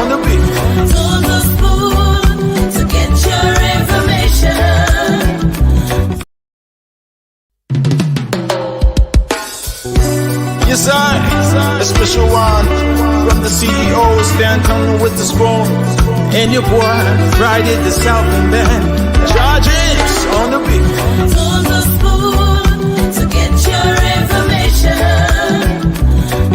on the beat. To the spoon to get your information. Yes, I, a special one from the CEO, stand coming with the spoon. And your boy, Friday the Southern Band, charges on the beat. To the spoon to get your information.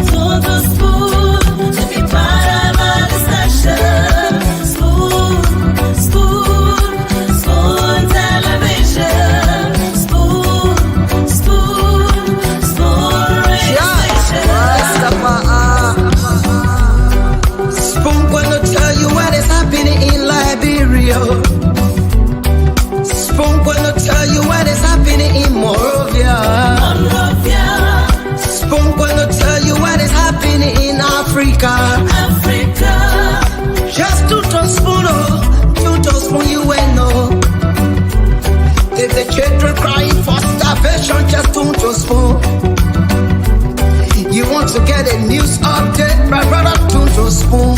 To the spoon to be part of our discussion. Spoon, spoon, spoon television. Spoon, spoon, spoon radio station. Spoon gonna tell you what is happening in Liberia. Spoon gonna tell you what is happening in Monrovia. Spoon gonna tell you what is happening in Africa. Just to spoon you will know. If the children crying for starvation, just to spoon. You want to get a news update, my brother, to spoon.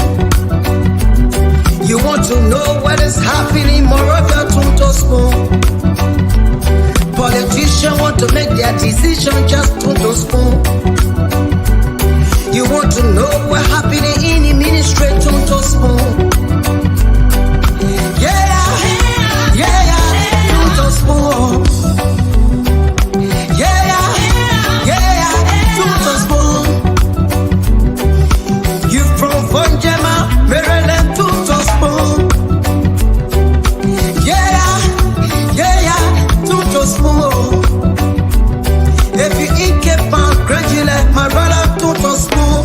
You want to know what is happening, Moreover, to spoon. Politicians want to make their decision, just to spoon. You want to know what happening in the ministry, to spoon. To spoon. To spoon. You from Vonjema, Maryland, to spoon. To spoon. If you eat kepan, gradually, my brother, to spoon.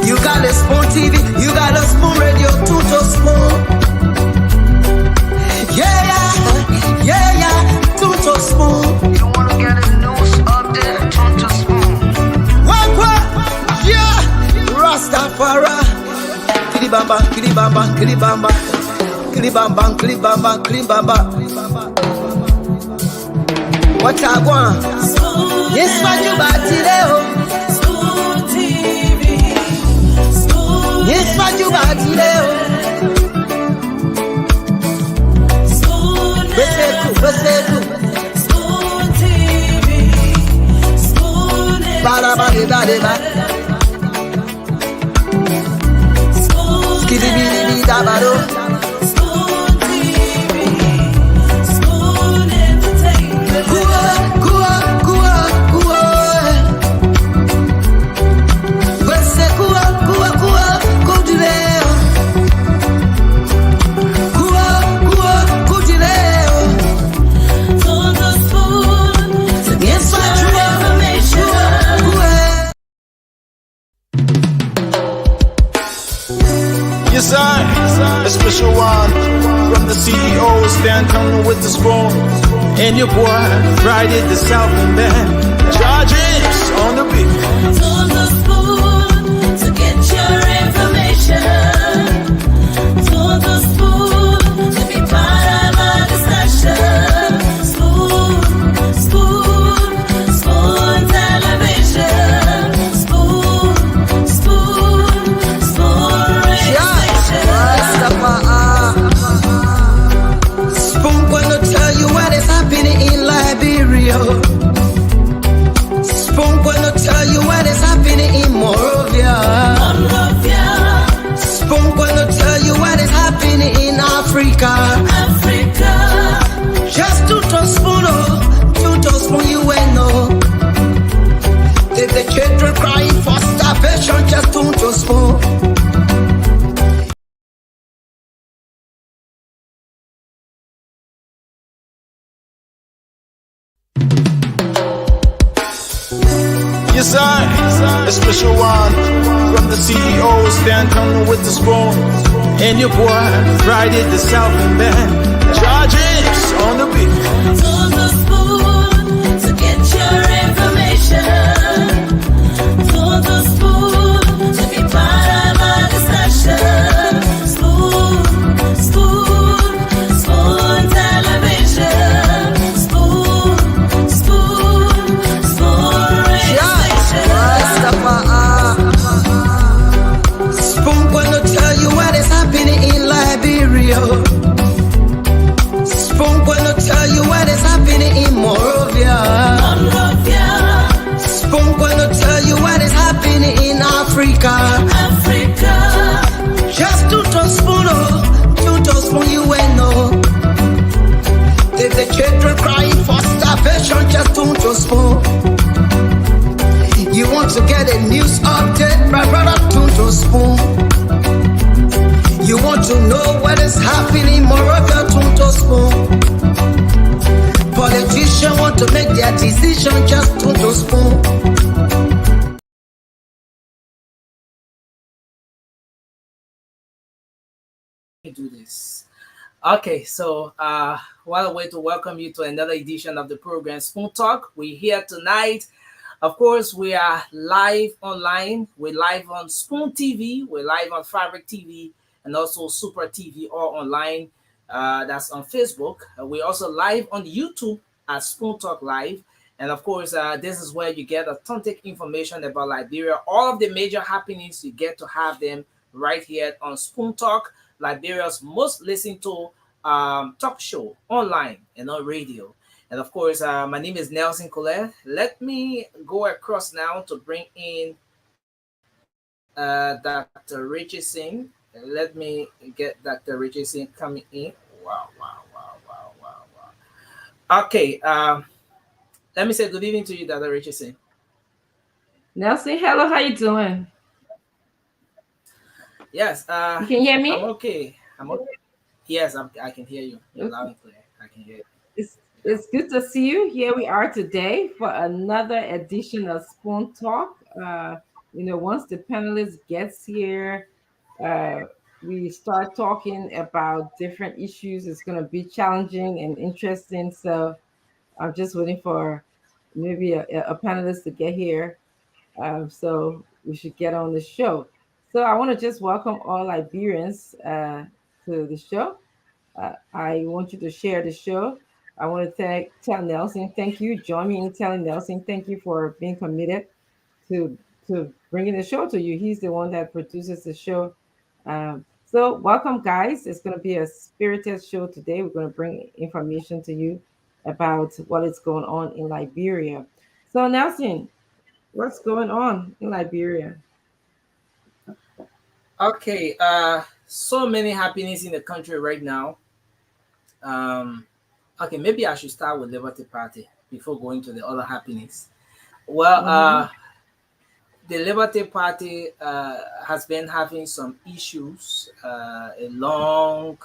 You got a spoon TV, you got a spoon radio, to spoon. To spoon. You wanna get a news update, to spoon. What? Yeah. Rastafari. Kilibamba, kilibamba, kilibamba. Kilibamba, kilibamba, kilibamba. What I want? Yes, what you got today? Spoon TV. Spoon. Yes, what you got today? Spoon. Spoon TV. Spoon. Spoon. Skidibidi dabado. Yes, I, a special one from the CEO, stand coming with the spoon. And your boy, Friday the Southern Band, charges on the beat. To the spoon to get your information. To the spoon to be part of our discussion. Spoon, spoon, spoon television. Spoon, spoon, spoon. 'Spoon' gonna tell you what is happening in Liberia. Spoon gonna tell you what is happening in Monrovia. Spoon gonna tell you what is happening in Africa. Just to spoon you will know. If the children crying for starvation, just to spoon. You want to know what is happening, Moreover, to spoon. You want to know what happening in the ministry, to spoon. Spoon gonna tell you what is happening in Liberia. Spoon gonna tell you what is happening in Monrovia. Spoon gonna tell you what is happening in Africa. Just to spoon you will know. If the children crying for starvation, just to spoon. Yes, I, a special one from the CEO, stand coming with the spoon. And your boy, Friday the Southern Band, charges on the beat. To the spoon to get your information. To the spoon to be part of our discussion. Spoon, spoon, spoon television. Spoon, spoon, spoon radio station. Spoon stereo. Spoon gonna tell you what is happening in Morovia. Monrovia, Spoon gonna tell you what is happening in Africa. Africa, Just to spoon, oh, to spoon you ain't know. If the children crying for starvation, just to spoon. You want to get a news update, my brother, to spoon. You want to know what is happening in Moravia, to spoon. Politicians want to make their decision, just to spoon. Do this. Okay, so what a way to welcome you to another edition of the program Spoon Talk. We're here tonight. Of course, we are live online. We're live on Spoon TV. We're live on Fabric TV and also Super TV or online. That's on Facebook. We're also live on YouTube at Spoon Talk Live. And of course, this is where you get authentic information about Liberia. All of the major happenings, you get to have them right here on Spoon Talk, Liberia's most listened to talk show online and on radio. And of course, my name is Nelson Colette. Let me go across now to bring in Dr. Richie Singh. Let me get Dr. Richie Singh coming in. Wow. Okay, let me say good evening to you, Dr. Richie Singh. Nelson, hello, how you doing? Yes, You can hear me? I'm okay. Yes, I can hear you. You're loud and clear. I can hear you. It's good to see you. Here we are today for another edition of Spoon Talk. Once the panelist gets here, uh, we start talking about different issues. It's going to be challenging and interesting. So I'm just waiting for maybe a panelist to get here. So we should get on the show. So I want to just welcome all Liberians to the show. I want you to share the show. I want to tell Nelson, thank you. Join me in telling Nelson, thank you for being committed to bringing the show to you. He's the one that produces the show. So welcome, guys. It's going to be a spirited show today. We're going to bring information to you about what is going on in Liberia. So Nelson, what's going on in Liberia? Okay, so many happenings in the country right now. Okay, maybe I should start with Liberty Party before going to the other happenings. Well, the Liberty Party has been having some issues, a long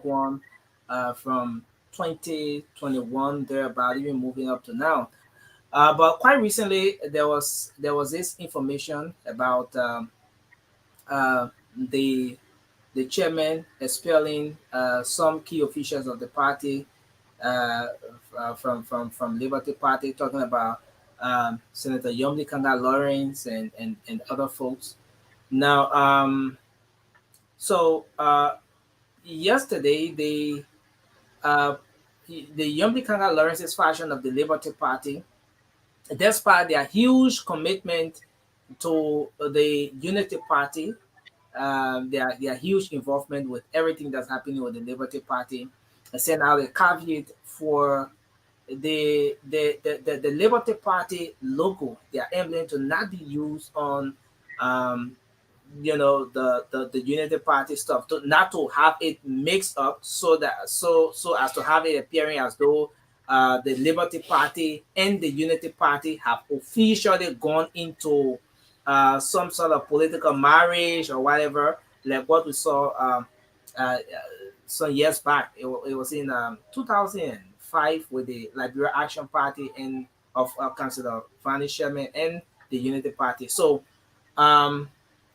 one, from 2021 thereabout, even moving up to now. But quite recently, there was this information about the chairman expelling some key officials of the party uh, from Liberty Party, talking about Senator Yomli Kanga Lawrence and other folks. Now, so yesterday, uh, the Yomli Kanga Lawrence's faction of the Liberty Party, despite their huge commitment to the Unity Party, their huge involvement with everything that's happening with the Liberty Party, sent out a caveat for the Liberty Party logo, their emblem, to not be used on um, the Unity Party stuff, to not to have it mixed up, so as to have it appearing as though the Liberty Party and the Unity Party have officially gone into some sort of political marriage or whatever, like what we saw uh, some years back. It was in 2005 with the Liberia Action Party and of Councillor Fanny Sherman and the Unity Party. So um,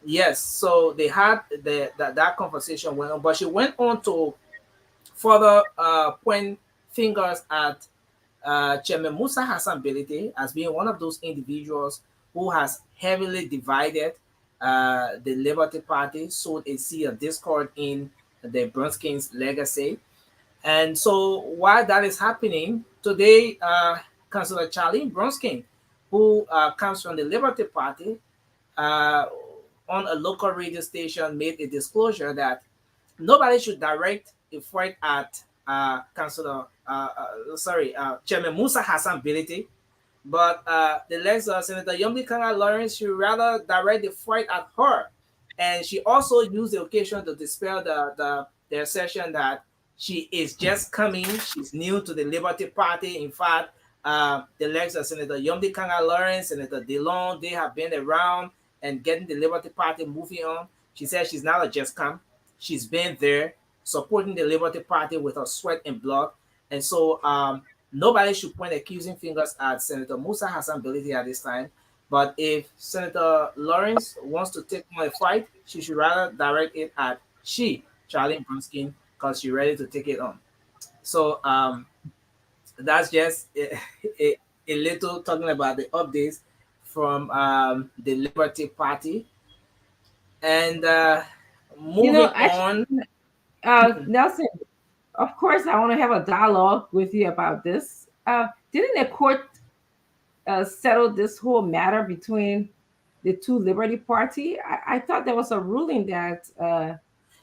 yes, so they had that conversation went on, but she went on to further point fingers at Chairman Musa Hassan Belite as being one of those individuals who has heavily divided the Liberty Party, sowed a seed of discord in the Brunskins legacy. And so while that is happening, today, Councillor Charlene Brunskin, who comes from the Liberty Party, uh, on a local radio station, made a disclosure that nobody should direct a fight at Councillor, Chairman Musa Hassan Bility, but the next Senator Yombi Kanga Lawrence should rather direct the fight at her. And she also used the occasion to dispel the assertion that she is just coming, she's new to the Liberty Party. In fact, the legs of Senator Yombi Kanga Lawrence, Senator DeLong, they have been around and getting the Liberty Party moving on. She says she's not a just come. She's been there supporting the Liberty Party with her sweat and blood. And so nobody should point accusing fingers at Senator Musa Hassan Bility at this time. But if Senator Lawrence wants to take on a fight, she should rather direct it at Charlene Bronskin, because she's ready to take it on. So that's just a little talking about the updates from the Liberty Party. And moving on. Actually, Nelson, of course, I want to have a dialogue with you about this. Didn't the court settle this whole matter between the two Liberty Party? I thought there was a ruling that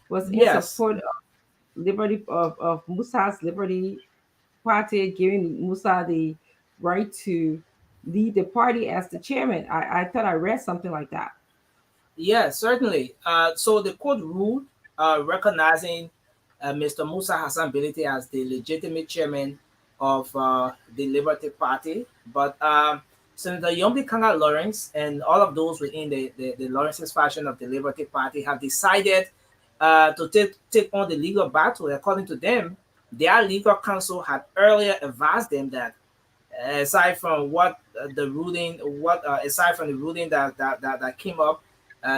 was in Yes, support of Liberty of Musa's Liberty Party, giving Musa the right to lead the party as the chairman. I thought I read something like that. yes, certainly. So the court ruled recognizing Mr. Musa Hassan Bility as the legitimate chairman of the Liberty Party. But Senator Yombi Kanga Lawrence and all of those within the Lawrence's faction of the Liberty Party have decided to take on the legal battle. According to them, their legal counsel had earlier advised them that aside from what the ruling, what aside from the ruling that came up,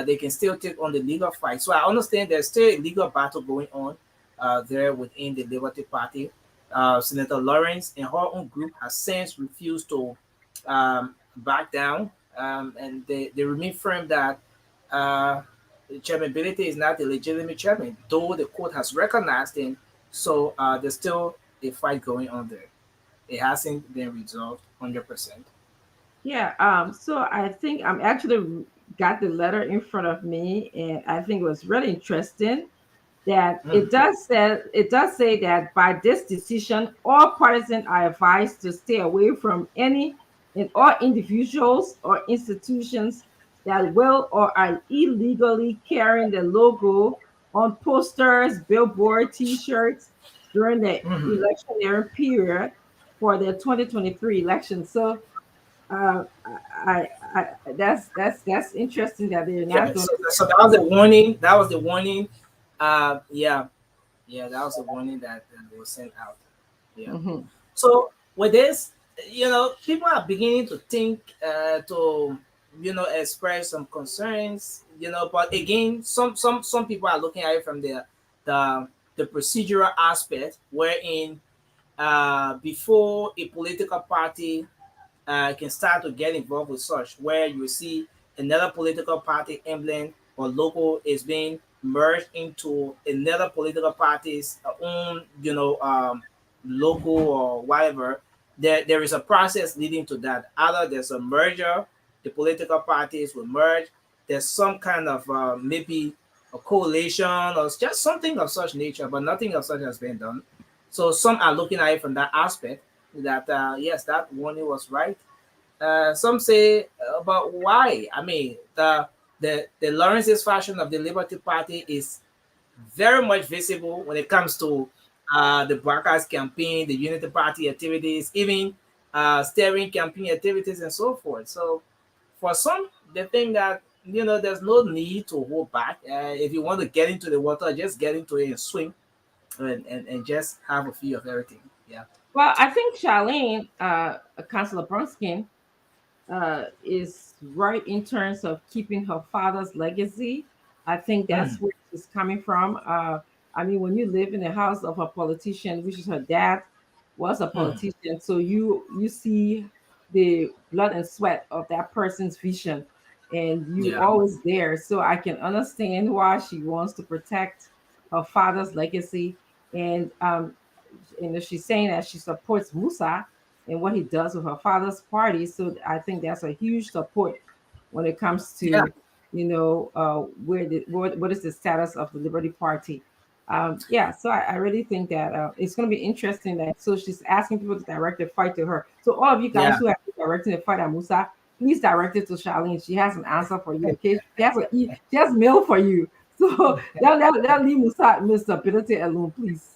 they can still take on the legal fight. So I understand there's still a legal battle going on there within the Liberty Party. Senator Lawrence and her own group has since refused to back down, and they remain firm that chairmanability is not the legitimate chairman, though the court has recognized him. So there's still a fight going on there. It hasn't been resolved 100%. Yeah. So I think I'm actually got the letter in front of me, and I think it was really interesting that Mm. it does say that by this decision, all partisans are advised to stay away from any and all individuals or institutions that will or are illegally carrying the logo on posters, billboard, T-shirts during the Mhm. electionary period for the 2023 election. So that's interesting that they're Yeah, not going so that was the warning. That was the warning. Yeah, yeah, that was the warning that was sent out. Yeah. to. So with this, people are beginning to think to express some concerns. But again, some people are looking at it from the the procedural aspect, wherein before a political party can start to get involved with such, where you see another political party emblem or logo is being merged into another political party's own, logo or whatever. There is a process leading to that. Either there's a merger, the political parties will merge. There's some kind of maybe a coalition or just something of such nature, but nothing of such has been done. So some are looking at it from that aspect that yes, that warning was right. Some say about why. I mean, the Lawrence's fashion of the Liberty Party is very much visible when it comes to the broadcast campaign, the Unity Party activities, even steering campaign activities, and so forth. So, for some, they think that there's no need to hold back. If you want to get into the water, just get into it and swim, and just have a feel of everything. Yeah. Well, I think Charlene, Councillor Brunskin, is right in terms of keeping her father's legacy. I think that's Mm, where she's coming from. I mean, when you live in the house of a politician, which is her dad was a mm, politician, so you see the blood and sweat of that person's vision, and you yeah. always there. So I can understand why she wants to protect her father's legacy, and she's saying that she supports Musa and what he does with her father's party. So I think that's a huge support when it comes Yeah. to where what is the status of the Liberty Party. Yeah, so I really think that it's going to be interesting. That so she's asking people to direct the fight to her. So all of you guys Yeah. who have been directing the fight at Musa, please direct it to Charlene. She has an answer for you. Okay, she has mail for you. So that leave Musa Mr. Ability alone, please.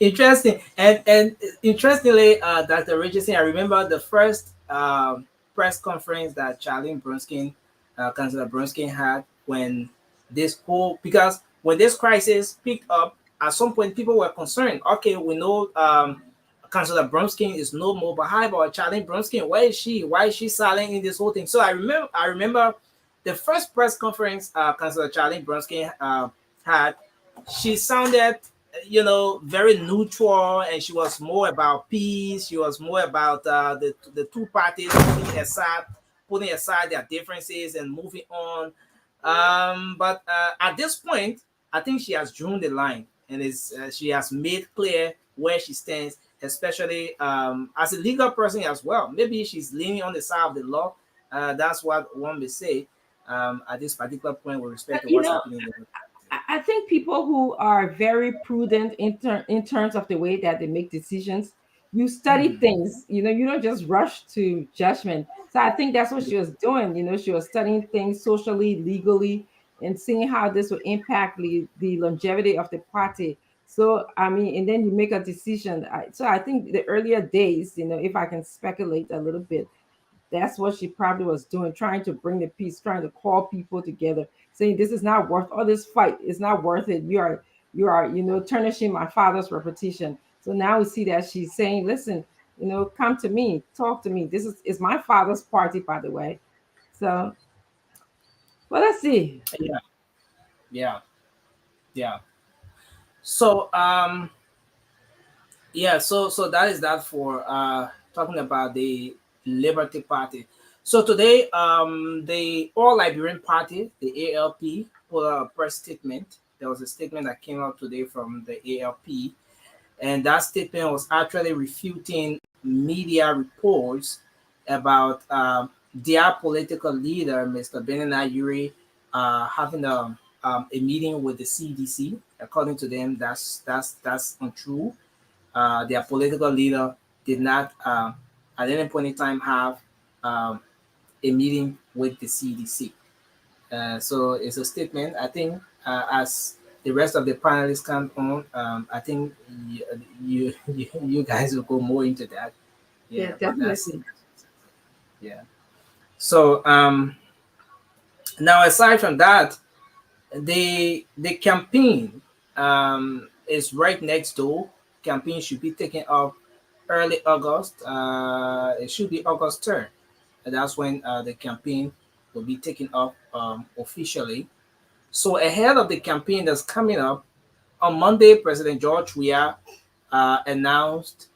Interesting. And interestingly, Dr. Richardson, I remember the first press conference that Charlene Brunskin, Councillor Brunskin had when this whole, because when this crisis picked up, at some point people were concerned. Okay, we know Councillor Brunskin is no more, but how about Charlene Brunskin? Where is she? Why is she silent in this whole thing? So I remember the first press conference Councillor Charlene Brunskin had. She sounded, very neutral, and she was more about peace. She was more about the two parties putting aside their differences and moving on. But at this point, I think she has drawn the line, and she has made clear where she stands, especially as a legal person as well. Maybe she's leaning on the side of the law. That's what one may say at this particular point with respect to You what's know, happening in the. I think people who are very prudent in terms of the way that they make decisions, you study Mhm. things, you don't just rush to judgment. So I think that's what she was doing. She was studying things socially, legally, and seeing how this would impact the longevity of the party. So, I mean, and then you make a decision. So I think the earlier days, if I can speculate a little bit, that's what she probably was doing, trying to bring the peace, trying to call people together, saying this is not worth all this fight. It's not worth it. You are, tarnishing my father's reputation. So now we see that she's saying, listen, come to me, talk to me. This is my father's party, by the way. So, well, let's see. Yeah, yeah, yeah. So yeah, so that is that for talking about the Liberty Party. So today, the All Liberian Party, the ALP, put out a press statement. There was a statement that came out today from the ALP, and that statement was actually refuting media reports about their political leader, Mr. Benina Urey, having a meeting with the CDC. According to them, that's untrue. Their political leader did not, at any point in time, have um, a meeting with the CDC. So it's a statement. I think as the rest of the panelists come on, I think you guys will go more into that. Yeah, Yeah, but that's definitely. yeah. So now aside from that, the campaign is right next door. Campaign should be taken up early August. It should be August 3rd. And that's when the campaign will be taken up officially. So ahead of the campaign that's coming up on Monday, President George Weah announced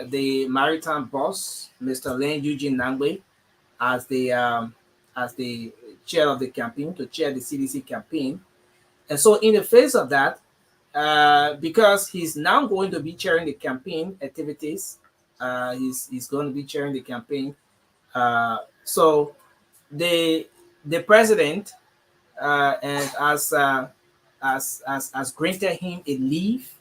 the maritime boss, Mr. Len Eugene Nangwe, as the chair of the campaign to chair the CDC campaign. And so, in the face of that, because he's now going to be chairing the campaign activities, he's going to be chairing the campaign. So the president and as granted him a leave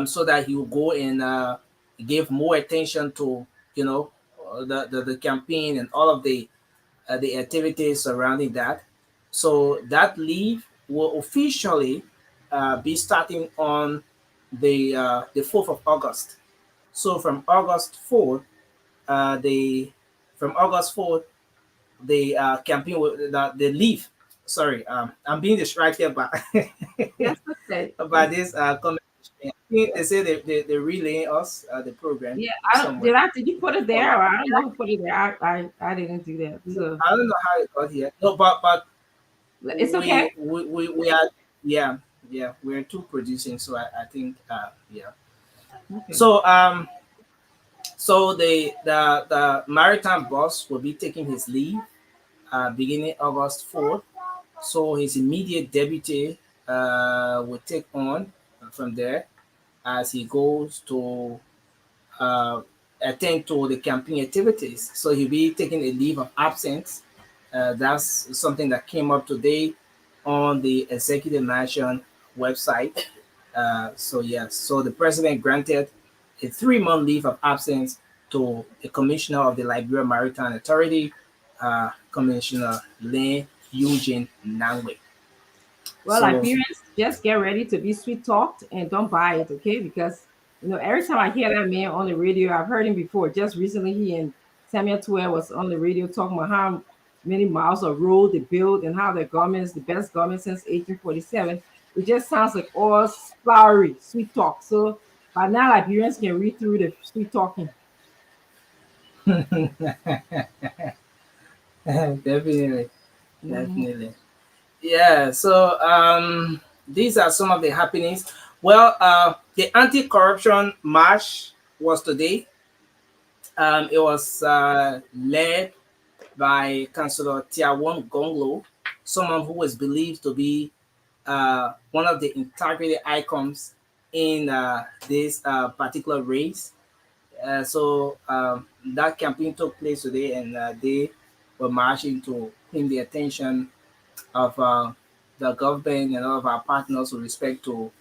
so that he will go and give more attention to the campaign and all of the activities surrounding that. So that leave will officially be starting on the 4th of August. So the from August 4th, the campaign will the leave. Sorry, I'm being distracted by That's okay. by this comment. I think they say they relay us the program Yeah, I don't, somewhere. did you put it there? Or I don't know who put it there. I didn't do that. So I don't know how it got here. No, but it's okay. we are, yeah, we're two producing, so I think yeah. Okay. So so the maritime boss will be taking his leave beginning August 4th. So his immediate deputy will take on from there as he goes to uh, attend to the campaign activities. So he'll be taking a leave of absence. That's something that came up today on the executive mansion website. So yes, so the president granted a 3-month leave of absence to the commissioner of the Liberia Maritime Authority, Commissioner Lynn Eugene Nangwe. Well, So Liberians, just get ready to be sweet talked and don't buy it, okay? Because every time I hear that man on the radio, I've heard him before. Just recently, he and Samuel Tuer was on the radio talking about how many miles of road they built and how their government is the best government since 1847. It just sounds like all flowery, sweet talk. So by now, Liberians can read through the sweet talking. definitely, Mhm. definitely. Yeah, so these are some of the happenings. Well, the anti-corruption march was today. It was led by Councillor Tiawon Gonglo, someone who was believed to be one of the integrity icons in this particular race. So that campaign took place today, and they were marching to claim the attention of the government and all of our partners with respect to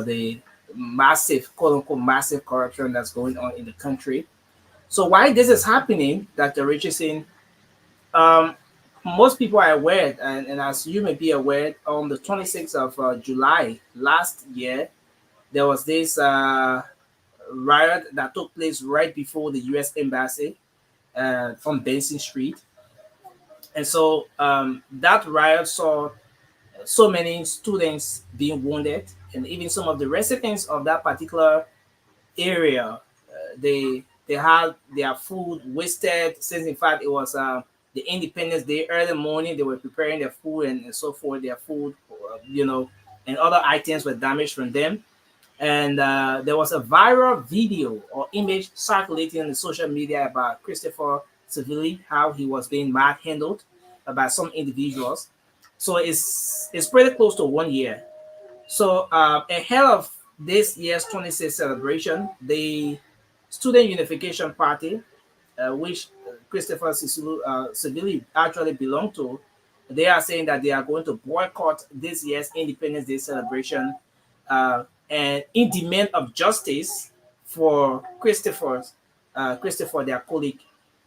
the massive, quote unquote, massive corruption that's going on in the country. So why this is happening, Dr. Richardson, um, most people are aware, and as you may be aware, on the 26th of July last year, there was this riot that took place right before the U.S. Embassy on Benson Street. And so that riot saw so many students being wounded, and even some of the residents of that particular area, they had their food wasted. Since in fact it was the Independence Day early morning, they were preparing their food and so forth. Their food, and other items were damaged from them. And there was a viral video or image circulating on the social media about Christopher Civilli, how he was being manhandled by some individuals. So it's pretty close to 1 year. So ahead of this year's 26th celebration, the Student Unification Party, which Christopher Civilli actually belonged to, they are saying that they are going to boycott this year's Independence Day celebration, and in demand of justice for Christopher, their colleague.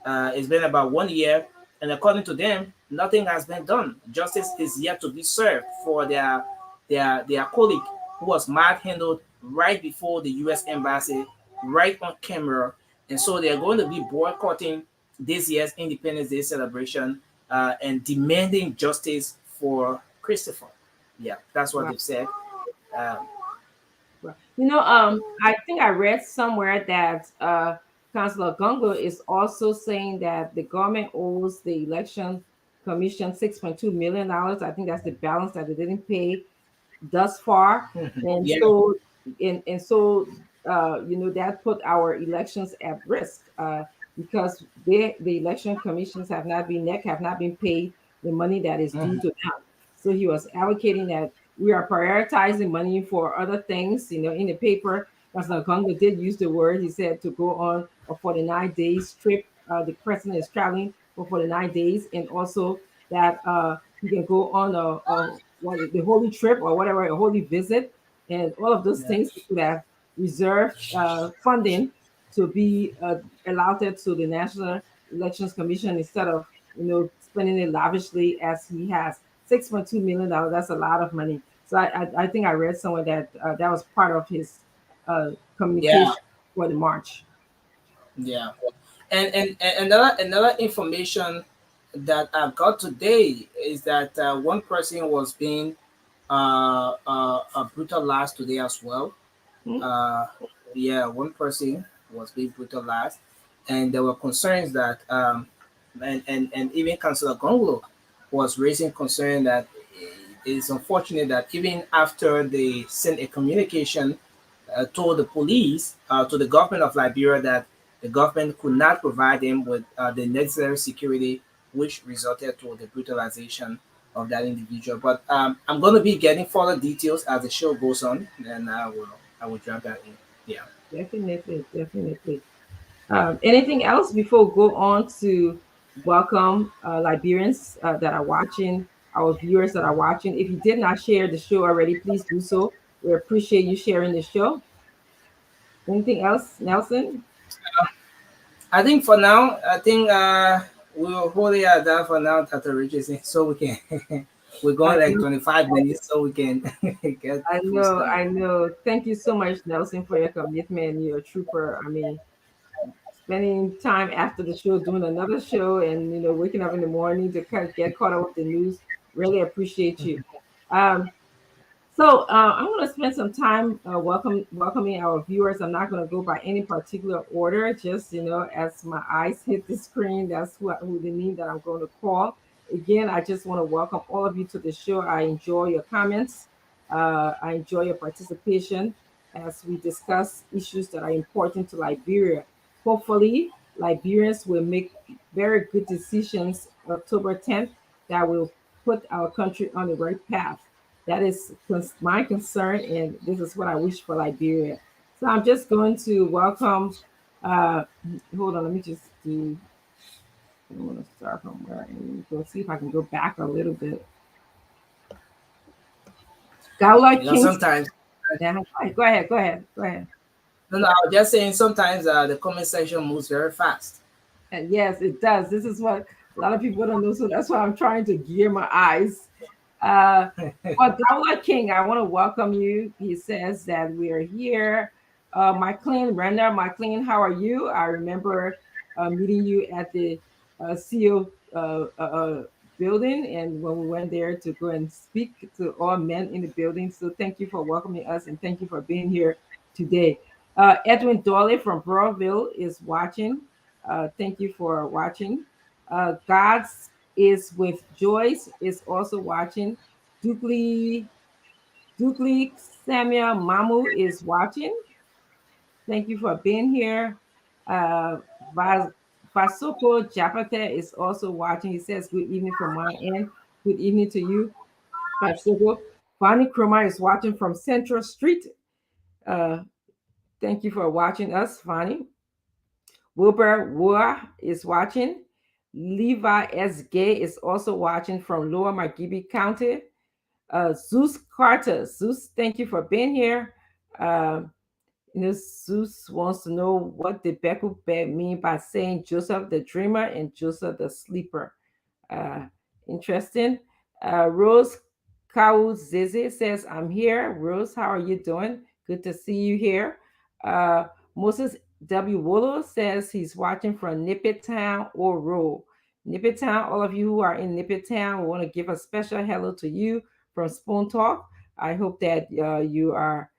It's been about 1 year, and according to them, nothing has been done. Justice is yet to be served for their colleague who was manhandled right before the U.S. Embassy, right on camera. And so they are going to be boycotting this year's Independence Day celebration, and demanding justice for Christopher. Yeah, that's what Wow. they've said. Um, Right. I think I read somewhere that Councillor Gongo is also saying that the government owes the election commission $6.2 million. I think that's the balance that they didn't pay thus far, and yeah, so that put our elections at risk, because the election commissions have not been NEC have not been paid the money that is due to them. So he was advocating that we are prioritizing money for other things. In the paper, President Congo did use the word. He said to go on a 49 days trip. The president is traveling for 49 days, and also that he can go on the holy trip or whatever, a holy visit, and all of those yeah, things he could have reserved funding to be allotted to the National Elections Commission instead of spending it lavishly as he has. $6.2 million. That's a lot of money. So I think I read somewhere that that was part of his yeah, communication for the march. yeah. And another information that I got today is that one person was being brutalized today as well. Hmm? Uh, yeah, one person was being brutalized, and there were concerns that and even Councillor Gonglo was raising concern that it's unfortunate that even after they sent a communication told the police, to the government of Liberia, that the government could not provide them with the necessary security, which resulted to the brutalization of that individual. But I'm going to be getting further details as the show goes on, and I will drop that in. Yeah. Definitely, definitely. Anything else before we go on to welcome Liberians that are watching our viewers that are watching. If you did not share the show already, please do so. We appreciate you sharing the show. Anything else, Nelson? I think for now, I think we'll hold it at that for now, Dr. Richardson, so we can. We're I going like know, 25 minutes, so we can get I full know, stop. I know. Thank you so much, Nelson, for your commitment. You're a trooper. I mean, spending time after the show doing another show and waking up in the morning to kind of get caught up with the news. Really appreciate you. Um, So I want to spend some time welcoming our viewers. I'm not going to go by any particular order. Just as my eyes hit the screen, that's who the name that I'm going to call. Again, I just want to welcome all of you to the show. I enjoy your comments. I enjoy your participation as we discuss issues that are important to Liberia. Hopefully, Liberians will make very good decisions October 10th that will put our country on the right path. That is my concern, and this is what I wish for Liberia. So I'm just going to welcome. Uh, Hold on, let me just do. I want to start from where and go see if I can go back a little bit. Gala You know, Kings. sometimes, Yeah, go ahead, go ahead, go ahead. no, I was just saying, sometimes the comment section moves very fast. And yes, it does. This is what a lot of people don't know. So that's why I'm trying to gear my eyes. Uh, well, Daula King, I want to welcome you. He says that we are here. Brenda, how are you? I remember meeting you at the CEO building, and when we went there to go and speak to all men in the building. So thank you for welcoming us, and thank you for being here today. Edwin Dolly from Burrowville is watching. Thank you for watching. God's is with Joyce is also watching. Dukely Dukely Samuel Mamu is watching. Thank you for being here. Uh, Vas- Vasoko Japate is also watching. He says, "Good evening from my end. Good evening to you, Vasoko." Fanny Kroma is watching from Central Street. Uh, Thank you for watching us, Fanny. Wilbur Wua is watching. Levi S. Gay is also watching from Lower Margibi County. Zeus Carter. Zeus, thank you for being here. Uh, Zeus wants to know what did Beku mean by saying Joseph the dreamer and Joseph the sleeper. Uh, Interesting. Rose Kau Zizi says, I'm here. Rose, how are you doing? Good to see you here. Uh, Moses W. Wolo says he's watching from Nippet Town or Roll. Nippet Town, all of you who are in Nippet Town, we want to give a special hello to you from Spoon Talk. I hope that you are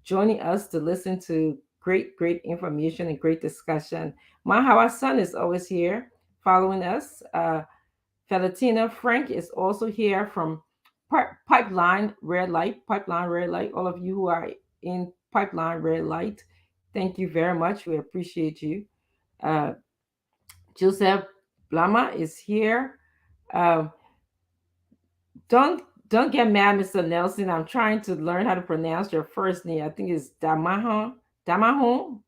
joining us to listen to great information and great discussion. Mahawa Son is always here following us. Felatina Frank is also here from Pipeline Red Light. Pipeline Red Light. All of you who are in Pipeline Red Light, thank you very much. We appreciate you. Uh, Joseph Blama is here. Uh, don't get mad, Mr. Nelson. I'm trying to learn how to pronounce your first name. I think it's Damahon. Damahon.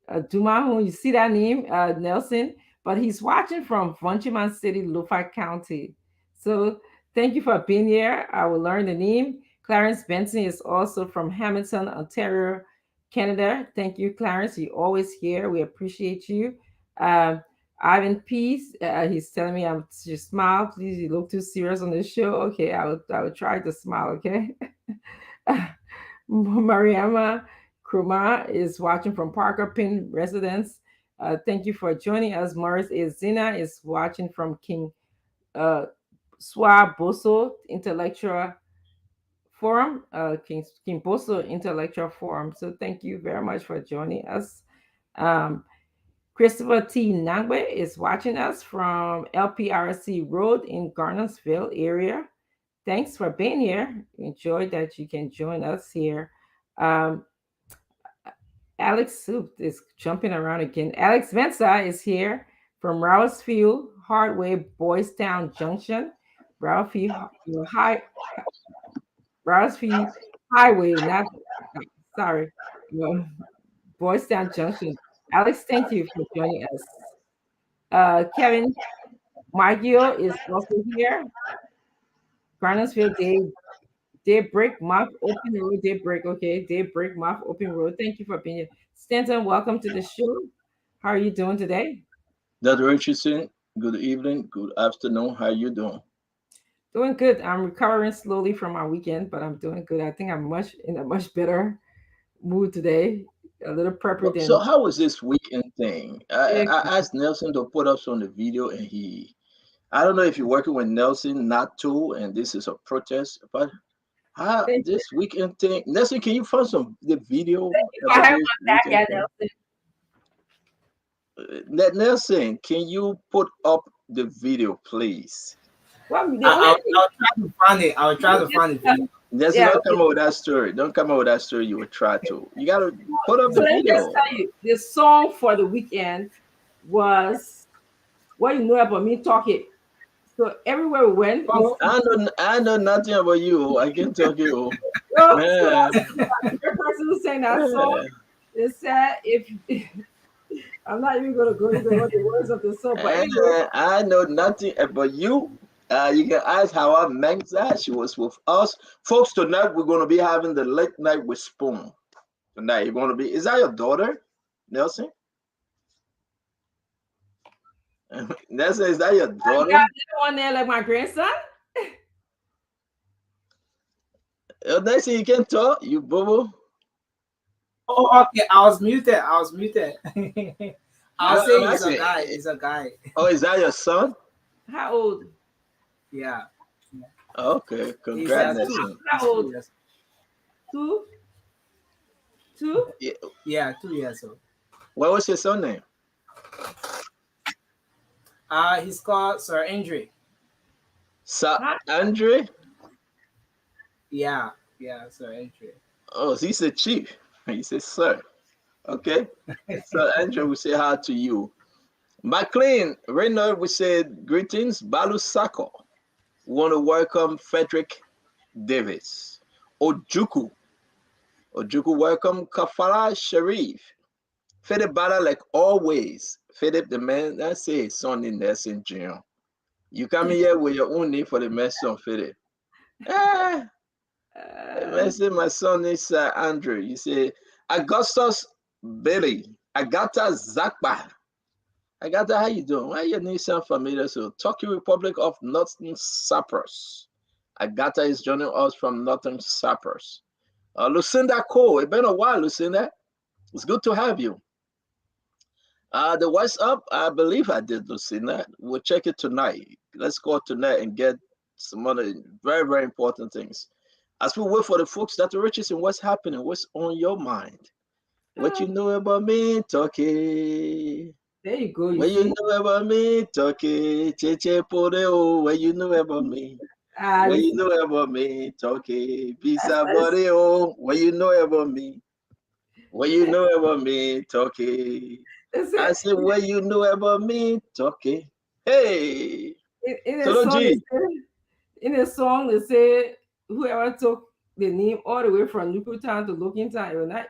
Dumahu, you see that name, Nelson, but he's watching from Vonchiman City, Lufa County. So thank you for being here. I will learn the name. Clarence Benson is also from Hamilton, Ontario, Canada. Thank you, Clarence. You're always here. We appreciate you. Um, Ivan Peace, he's telling me I'm to smile. Please, you look too serious on this show. Okay, I will try to smile. Okay. Mariama Kruma is watching from Parker Pin Residence. Thank you for joining us. Morris Izina is watching from King Swa Boso Intellectual Forum, King Boso Intellectual Forum. So thank you very much for joining us. Um, Christopher T. Nangwe is watching us from LPRC Road in Garnersville area. Thanks for being here. Enjoy that you can join us here. Um, Alex Soup is jumping around again. Alex Mensa is here from Rousfield Hardway, Boys Town Junction. Rousfield High Rousfield Highway, not sorry. Boys Town Junction. Alex, thank you for joining us. Kevin Margio is also here. Barnesville, they break mouth open road. They break, okay. They break mouth open road. Thank you for being here. Stanton, welcome to the show. How are you doing today? Dr. Richardson, good evening, good afternoon. How you doing? Doing good. I'm recovering slowly from my weekend, but I'm doing good. I think I'm much in a much better mood today. A little prepper So than how was this weekend thing? eh, I asked Nelson to put up some of the video, and I don't know if you're working with Nelson, not to, and this is a protest, but how thank you. this weekend thing? Nelson, can you find some the video Thank you for about having this my back weekend at thing? Nelson. Nelson, can you put up the video, please? Well, the I, only I'll, thing I'll try to find it. I'll try to find it for you. Nelson, yeah, don't okay. come up with that story. Don't come up with that story. You will try to. You gotta put up So the let me just video. tell you, the song for the weekend was "What You Know About Me Talking." So everywhere we went, we Oh, I know nothing about you. I can talk you. so Man, the person who sang that song, man. they said if I'm not even gonna go into what the words of the song, but anyway, I know nothing about you. You can ask how I met that. She was with us. Folks, tonight we're going to be having the late night with Spoon. Tonight you're going to be, is that your daughter, Nelson? Nelson, is that your I got daughter? little one there like my grandson. Nelson, you can talk, you boo. oh, okay. I was muted. I was muted. I'll No, I'm say he's a asking, guy. He's a guy. oh, is that your son? How old? Yeah. Okay, He's congrats, Two. Nelson. How old? 2, 2. Yeah. Yeah, 2 years old. What was your son name? He's called Sir Andre. Sir Huh? Andre? Yeah, Sir Andre. Oh, he's a chief. He said, sir. Okay. So Andrew, we say hi to you. McLean, Reynolds, we said greetings. Balu Sako. We want to welcome Frederick Davis. Ojuku. Ojuku, welcome. Kafala Sharif. Philip Bala, like always. Philip, the man, that's his son in there, St. John. You come here with your own name for the mess on Philip. Ah, I say my son is Andrew. You say Augustus Billy. Agata Zakba. Agata, how you doing? Why your name sound familiar? So Turkey Republic of Northern Cyprus. Agata is joining us from Northern Cyprus. Lucinda Cole. It's been a while, Lucinda. It's good to have you. The What's Up, I believe I did, Lucinda. We'll check it tonight. Let's go tonight and get some other very, very important things. As we wait for the folks, Dr. Richardson, what's happening? What's on your mind? What you know about me, Turkey? There you go. You What you see, know about me, Turkey? Cheche Poreo, what you know about me? What you you see, know about me, Turkey? that's, Bisa that's, Boreo, what you know about me? What you know about me, Turkey? that's I it. said, what you know about me, Turkey? Hey, In a Solo song, they G. say, in a song, they say, whoever took the name all the way from Nuku Town to Looking Town, you're not.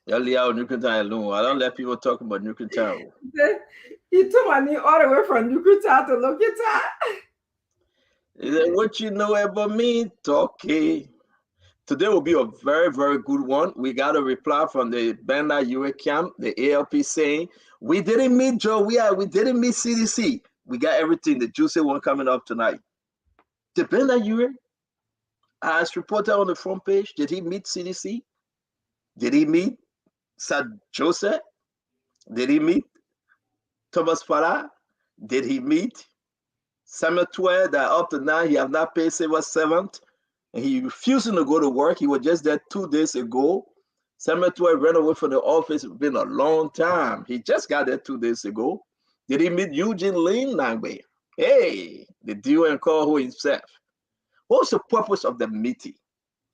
Early out Nuclear Town alone. I don't let people talk about Nuclear Town. He took my name all the way from Nuku Town to Looking Town. He said, what you know about me, Turkey? Today will be a very, very good one. We got a reply from the Banda Urey camp, the ALP saying, we didn't meet Joe. We didn't meet CDC. We got everything. The juicy one coming up tonight. The Banda Urey, as reported on the front page, did he meet CDC? Did he meet Sir Joseph? Did he meet Thomas Farah? Did he meet Samuel Twain that up to now he have not paid Silver Seventh? And he refusing to go to work. He was just there 2 days ago. Samuel Twain ran away from the office. It's been a long time. He just got there 2 days ago. Did he meet Eugene Lin Nangbe? Hey, the duo and call who himself. What's the purpose of the meeting?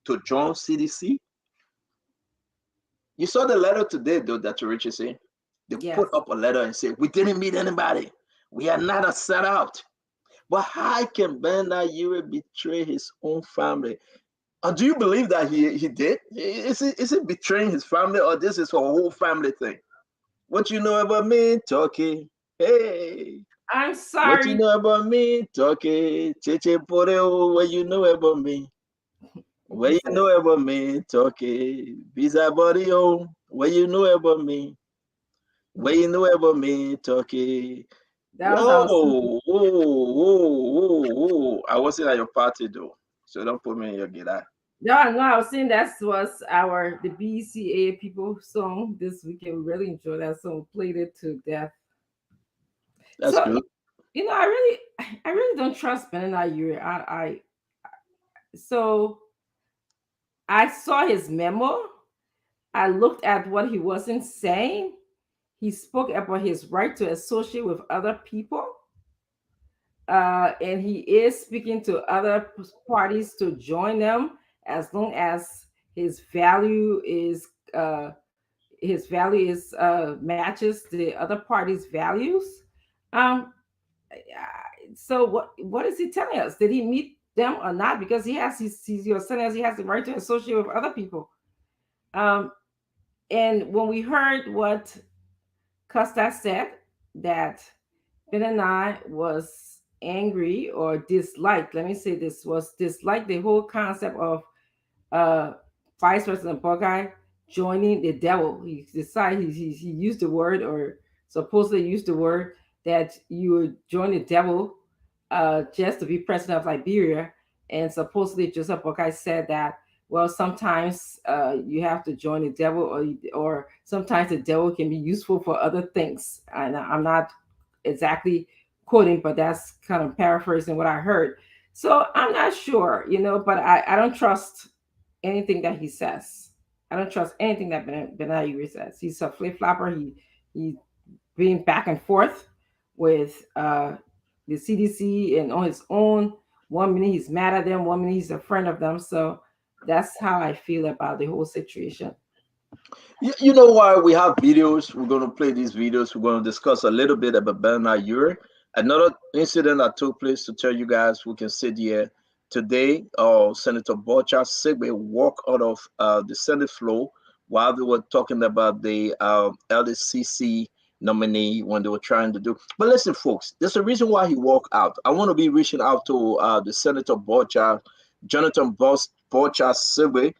To join CDC? You saw the letter today, though, that Richard said. They Yes. put up a letter and say, we didn't meet anybody. We are not a set out. But how can Bernard Urey betray his own family? Do you believe that he did? Is it betraying his family, or this is a whole family thing? What you know about me, Turkey? Hey. I'm What you sorry. know about me? Talk it. Cheche poreo. What you know about me? What You you said know about me? Talk it. Visa body. What you know about me? What you know about me? Talk it. that was Whoa, our whoa, whoa, whoa. I wasn't at your party though. So don't put me in your guitar. no, I was saying that was our the BCA people song this weekend. We really enjoyed that song, played it to death. That's So good. I really don't trust Ben and Urey. So I saw his memo. I looked at what he wasn't saying. He spoke about his right to associate with other people, and he is speaking to other parties to join them as long as his value is matches the other party's values. Um, so what is he telling us? Did he meet them or not? Because you're telling us he has the right to associate with other people. Um, and when we heard what Costa said, that Ben and I was angry or disliked. Let me say this was disliked the whole concept of uh, Vice President Buckeye joining the devil. He decided he used the word or supposedly used the word that you would join the devil just to be president of Liberia. And supposedly Joseph Buckeye said that, well, sometimes you have to join the devil, or sometimes the devil can be useful for other things. And I'm not exactly quoting, but that's kind of paraphrasing what I heard. So I'm not sure, but I don't trust anything that he says. I don't trust anything that Benayoun says. He's a flip flopper. He being back and forth with the CDC and on his own. 1 minute he's mad at them, 1 minute he's a friend of them. So that's how I feel about the whole situation. You know why we have videos? We're going to play these videos. We're going to discuss a little bit about Bernard Urey. Another incident that took place to tell you guys we can sit here today. Senator Bocha Sigbe walked out of the Senate floor while they were talking about the LDCC nominee when they were trying to do. But listen, folks, there's a reason why he walked out. I want to be reaching out to the Senator Bocha, Jonathan Bocha Sigbe,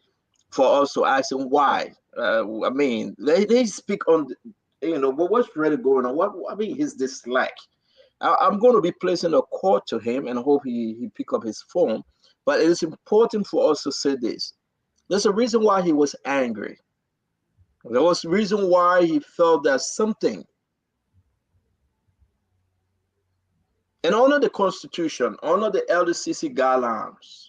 for us to ask him why. I mean, they speak on, but what's really going on? What I mean, his dislike. I'm going to be placing a call to him and hope he pick up his phone. But it is important for us to say this. There's a reason why he was angry. There was a reason why he felt that something. And honor the Constitution, honor the LDCC guidelines.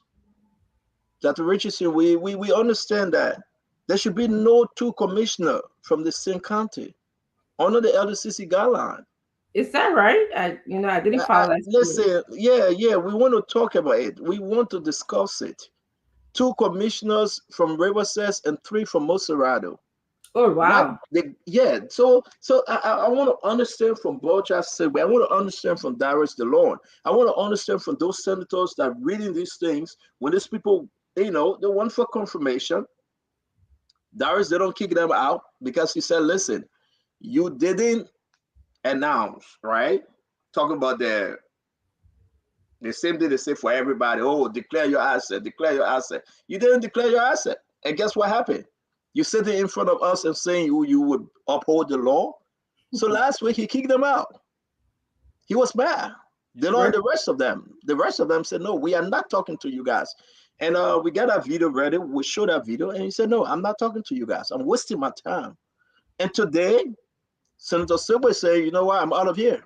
Dr. Richardson, we understand that there should be no two commissioner from the same county. Honor the LDCC guideline. Is that right? I didn't follow that. Listen, yeah, we want to talk about it. We want to discuss it. Two commissioners from Riverside and three from Monserrado. Oh wow. So I want to understand from Bocha Sigbe. I want to understand from Darius DeLorme. I want to understand from those senators that are reading these things. When these people, they want for confirmation. Darius, they don't kick them out because he said, listen, you didn't announce, right? Talking about the same thing they say for everybody. Oh, declare your asset, declare your asset. You didn't declare your asset. And guess what happened? You sitting in front of us and saying you would uphold the law. So last week he kicked them out. He was mad. The law and the rest of them said, no, we are not talking to you guys. And we got our video ready. We showed that video. And he said, no, I'm not talking to you guys. I'm wasting my time. And today, Senator Sigbe said, you know what? I'm out of here.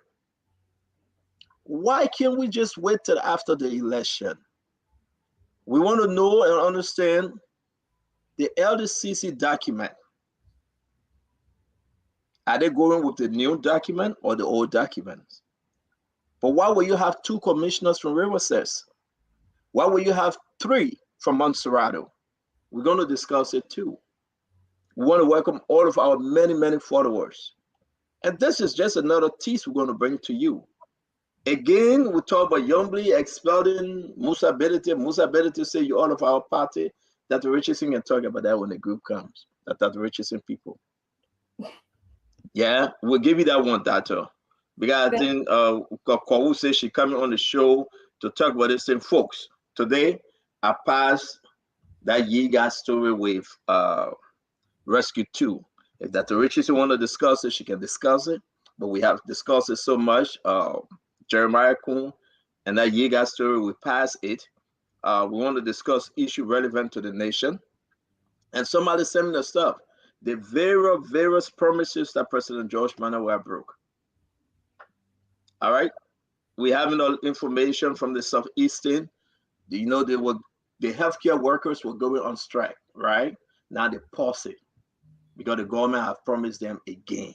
Why can't we just wait till after the election? We want to know and understand the LDCC document. Are they going with the new document or the old documents? But why will you have two commissioners from Riverside? Why will you have three from Monserrado? We're going to discuss it too. We want to welcome all of our many, many followers. And this is just another tease we're going to bring to you. Again, we talk about Yombly expelling Musa Bedete. Musa Bedete say you all of our party. Dr. Richardson can talk about that when the group comes. That Dr. Richardson people. Yeah, we'll give you that one, Dr. Because I think Kwawu says she coming on the show to talk about this thing. Folks, today I passed that Yiga story with Rescue 2. If Dr. Richardson want to discuss it, she can discuss it. But we have discussed it so much. Jeremiah Kuhn and that Yiga story, we passed it. We want to discuss issue relevant to the nation. And somebody sent me the stuff. The various promises that President George Manawa broke. All right. We have all information from the Southeastern. You know, the healthcare workers were going on strike, right? Now they pause it because the government have promised them again.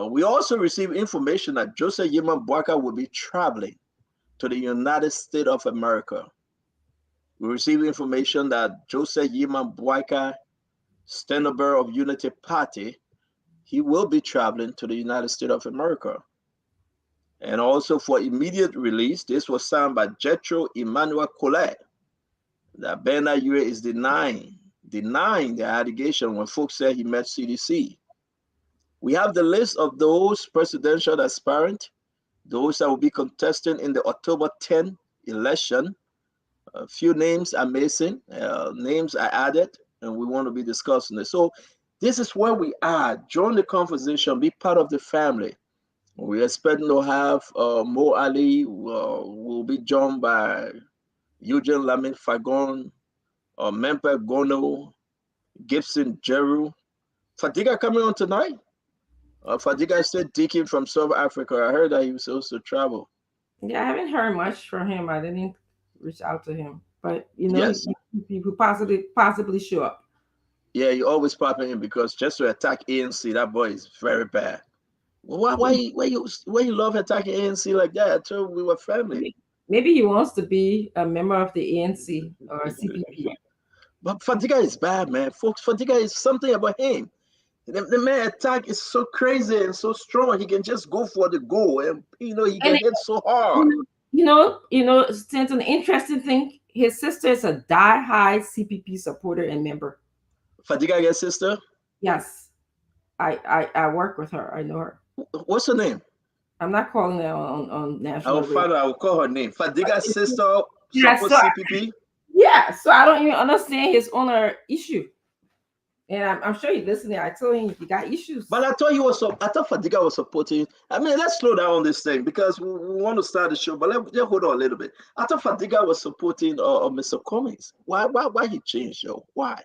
We also received information that Joseph Yeman Boakai will be traveling to the United States of America. We received information that Joseph Yeman Boakai, standard bearer of Unity Party, he will be traveling to the United States of America. And also for immediate release, this was signed by Jethro Emmanuel Colette, that Bernard Urey is denying the allegation when folks said he met CDC. We have the list of those presidential aspirants, those that will be contesting in the October 10 election. A few names are missing, names are added, and we want to be discussing this. So this is where we are. Join the conversation, be part of the family. We're expecting to have Mo Ali will be joined by Eugene Lamin Fagon, Memper Gono, Gibson Jeru. Fadiga coming on tonight. Fadiga said Deacon from South Africa. I heard that he was supposed to travel. Yeah, I haven't heard much from him. I didn't reach out to him, but you know, Yes. he could possibly show up. Yeah, you always popping in because just to attack ANC, that boy is very bad. Well, why you love attacking ANC like that? I told we were family. Maybe he wants to be a member of the ANC or CPP. But Fadiga is bad, man. Folks, Fadiga is something about him. The man attack is so crazy and so strong. He can just go for the goal, and he can hit so hard. You know, since an interesting thing, his sister is a die-hard CPP supporter and member. Fadiga, your sister? Yes, I work with her. I know her. What's her name? I'm not calling her on national. I will call her name. Fadiga's sister supports CPP. Yeah, so I don't even understand his owner issue. And I'm sure he's listening. I told him he got issues. But I thought Fadiga was supporting. I mean, let's slow down on this thing because we want to start the show. But let's hold on a little bit. I thought Fadiga was supporting Mr. Cummings. Why he changed, though? Why?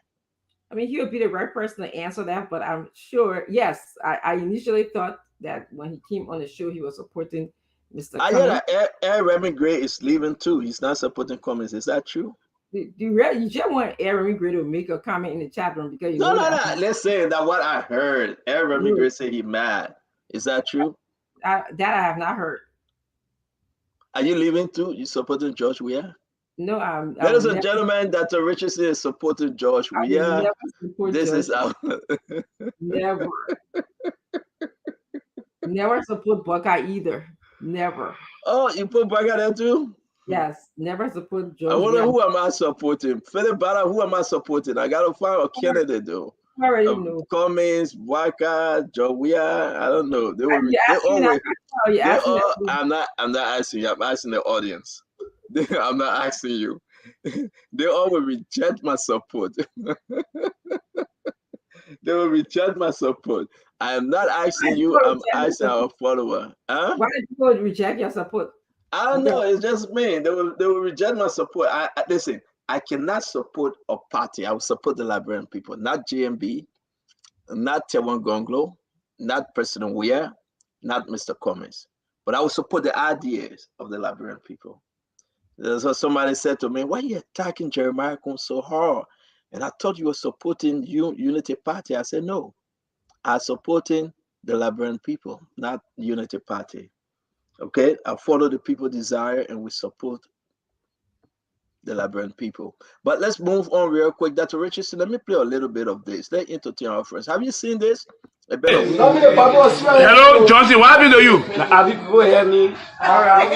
I mean, he would be the right person to answer that. But I'm sure, yes, I initially thought that when he came on the show, he was supporting Mr. Cummings. I hear that Remy Gray is leaving too. He's not supporting Cummings. Is that true? You just want Aaron Gray to make a comment in the chat room because no. Listen, that what I heard. Aaron Gray said he mad. Is that true? That I have not heard. Are you leaving too? You supporting George Weah? No, I'm. Ladies and gentlemen, Dr. Richardson is supporting George Weah. This is our never support Buckeye either. Never. Oh, you put Buckeye there too? Yes, never support George. I wonder who am I supporting? Philip Bala, who am I supporting? I gotta find a candidate though. I already know. Cummings, Buckeye, Jowea, I don't know. I'm not asking you, I'm asking the audience. I'm not asking you. They all will reject my support. They will reject my support. I am not asking you, I'm asking our follower. Huh? Why did people reject your support? I don't know. It's just me. They will reject my support. Listen, I cannot support a party. I will support the Liberian people, not GMB, not Tewan Gonglo, not President Weah, not Mr. Cummings. But I will support the ideas of the Liberian people. So somebody said to me, why are you attacking Jeremiah Kuhn so hard? And I thought you were supporting Unity Party. I said, no, I'm supporting the Liberian people, not Unity Party. Okay, I follow the people desire and we support the Liberian people. But let's move on real quick. Dr. Richardson, let me play a little bit of this. Let's entertain our friends. Have you seen this? Hello, Johnson, what happened to you? People hear me. Abu?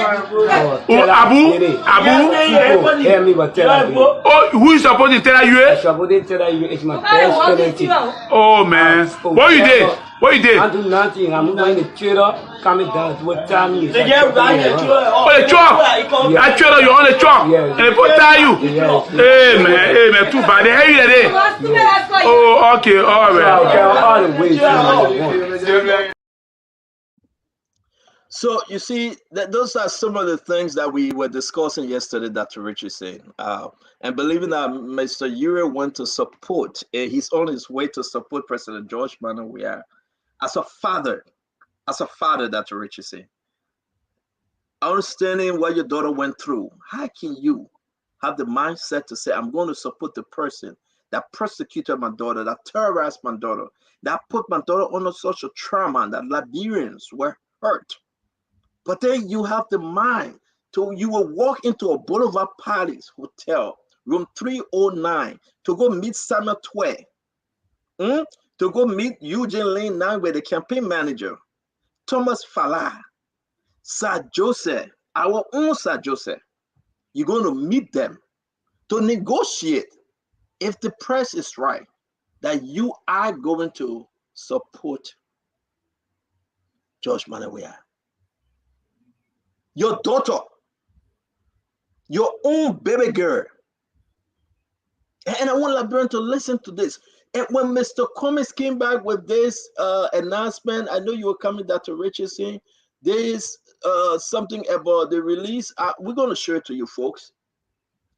Hear me, but tell me. Oh, who is supposed to tell you? Supposed to tell you it's my best penalty. Oh, man. What you did? What you did? I do nothing. I'm going to trader coming down to what time is. Oh, the truck. I trailer you on the truck. Yes. And they put tie you. Yes. Hey man, too bad. They have you there. Oh, okay, all All right. the ways you want. So you see that those are some of the things that we were discussing yesterday. Dr. Richie saying, and believing that Mr. Urey went to support. He's on his way to support President George Manuel. We are as a father, Dr. Richie saying, understanding what your daughter went through. How can you have the mindset to say, I'm going to support the person that persecuted my daughter, that terrorized my daughter, that put my daughter under such a trauma, that Liberians were hurt. But then you have the mind to, you will walk into a Boulevard Palace Hotel, room 309, to go meet Samuel Twe, to go meet Eugene Lane now with the campaign manager, Thomas Fala, Sir Joseph, our own Sir Joseph. You're going to meet them to negotiate, if the press is right, that you are going to support George Manuel. Your daughter, your own baby girl. And I want Liberian to listen to this. And when Mr. Cummings came back with this announcement, I know you were coming, Dr. Richardson. There is something about the release. We're going to share it to you folks.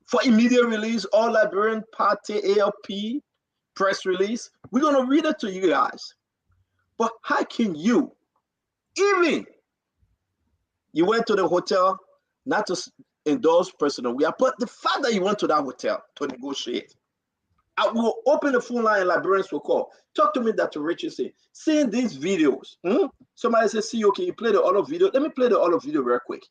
For immediate release, all Liberian Party ALP press release. We're going to read it to you guys. But how can you, even you went to the hotel, not to endorse President Weah, but the fact that you went to that hotel to negotiate. I will open the phone line and Liberians will call. Talk to me, Dr. Richardson. Seeing these videos, somebody says, see, okay, you play the other video. Let me play the other video real quick.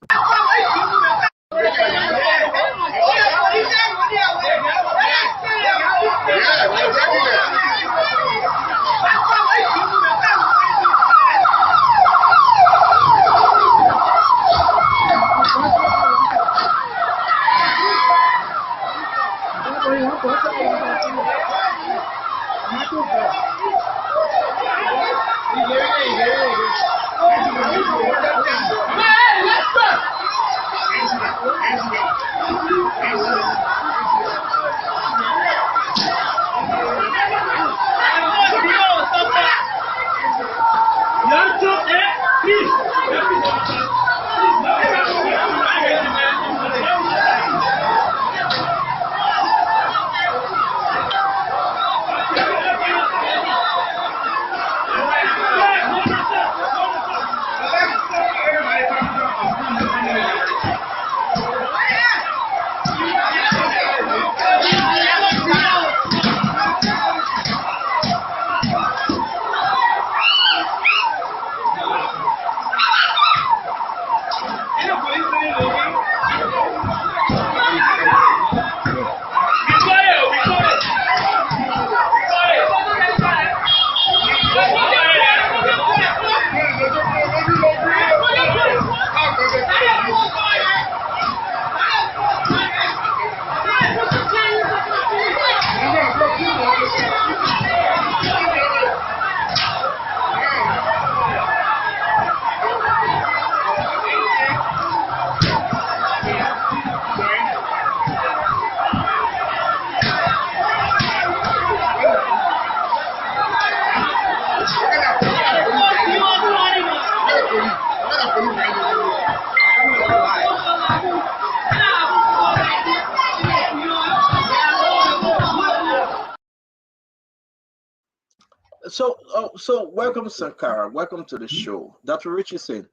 So welcome, Sankara. Welcome to the show. Dr. Richardson,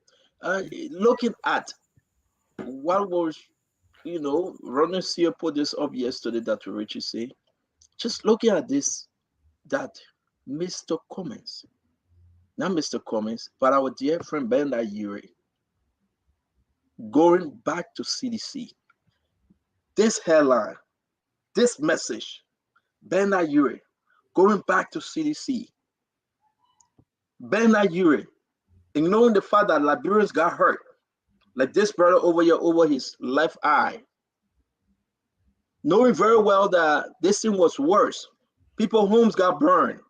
looking at what was, Ronald Sear put this up yesterday, Dr. Richardson, just looking at this, that Mr. Cummings, not Mr. Cummings, but our dear friend Bernard Urey, going back to CDC. This headline, this message, Bernard Urey, going back to CDC. Bernard Urey, ignoring the fact that Liberians got hurt, like this brother over here over his left eye, knowing very well that this thing was worse. People's homes got burned.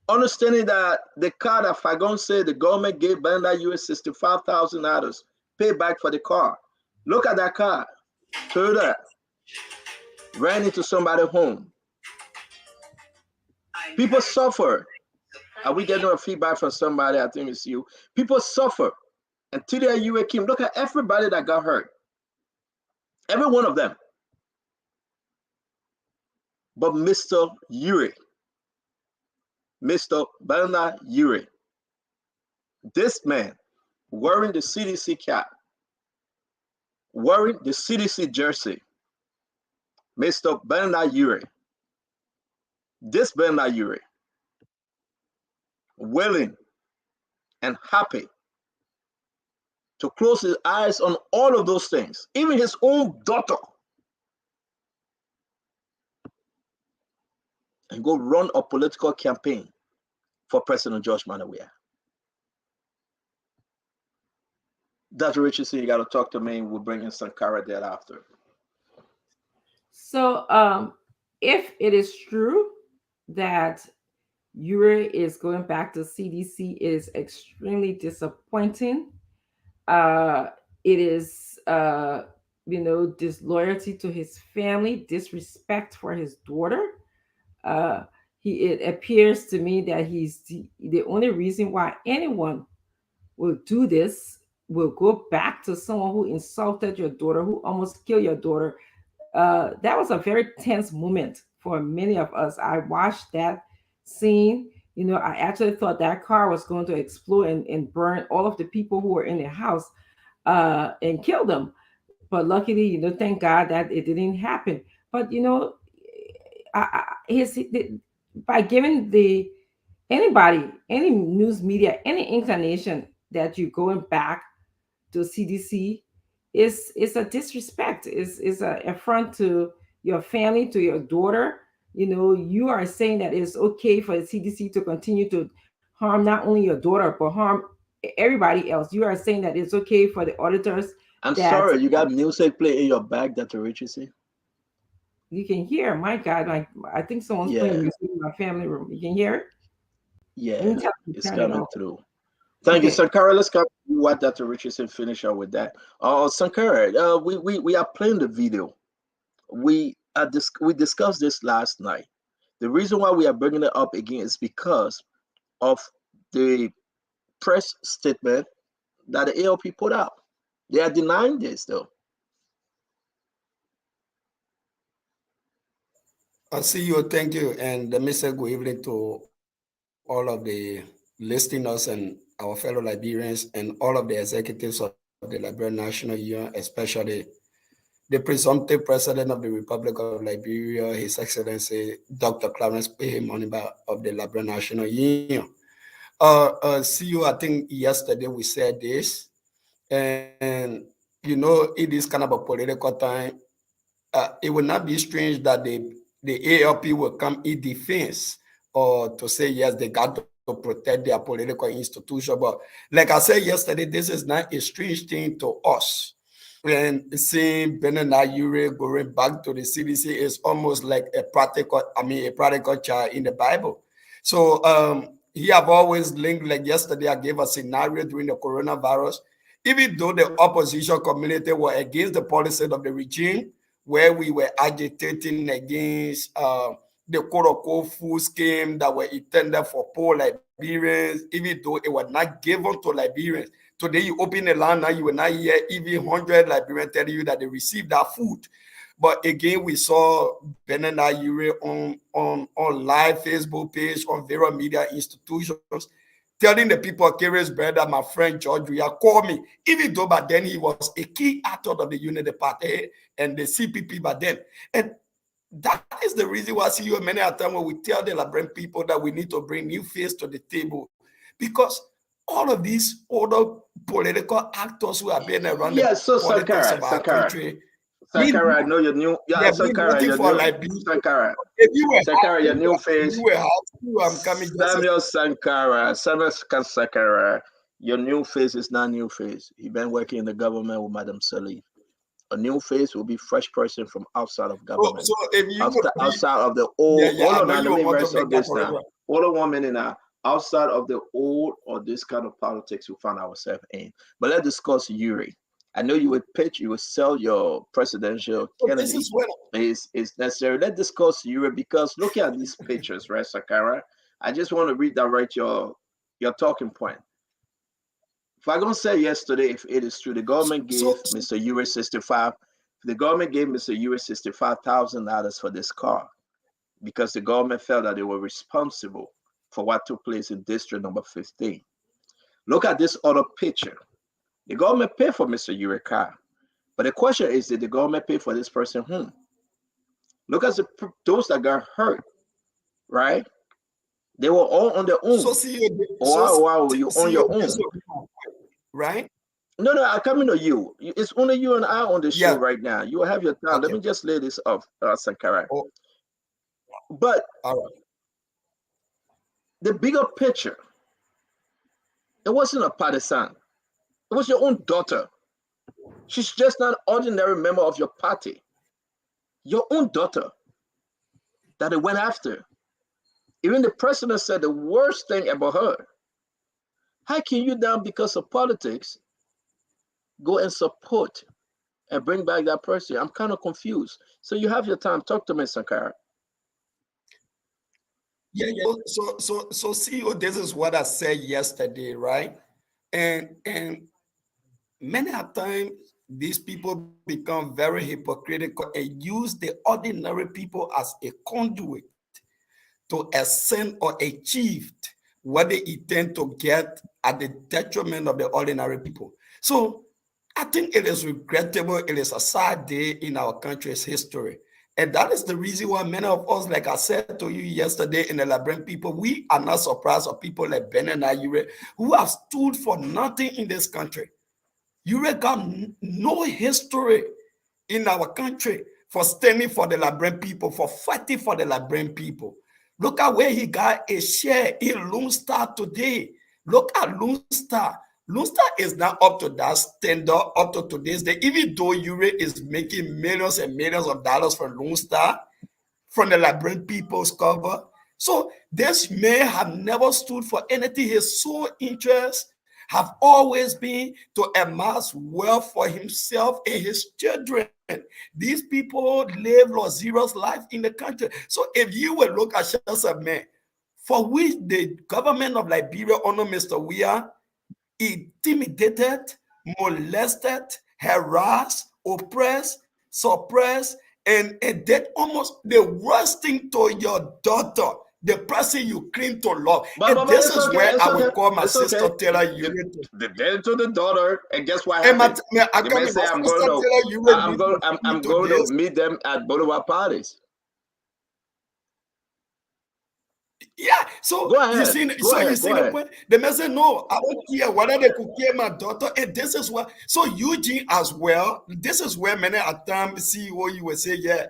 understanding that the car that Fagon said the government gave Banda US $65,000 pay back for the car. Look at that car. Toyota ran into somebody's home. People suffer. Are we getting a feedback from somebody? I think it's you. People suffer. And today you came. Look at everybody that got hurt. Every one of them. But Mr. Urey, Mr. Bernard Urey, this man wearing the CDC cap, wearing the CDC jersey, Mr. Bernard Urey, this Bernard Urey, willing and happy to close his eyes on all of those things, even his own daughter, and go run a political campaign for President George Manawia. Dr. Richardson, you got to talk to me. We'll bring in Sankara thereafter. So, if it is true that Urey is going back to CDC, it is extremely disappointing. It is, disloyalty to his family, disrespect for his daughter. It appears to me that he's the only reason why anyone will do this, will go back to someone who insulted your daughter, who almost killed your daughter. That was a very tense moment for many of us. I watched that scene. I actually thought that car was going to explode and burn all of the people who were in the house and kill them. But luckily, thank God that it didn't happen. But by giving anybody, any news media, any inclination that you're going back to CDC is a disrespect, is an affront to your family, to your daughter. You are saying that it's okay for the CDC to continue to harm not only your daughter but harm everybody else. You are saying that it's okay for the auditors. I'm sorry, you got music play in your bag, Dr. Richardson? You can hear. My God, I think someone's playing music in my family room. You can hear it? Yeah, it's coming through. Thank you, Sankara. Let's come to what Dr. Richardson finish up with that. Sankara, we are playing the video. We discussed this last night. The reason why we are bringing it up again is because of the press statement that the ALP put out. They are denying this, though. I see you. Thank you. And let me say good evening to all of the listeners and our fellow Liberians and all of the executives of the Liberian National Union, especially the presumptive president of the Republic of Liberia, His Excellency Dr. Clarence P. Moniba of the Liberian National Union. See you. I think yesterday we said this, and it is kind of a political time. It will not be strange that the ALP will come in defense or to say, yes, they got to protect their political institution. But like I said yesterday, this is not a strange thing to us. And seeing Bernard Urey going back to the CDC is almost like a practical child in the Bible. So he have always linked, like yesterday I gave a scenario during the coronavirus. Even though the opposition community were against the policy of the regime, where we were agitating against the quote-unquote food scheme that were intended for poor Liberians, even though it was not given to Liberians. Today, you open the land now, you will not hear even 100 Liberians telling you that they received that food. But again, we saw Bernard Urey on live Facebook page, on various media institutions, telling the people of Carey's brother, my friend George Weah, call me. Even though by then he was a key actor of the Unity Party and the CPP by then. And that is the reason why I see you many a time when we tell the Liberian people that we need to bring new face to the table. Because all of these older political actors who have been around the politics of our country. Sankara, I know you're new. Yeah, Sankara, you're new. Sankara, your new face. Samuel Sankara, your new face is not new face. You've been working in the government with Madam Salif. A new face will be fresh person from outside of government. So if you would be, outside of the old, yeah, hold I on know now, you let me want to rest make on that this now. forever. Hold on 1 minute now. Outside of the old or this kind of politics we find ourselves in. But let's discuss Urey. I know you would pitch, you would sell your presidential So this candidate. is when Is necessary. Let's discuss Urey because look at these pictures, right, Sakara? I just want to redirect your talking point. If I'm gonna say yesterday, if it is true, the government gave Mr. Urey 65. The government gave Mr. Urey $65,000 for this car because the government felt that they were responsible for what took place in district number 15. Look at this other picture. The government paid for Mr. Urey car, but the question is, did the government pay for this person home? Look at those that got hurt, right? They were all on their own. So see, Wow, you on your own, right? No, I'm coming to you. It's only you and I on the show Yeah. right now. You have your time. Okay. Let me just lay this off, Sankara. Oh. But All right. the bigger picture, it wasn't a partisan. It was your own daughter. She's just not an ordinary member of your party. Your own daughter that they went after. Even the president said the worst thing about her. How can you now, because of politics, go and support and bring back that person? I'm kind of confused. So you have your time. Talk to me, Sankara. Yeah. So CEO, this is what I said yesterday, right? And many a time these people become very hypocritical and use the ordinary people as a conduit to ascend or achieve what they intend to get at the detriment of the ordinary people. So I think it is regrettable. It is a sad day in our country's history. And that is the reason why many of us, like I said to you yesterday in the Liberian people, we are not surprised of people like Ben and Urey who have stood for nothing in this country. Urey got no history in our country for standing for the Liberian people, for fighting for the Liberian people. Look at where he got a share in Lone Star today. Look at Lone Star. Lone Star is not up to that standard up to today's day, even though Urey is making millions and millions of dollars from Lone Star, from the Liberian people's cover. So this man have never stood for anything. His sole interest have always been to amass wealth for himself and his children. These people live luxurious life in the country. So if you will look at just a man for which the government of Liberia under Mr. Weah intimidated, molested, harassed, oppressed, suppressed, and did almost the worst thing to your daughter, the person you claim to love. But this it's is okay, where it's I will okay, call my it's sister okay. Taylor Urey. They did it to the daughter, and guess what And happened? I'm The man say, I'm going to meet them at both of our parties. Yeah, so Go ahead. you see, the point. The man said, "No, I don't care whether they could kill my daughter." And this is what. So Eugene as well. This is where many a time CEO you will say, yeah,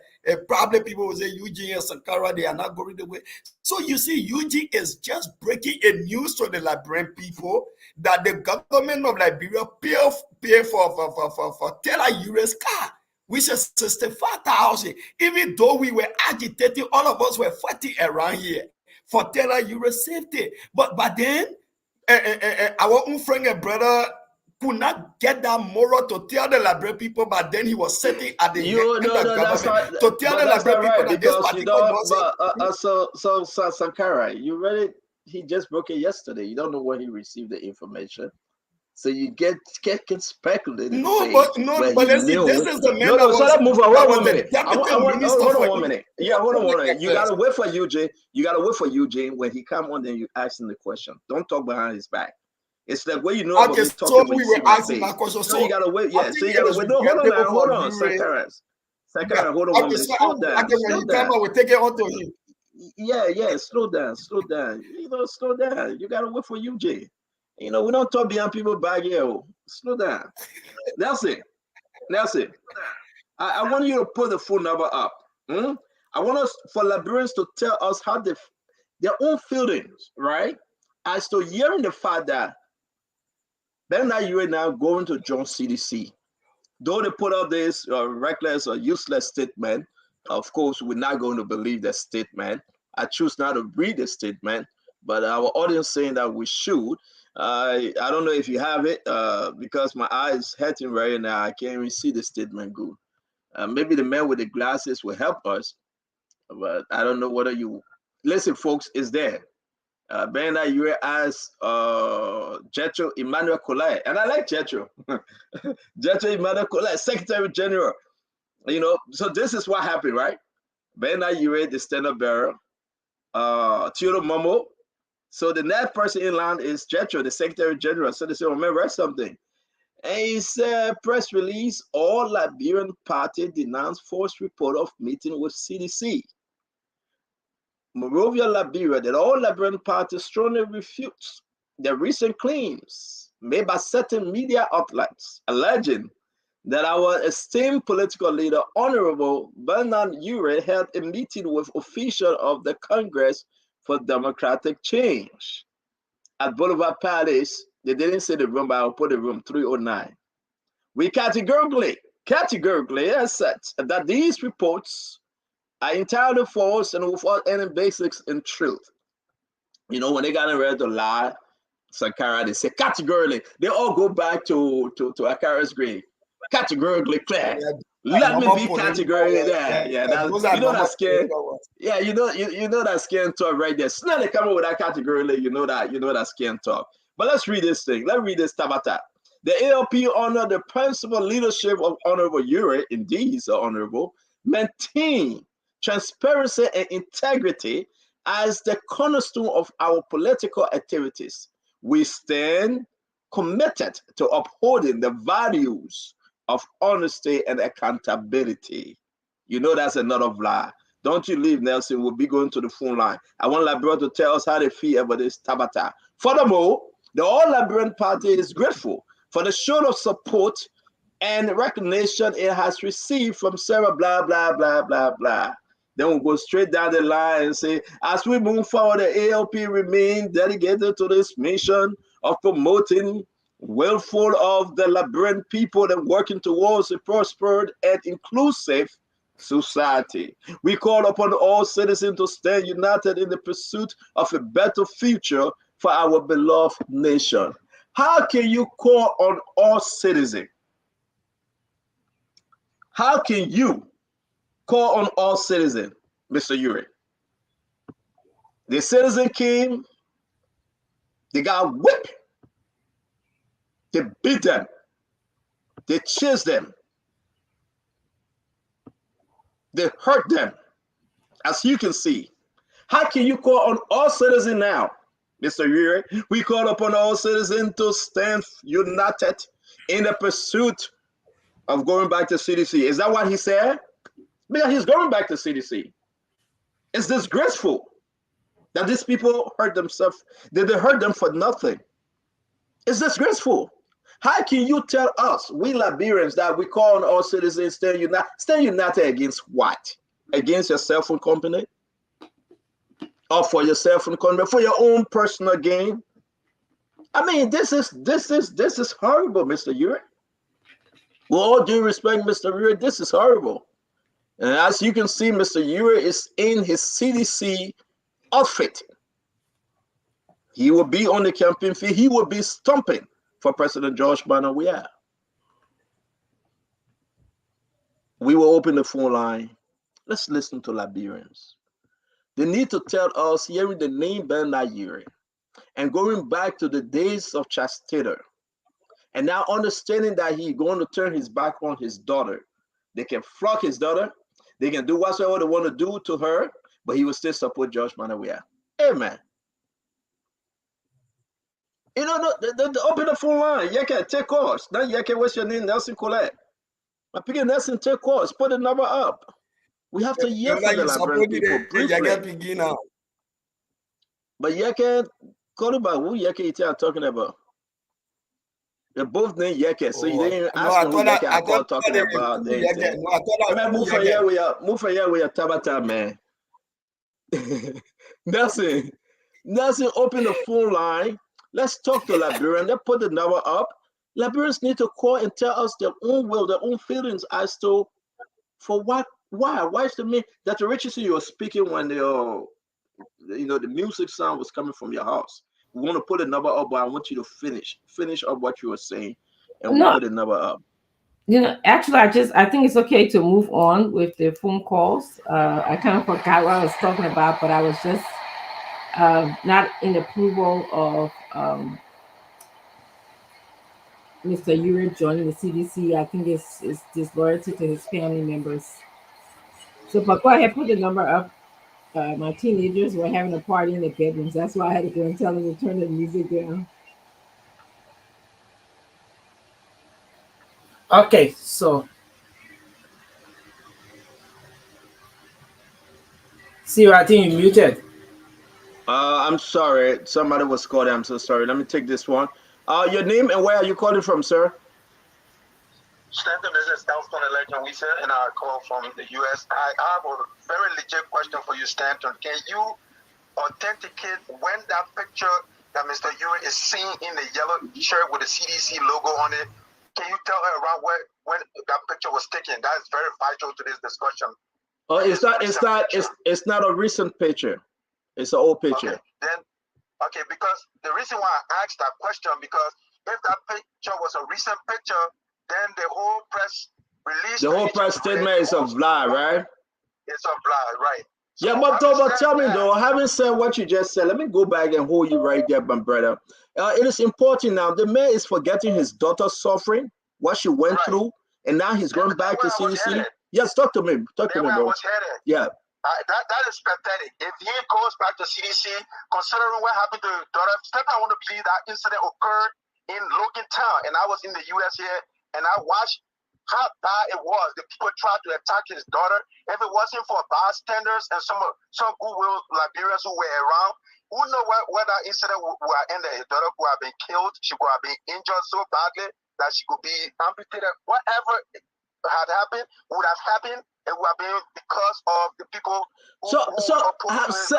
probably people will say Eugene and Sankara they are not going the way. So you see, Eugene is just breaking a news to the Liberian people that the government of Liberia pay for Taylor Urey's car, which is 65,000. Even though we were agitating, all of us were fighting around here for Taylor Urey's safety. But then our own friend and brother could not get that moral to tell the Liberian people, but then he was sitting at the end of government to tell the Liberian people that this particular so Sankara, you read it, he just broke it yesterday. You don't know where he received the information. So you get speculated. No, but let's see, this is the man so let's move on. Hold on 1 minute. Hold on 1 minute. Yeah, hold on 1 minute. You gotta wait for Eugene. You gotta wait for Eugene when he come on. Then you ask him the question. Don't talk behind his back. It's like where you know about me talking. So we were asking that question. So you gotta wait. Yeah. So you gotta wait. No, hold on, Sankara, hold on 1 minute. Slow down. When you come on, we take it onto him. Yeah. Slow down. Slow down. You gotta wait for Eugene. We don't talk behind people back here. Slow down. That's it. I want you to put the phone number up. I want us for Liberians to tell us how their own feelings, right? As to hearing the fact that Ben Urey now going to join CDC though they put up this reckless or useless statement, of course, we're not going to believe that statement. I choose not to read the statement, but our audience saying that we should. I don't know if you have it because my eye is hurting right now. I can't even see the statement good. Maybe the man with the glasses will help us, but I don't know whether you listen, folks. Is there? Bernard Urey as Jethro Emmanuel Collet, and I like Jethro. Jethro Emmanuel Collet, Secretary General. You know, so this is what happened, right? Bernard Urey, the standard bearer, Theodore Momo. So the next person in line is Jethro, the Secretary General. So they say, remember something. And he said, press release, all Liberian party denounced forced report of meeting with CDC. Monrovia, Liberia, that all Liberian parties strongly refutes the recent claims made by certain media outlets alleging that our esteemed political leader, Honorable Bernard Urey, held a meeting with officials of the Congress for Democratic Change at Boulevard Palace. They didn't say the room, but I'll put the room 309. We categorically assert that these reports are entirely false and without any basics in truth. You know, when they got ready to lie, Sankara, they say categorically. They all go back to Akara's grave. Categorically clear. Let me be categorically there. Yeah, you know that skin. Yeah, you know that skin talk right there. So now they come up with that categorically. You know that skin talk. But let's read this thing. Let's read this tabata. The ALP honor the principal leadership of Honorable Urey. Indeed, he's honorable. Maintain transparency and integrity as the cornerstone of our political activities. We stand committed to upholding the values of honesty and accountability. You know that's another lie. Don't you leave, Nelson. We'll be going to the phone line. I want Liberia to tell us how they feel about this tabata. Furthermore, the All Liberian Party is grateful for the show of support and recognition it has received from Sarah, blah, blah, blah, blah, blah. Then we'll go straight down the line and say, as we move forward, the ALP remain dedicated to this mission of promoting welfare of the Liberian people and working towards a prosperous and inclusive society. We call upon all citizens to stand united in the pursuit of a better future for our beloved nation. How can you call on all citizens? How can you call on all citizens, Mr. Urey? The citizen came, they got whipped, they beat them, they chased them, they hurt them, as you can see. How can you call on all citizens now, Mr. Urey? We call upon all citizens to stand united in the pursuit of going back to CDC. Is that what he said? Because he's going back to CDC. It's disgraceful that these people hurt themselves, that they hurt them for nothing. It's disgraceful. How can you tell us, we Liberians, that we call on all citizens stand united against what? Against your cell phone company? Or for your cell phone company? For your own personal gain? I mean, this is horrible, Mr. Urey. With all due respect, Mr. Urey, this is horrible. And as you can see, Mr. Urey is in his CDC outfit. He will be on the campaign field. He will be stomping for President George Banneret. We will open the phone line. Let's listen to Liberians. They need to tell us, hearing the name Bernard Urey and going back to the days of Chastiter, and now understanding that he's going to turn his back on his daughter. They can flog his daughter. They can do whatsoever they want to do to her, but he will still support George Banneret. Amen. You know, open the phone line. You can take calls. Now you can, what's your name? Nelson Colette. I'm picking Nelson, take calls. Put the number up. We have to hear from the Liberian people briefly. But you can call about who you can talking about. They're both named Yeke, so you didn't ask me who Yeke I called talking about. Move for here with your Tabata, man. Nelson, open the phone line. Let's talk to Liberian. Let's put the number up. Liberians need to call and tell us their own will, their own feelings as to for what, why is the me that the Richardson you were speaking when the the music sound was coming from your house. We want to put a number up, but I want you to finish up what you were saying, and we'll No, put a number up. actually, I think it's okay to move on with the phone calls. I kind of forgot what I was talking about, but I was just not in approval of Mr. Urey joining the CDC. I think it's disloyalty to his family members. So, but go ahead, put the number up. My teenagers were having a party in their bedrooms. That's why I had to go and tell them to turn the music down. Okay, so see, I think you muted. I'm sorry, somebody was calling. I'm so sorry. Let me take this one. Your name and where are you calling from, sir? Stanton, this is Elston Election Lisa, and I call from the U.S. I have a very legit question for you, Stanton. Can you authenticate when that picture that Mr. Urey is seen in the yellow shirt with the CDC logo on it? Can you tell her around when that picture was taken? That is very vital to this discussion. Oh, it's not a recent picture. It's an old picture. Okay, because the reason why I asked that question, because if that picture was a recent picture, then the whole press release. The whole press statement is a lie, right? It's a lie, right? So yeah, but tell me though, having said what you just said, let me go back and hold you right there, my brother. It is important now. The man is forgetting his daughter suffering, what she went through, and now he's going back to CDC. Yes, talk to me. Talk to me, bro. Yeah. That is pathetic. If he goes back to CDC, considering what happened to his daughter, I want to believe that incident occurred in Logan Town, and I was in the U.S. here, and I watched how bad it was. The people tried to attack his daughter. If it wasn't for bystanders and some goodwill Liberians who were around, who know where that incident would have ended. His daughter could have been killed. She could have been injured so badly that she could be amputated. Whatever had happened would have happened. It would have been because of the people.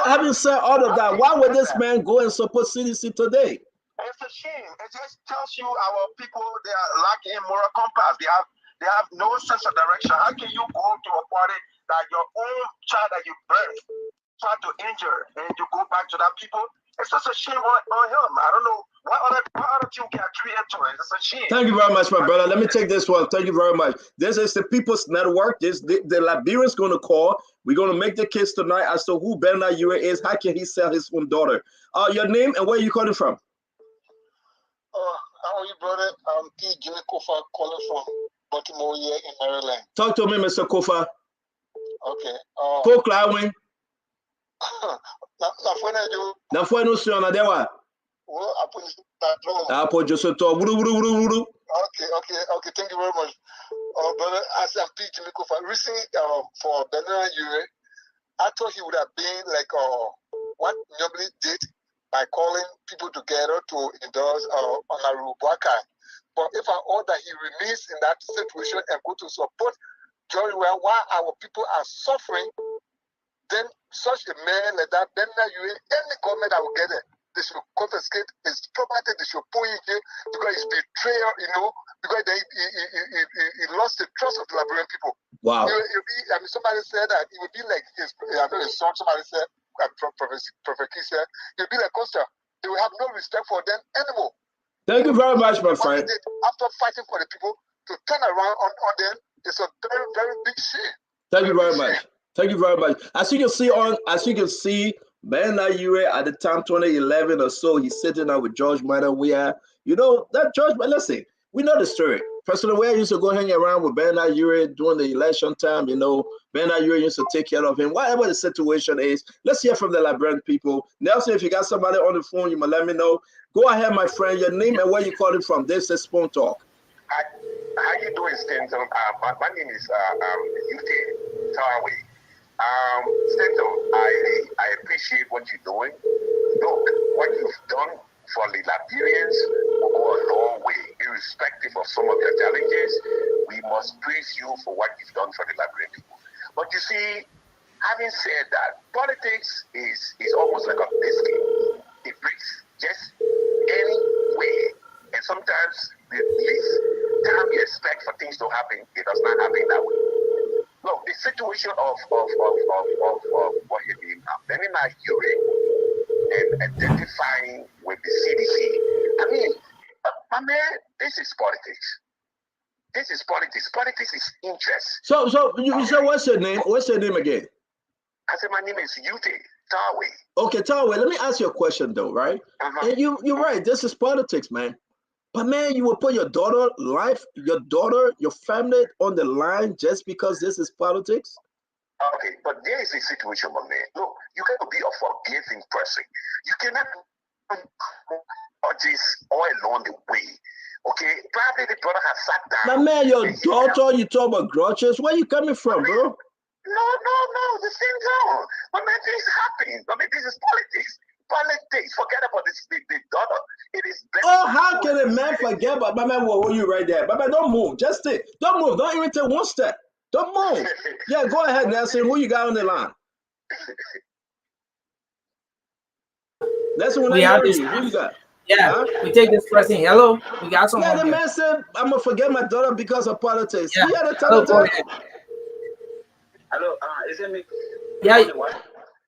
Having said all of that, why would this man go and support CDC today? It's a shame. It just tells you our people, they are lacking moral compass. They have no sense of direction. How can you go to a party that your own child that you birthed try to injure and you go back to that people? It's just a shame on him. I don't know what other thing can attribute to it. It's a shame. Thank you very much, my brother. Let me take this one. Thank you very much. This is the People's Network. The Liberians going to call. We're going to make the case tonight as to who Bernard Urey is. How can he sell his own daughter? Your name and where are you calling from? How are you, brother? I'm P. Jimmy Kofa calling from Baltimore here in Maryland. Talk to me, Mr. Kofa. Okay. Folk Lawin. Na fue no senhor na dewa. Apo Joseph to wuru. Okay. Thank you very much. Brother, as I'm P. Jimmy Kofa, recently for Bernard Urey, I thought he would have been like what nobody did by calling people together to endorse Honorable Bwaka. But if I order he remains in that situation and go to support Joy while our people are suffering, then such a man like that, then any government that will get it, they should confiscate his property, they should put him here because he's betrayal, because he lost the trust of the Liberian people. Wow. Somebody said that it would be like his son, somebody said, Prophet Key said, it would be like Costa. They will have no respect for them anymore. Thank you very much, my friend. After fighting for the people, to turn around on them, it's a very, very big shame. Thank you very much. Thank you very much. As you can see, Bernard Urey at the time 2011 or so, he's sitting down with George Miner. That George, but listen, we know the story. President Ware used to go hang around with Bernard Urey during the election time. Bernard Urey used to take care of him. Whatever the situation is, let's hear from the Liberian people. Nelson, if you got somebody on the phone, you might let me know. Go ahead, my friend. Your name and where you calling from. This is Spoon Talk. How you doing, Stanton? My name is Ute Tawe. Stanton, I appreciate what you're doing. Look, what you've done for the Liberians will go a long way, irrespective of some of your challenges. We must praise you for what you've done for the Liberian people. But you see, having said that, politics is almost like a biscuit. It breaks just any way. And And sometimes the least time you expect for things to happen, it does not happen that way. Look, the situation of what you mean, banning Urey and identifying with the CDC. I mean, my man, this is politics. This is politics. Politics is interest. So you said, what's your name? What's your name again? I said my name is Urey Tawe. Okay, Tawe, let me ask you a question though, right? And you're right, this is politics, man. But man, you will put your daughter life, your daughter, your family on the line just because this is politics? Okay, but there is a situation, my man. Look, you got to be a forgiving person. You cannot or just all along the way. Okay, probably the brother has sat down. My man, your daughter, you talk about grudges. Where you coming from, bro? No, the same time. My man, things happen. I mean, this is politics. Politics. Forget about this the daughter. It is better. Oh, how can a man forget about my man? Will hold you right there? My man, don't move. Just stay. Don't move. Don't even take one step. Don't move. Yeah, go ahead, Nelson. Who you got on the line? That's when We I have hear this. you. Who you got? Yeah, Huh? we take this person. Hello, we got someone. Yeah, the here. man said, I'm going to forget my daughter because of politics. Yeah. He had a Hello, go time. ahead. Hello, is it me? Yeah,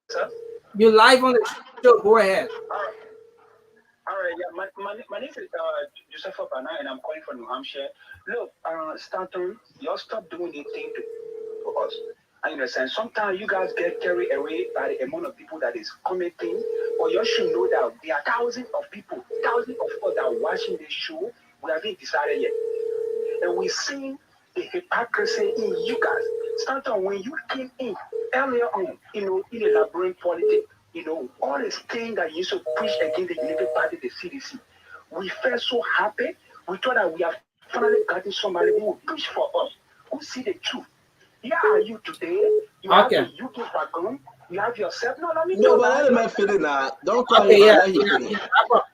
Sir? you live on the show. Go ahead. All right, yeah, my name is Joseph Opana, and I'm calling from New Hampshire. Look, Stanton, y'all stop doing anything to us. I understand. Sometimes you guys get carried away by the amount of people that is commenting, but you should know that there are thousands of people that are watching this show. We haven't decided yet. And we see the hypocrisy in you guys. Stanton, when you came in earlier on, in elaborating politics, all this thing that you used to push against the United Party, the CDC, we felt so happy. We thought that we have finally gotten somebody who will push for us, who see the truth. Here are you today. You have a UK background. You have yourself. No, let me No, but let him finish now. Don't call him. Yeah, Let him finish.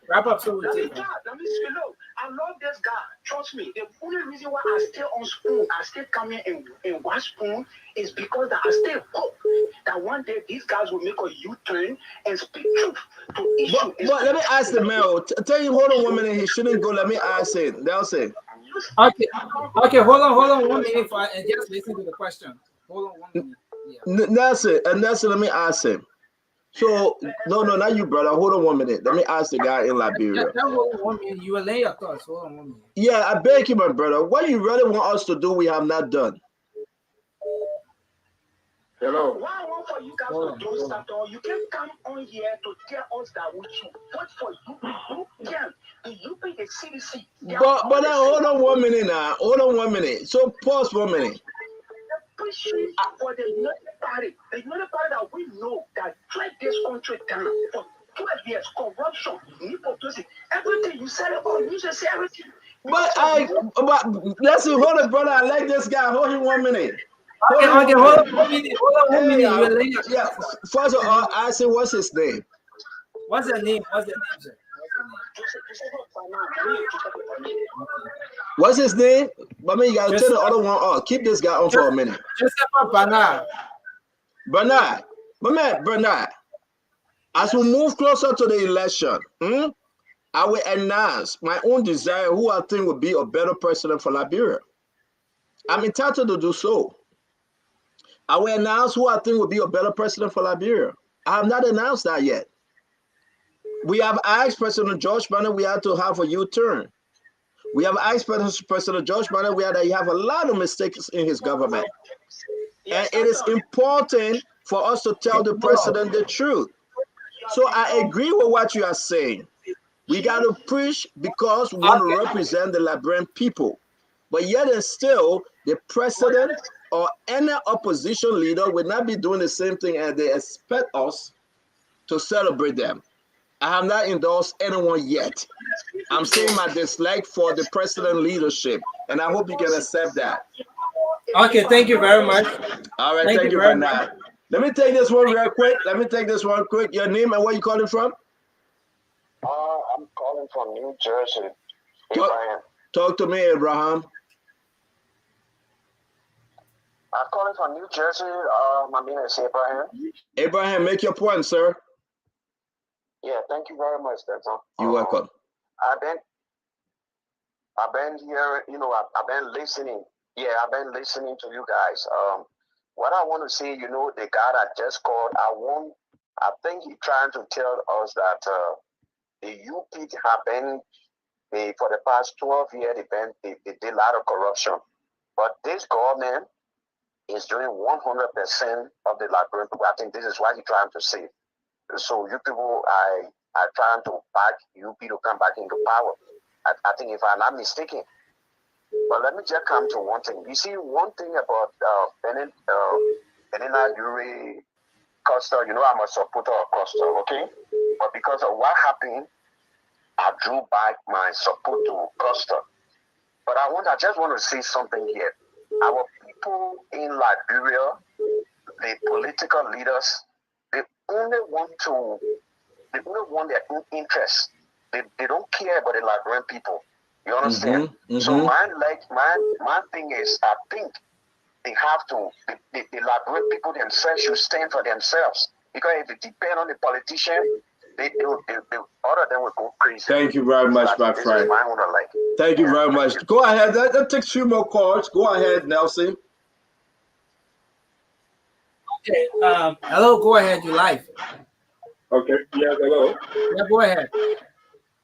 Wrap up. So let me speak. Look, I love this guy. Trust me. The only reason why I stay on Spoon, I stay coming and watch Spoon is because that I stay hope that one day these guys will make a U-turn and speak truth to issue. But let me ask the man. Tell him, hold on 1 minute. He shouldn't go. Let me ask him. They'll say. Okay, hold on 1 minute and just listen to the question. Hold on 1 minute. Yeah. Nelson, let me ask him. So, no, not you, brother. Hold on 1 minute. Let me ask the guy in Liberia. Hold on 1 minute. You will lay your thoughts. Hold on 1 minute. Yeah, I beg you, my brother. What you really want us to do, we have not done. Hello. What I want for you guys to do is that you can come on here to tell us that we should vote for you. Yeah, you be the CDC. But hold on 1 minute now. Hold on 1 minute. So pause 1 minute. Pushing for the United Party that we know that drag this country down for 12 years, corruption, nepotism, everything you said about you just say everything. But listen, hold on, brother. I like this guy. Hold him 1 minute. Okay, hold on 1 minute. Hold on 1 minute. Yeah. First of all, I say, what's his name? What's the name, sir? What's his name? I mean, you gotta tell the other one. Oh, keep this guy on for a minute. Joseph Bernard. Bernard, my man, Bernard. As we move closer to the election, I will announce my own desire who I think would be a better president for Liberia. I'm entitled to do so. I will announce who I think would be a better president for Liberia. I have not announced that yet. We have asked President George Banner we had to have a U-turn. We have asked President George Banner we had to have a lot of mistakes in his government. And it is important for us to tell the president the truth. So I agree with what you are saying. We got to preach because we want to represent the Liberian people. But yet and still, the president or any opposition leader will not be doing the same thing as they expect us to celebrate them. I have not endorsed anyone yet. I'm saying my dislike for the president leadership, and I hope you can accept that. Okay, thank you very much. All right, thank you very much. Let me take this one real quick. Your name and where you calling from? I'm calling from New Jersey. Talk to me, Abraham. I'm calling from New Jersey. My name is Abraham. Abraham, make your point, sir. Yeah, thank you very much, Denzel. You're welcome. I've been I've been here, I've been listening. Yeah, I've been listening to you guys. What I want to say, the guy that just called, I think he's trying to tell us that the UP have been, for the past 12 years, they did a lot of corruption. But this government is doing 100% of the Liberian people. I think this is what he's trying to say. So you people are trying to back UP to come back into power. I think if I'm not mistaken. But let me just come to one thing. You see, one thing about Penina Urey Costa, I'm a supporter of Costa, okay? But because of what happened, I drew back my support to Costa. But I just want to say something here. Our people in Liberia, the political leaders, they only want their own interests. They don't care about the Liberian people. You understand? So my thing is, I think they have to, the Liberian people themselves should stand for themselves. Because if they depend on the politician, all of them will go crazy. Thank you very much, my friend. Thank you very much. Go ahead. That takes 2 more calls. Go ahead, Nelson. Okay. Hello. Go ahead. You live. Okay. Yes. Hello. Yeah. Go ahead.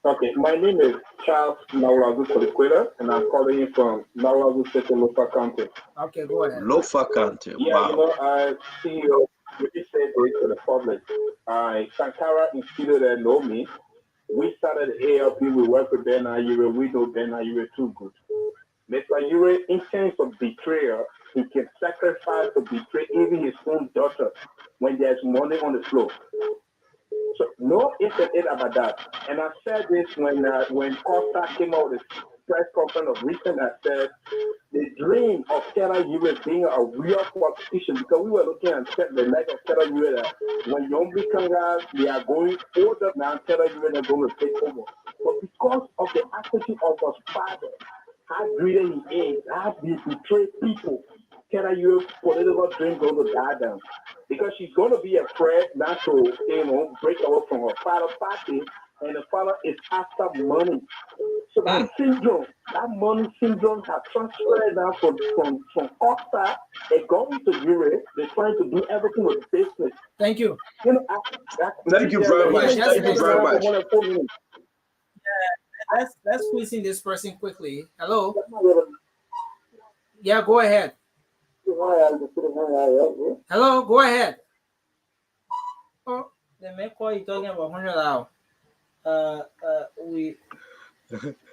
Okay. My name is Charles Naurazu Kolikwela, and I'm calling you from Naurazu State, Lofa County. Okay. Go ahead. Lofa County. Yeah. Wow. CEO. We just said this to the public. Sankara instituted Nomi. We started ALP. We work with Ben Urey. We know Ben Urey too good. Mr. Urey, in terms of betrayal, he can sacrifice to betray even his own daughter when there's money on the floor. So no ifs and ands about that. And I said this when Costa came out with his press conference of recent. I said the dream of Terra Urey being a real politician, because we were looking at the leg of Terra Urey that when young Kangas, they are going older now, Terra Urey are going to take over. But because of the attitude of his father, how greedy he is, how he betrays people, Terra Urey political dream going to die down. Because she's going to be afraid not to, break away from her father's party, and the father is after money. So that syndrome, that money syndrome has transferred now from Costa and going to Urey. They're trying to do everything with business. Thank you. Thank you very much. Thank you very much. Yeah, let's squeeze in this person quickly. Hello. Yeah, go ahead. Hello, go ahead. Oh, the man call you talking about $100.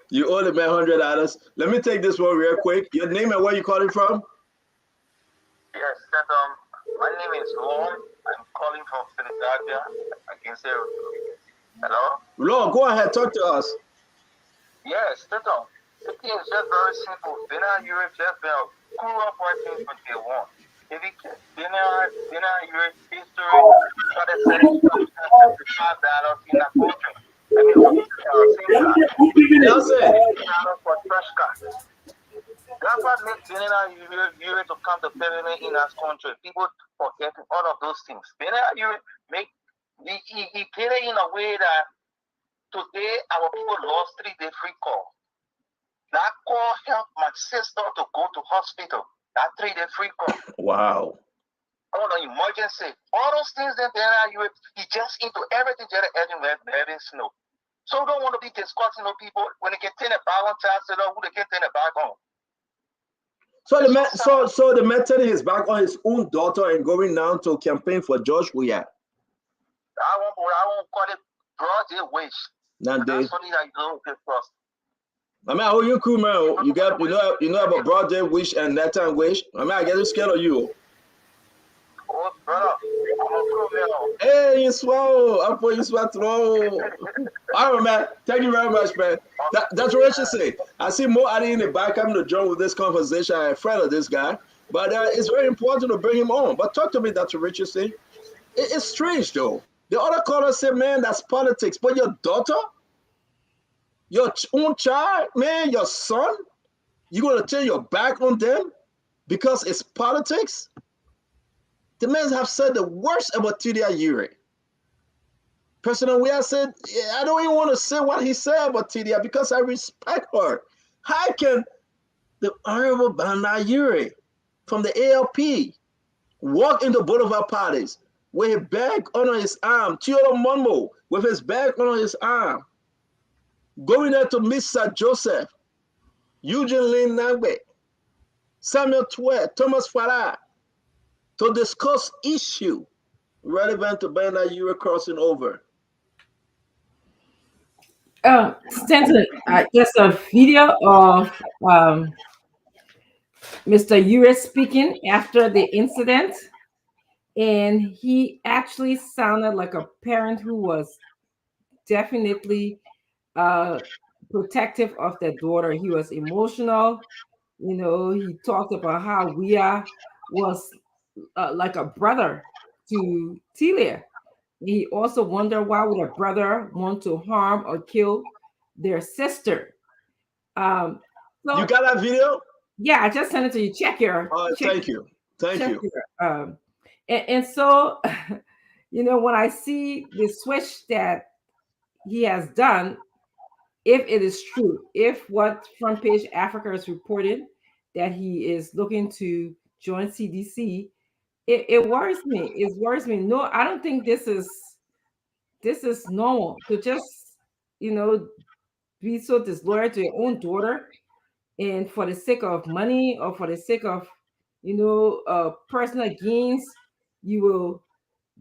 You owe the man $100. Let me take this one real quick. Your name and where you calling from? Yes, my name is Lon. I'm calling from Philadelphia. I can say, hello? Lon, go ahead, talk to us. Yes, the thing is just very simple. Bena Urey just grew up working from day one. If you can, Bena Urey history started setting $5 in a country. I mean, for trash cars. That's what makes Bena Urey to come to permanent in our country. People forget all of those things. Bena Urey he did it in a way that today our people lost 3-day free call. That call helped my sister to go to hospital. That 3-day free call. Wow. Oh no, emergency. All those things that he just into everything that letting snow. So don't want to be discussing with people when they get turn it back on time, so who they get turn it back on. So the man turning his back on his own daughter and going down to campaign for George Weah. I won't call it broad day wish. Not day. That's something that you don't get trust. I mean, how you cool, man? You know about broad day wish and that time wish. I mean, I get scared of you. Oh, brother, I'm a cool man. Hey, you swallow. I'm for you swallow. All right, man. Thank you very much, man. That's what I should say. I see more Ali in the back coming to join with this conversation. I'm afraid of this guy, but it's very important to bring him on. But talk to me, Dr. Richardson. It's strange, though. The other caller said, man, that's politics. But your daughter, your own child, man, your son, you're going to turn your back on them because it's politics? The men have said the worst about Tidia Urey. President Weah said, I don't even want to say what he said about Tidia because I respect her. How can the Honorable Bernard Urey from the ALP walk into both of our parties with his bag under his arm, Theodore Monmo with his bag under his arm, going there to meet Sir Joseph, Eugene Lynn Nagbe, Samuel Twe, Thomas Farah, to discuss issue relevant to Bernard Urey crossing over? Stanton, just a video of Mr. Urey speaking after the incident, and he actually sounded like a parent who was definitely protective of their daughter. He was emotional. You know, he talked about how Wea was like a brother to Telia. He also wondered why would a brother want to harm or kill their sister. So, you got that video? Yeah, I just sent it to you. Check your. Thank you. Thank you. Your, and so, you know, when I see the switch that he has done, if it is true, if what Front Page Africa has reported that he is looking to join CDC, it worries me. It worries me. No, I don't think this is normal to just, you know, be so disloyal to your own daughter, and for the sake of money or for the sake of, you know, personal gains, you will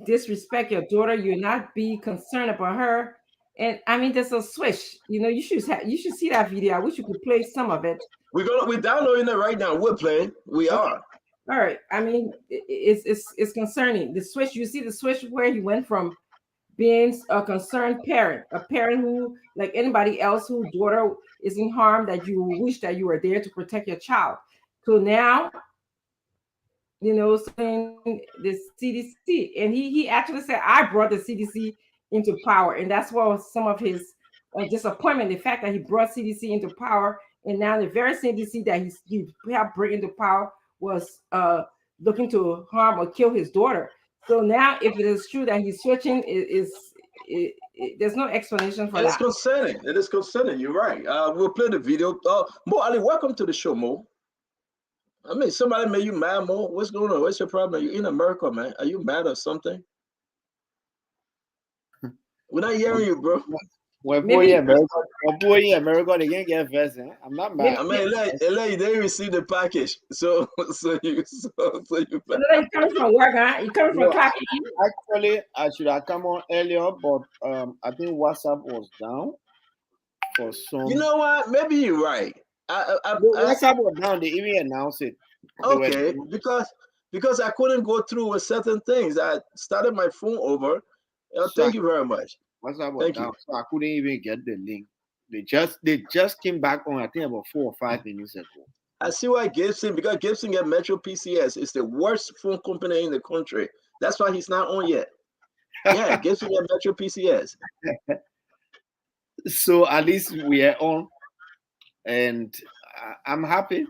disrespect your daughter. You will not be concerned about her. And I mean, there's a switch. You know, you should see that video. I wish you could play some of it. We're downloading it right now. We're playing. We are. All right. I mean, it's concerning. The switch. You see the switch where he went from being a concerned parent, a parent who, like anybody else, whose daughter is in harm, that you wish that you were there to protect your child. So now, you know, saying the CDC, and he actually said, I brought the CDC into power, and that's what was some of his disappointment, the fact that he brought CDC into power, and now the very CDC that he helped bring into power was looking to harm or kill his daughter. So now, if it is true that he's switching, there's no explanation for that. It's concerning. It is concerning. You're right. We'll play the video. Mo Ali, welcome to the show, Mo. I mean, somebody made you mad, Mo. What's going on? What's your problem? Are you in America, man? Are you mad or something? We're not hearing you, bro. Well, boy, America, they can't get first. I'm not mad. I mean, LA, they didn't receive the package, so you. You come from work, huh? You come from traffic. Actually, I should have come on earlier, but I think WhatsApp was down for some. You know what? Maybe you're right. WhatsApp was down. They even announced it. Okay, because I couldn't go through with certain things. I started my phone over. Thank you very much. WhatsApp was down, so I couldn't even get the link. They just came back on, I think, about 4 or 5 minutes ago. I see why Gibson, because Gibson get Metro PCS. It's the worst phone company in the country. That's why he's not on yet. Yeah, Gibson get Metro PCS. So at least we are on, and I'm happy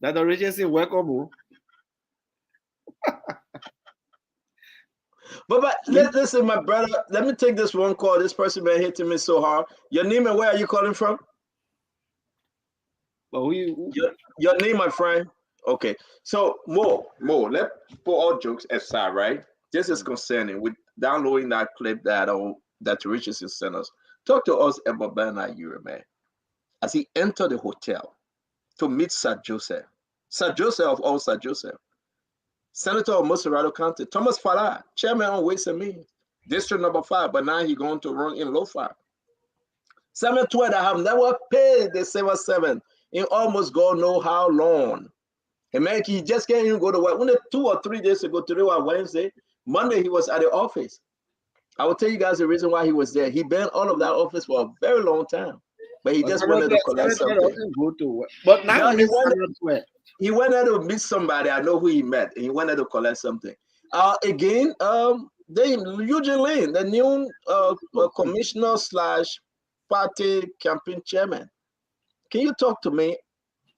that the regency workable. But listen, my brother, let me take this one call. This person been hitting me so hard. Your name and where are you calling from? Your name, my friend. Okay. So Mo, let's put all jokes aside, right? This is concerning with downloading that clip that Richardson sent us. Talk to us about Bernard Urey, man. As he entered the hotel to meet Sir Joseph. Sir Joseph of all Sir Joseph. Senator of Moserado County, Thomas Farah, chairman on Ways and Means, District number 5, but now he's going to run in Lofa. Samuel Twe that have never paid the Silver 7 in almost God know how long. And man, he just can't even go to work. Only 2 or 3 days ago, today was Wednesday, Monday he was at the office. I will tell you guys the reason why he was there. He been out of that office for a very long time, but he just wanted to collect something. But now he went there to meet somebody. I know who he met. And he went there to collect something. Again, Eugene Lynn, the new commissioner / party campaign chairman. Can you talk to me,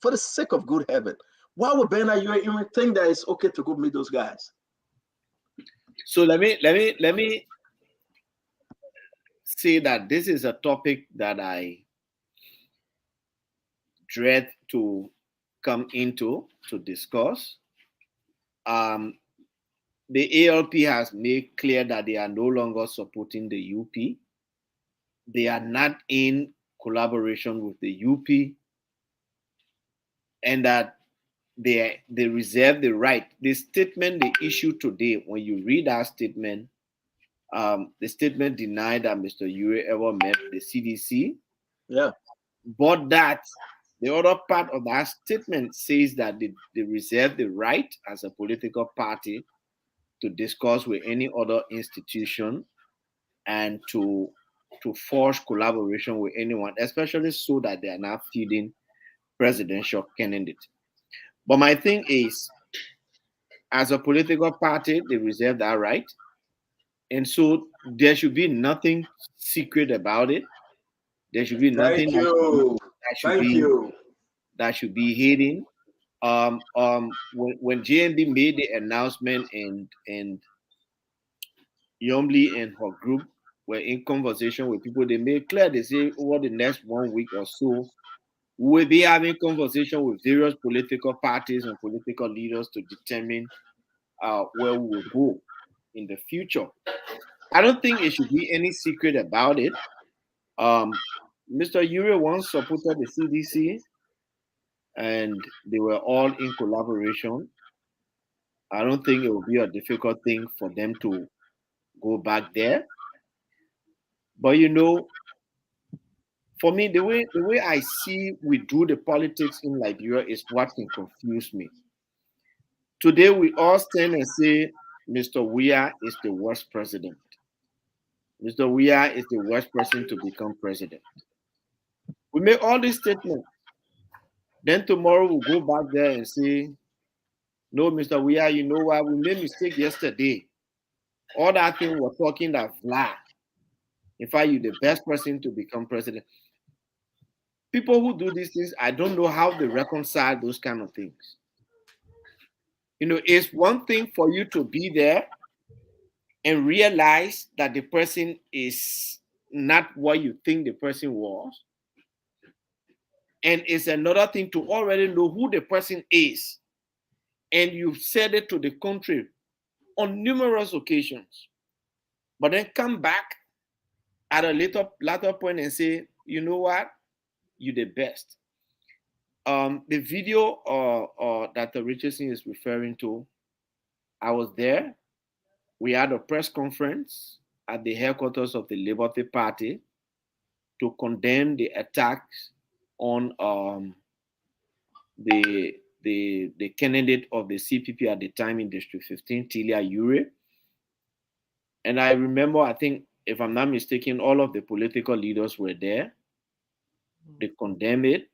for the sake of good heaven? Why would Bernard Urey even think that it's okay to go meet those guys? So let me say that this is a topic that I dread to come into to discuss. The ALP has made clear that they are no longer supporting the UP. They are not in collaboration with the UP, and that they reserve the right. The statement they issued today, when you read that statement, the statement denied that Mr. Urey ever met the CDC. Yeah. But that the other part of that statement says that they reserve the right as a political party to discuss with any other institution and to force collaboration with anyone, especially so that they are not feeding presidential candidates. But my thing is, as a political party, they reserve that right. And so there should be nothing secret about it. There should be nothing Thank you. Thank you. that should be hidden. When JNB made the announcement and Yomli and her group were in conversation with people, they made clear, they say over the next 1 week or so, we'll be having conversation with various political parties and political leaders to determine where we will go in the future. I don't think it should be any secret about it. Mr. Urey once supported the CDC, and they were all in collaboration. I don't think it will be a difficult thing for them to go back there. But for me, the way I see we do the politics in Liberia is what can confuse me. Today we all stand and say Mr. Weah is the worst president. Mr. Weah is the worst person to become president. We make all these statements. Then tomorrow we'll go back there and say, no, Mr. Weah, you know what? We made mistake yesterday. All that thing we're talking that blah. In fact, you're the best person to become president. People who do these things, I don't know how they reconcile those kind of things. It's one thing for you to be there and realize that the person is not what you think the person was. And it's another thing to already know who the person is. And you've said it to the country on numerous occasions. But then come back at a later point and say, you know what? You're the best. The video that the Richardson is referring to, I was there. We had a press conference at the headquarters of the Liberty Party to condemn the attacks on the candidate of the CPP at the time in District 15, Tilia Urey. And I remember, I think, if I'm not mistaken, all of the political leaders were there. They condemned it.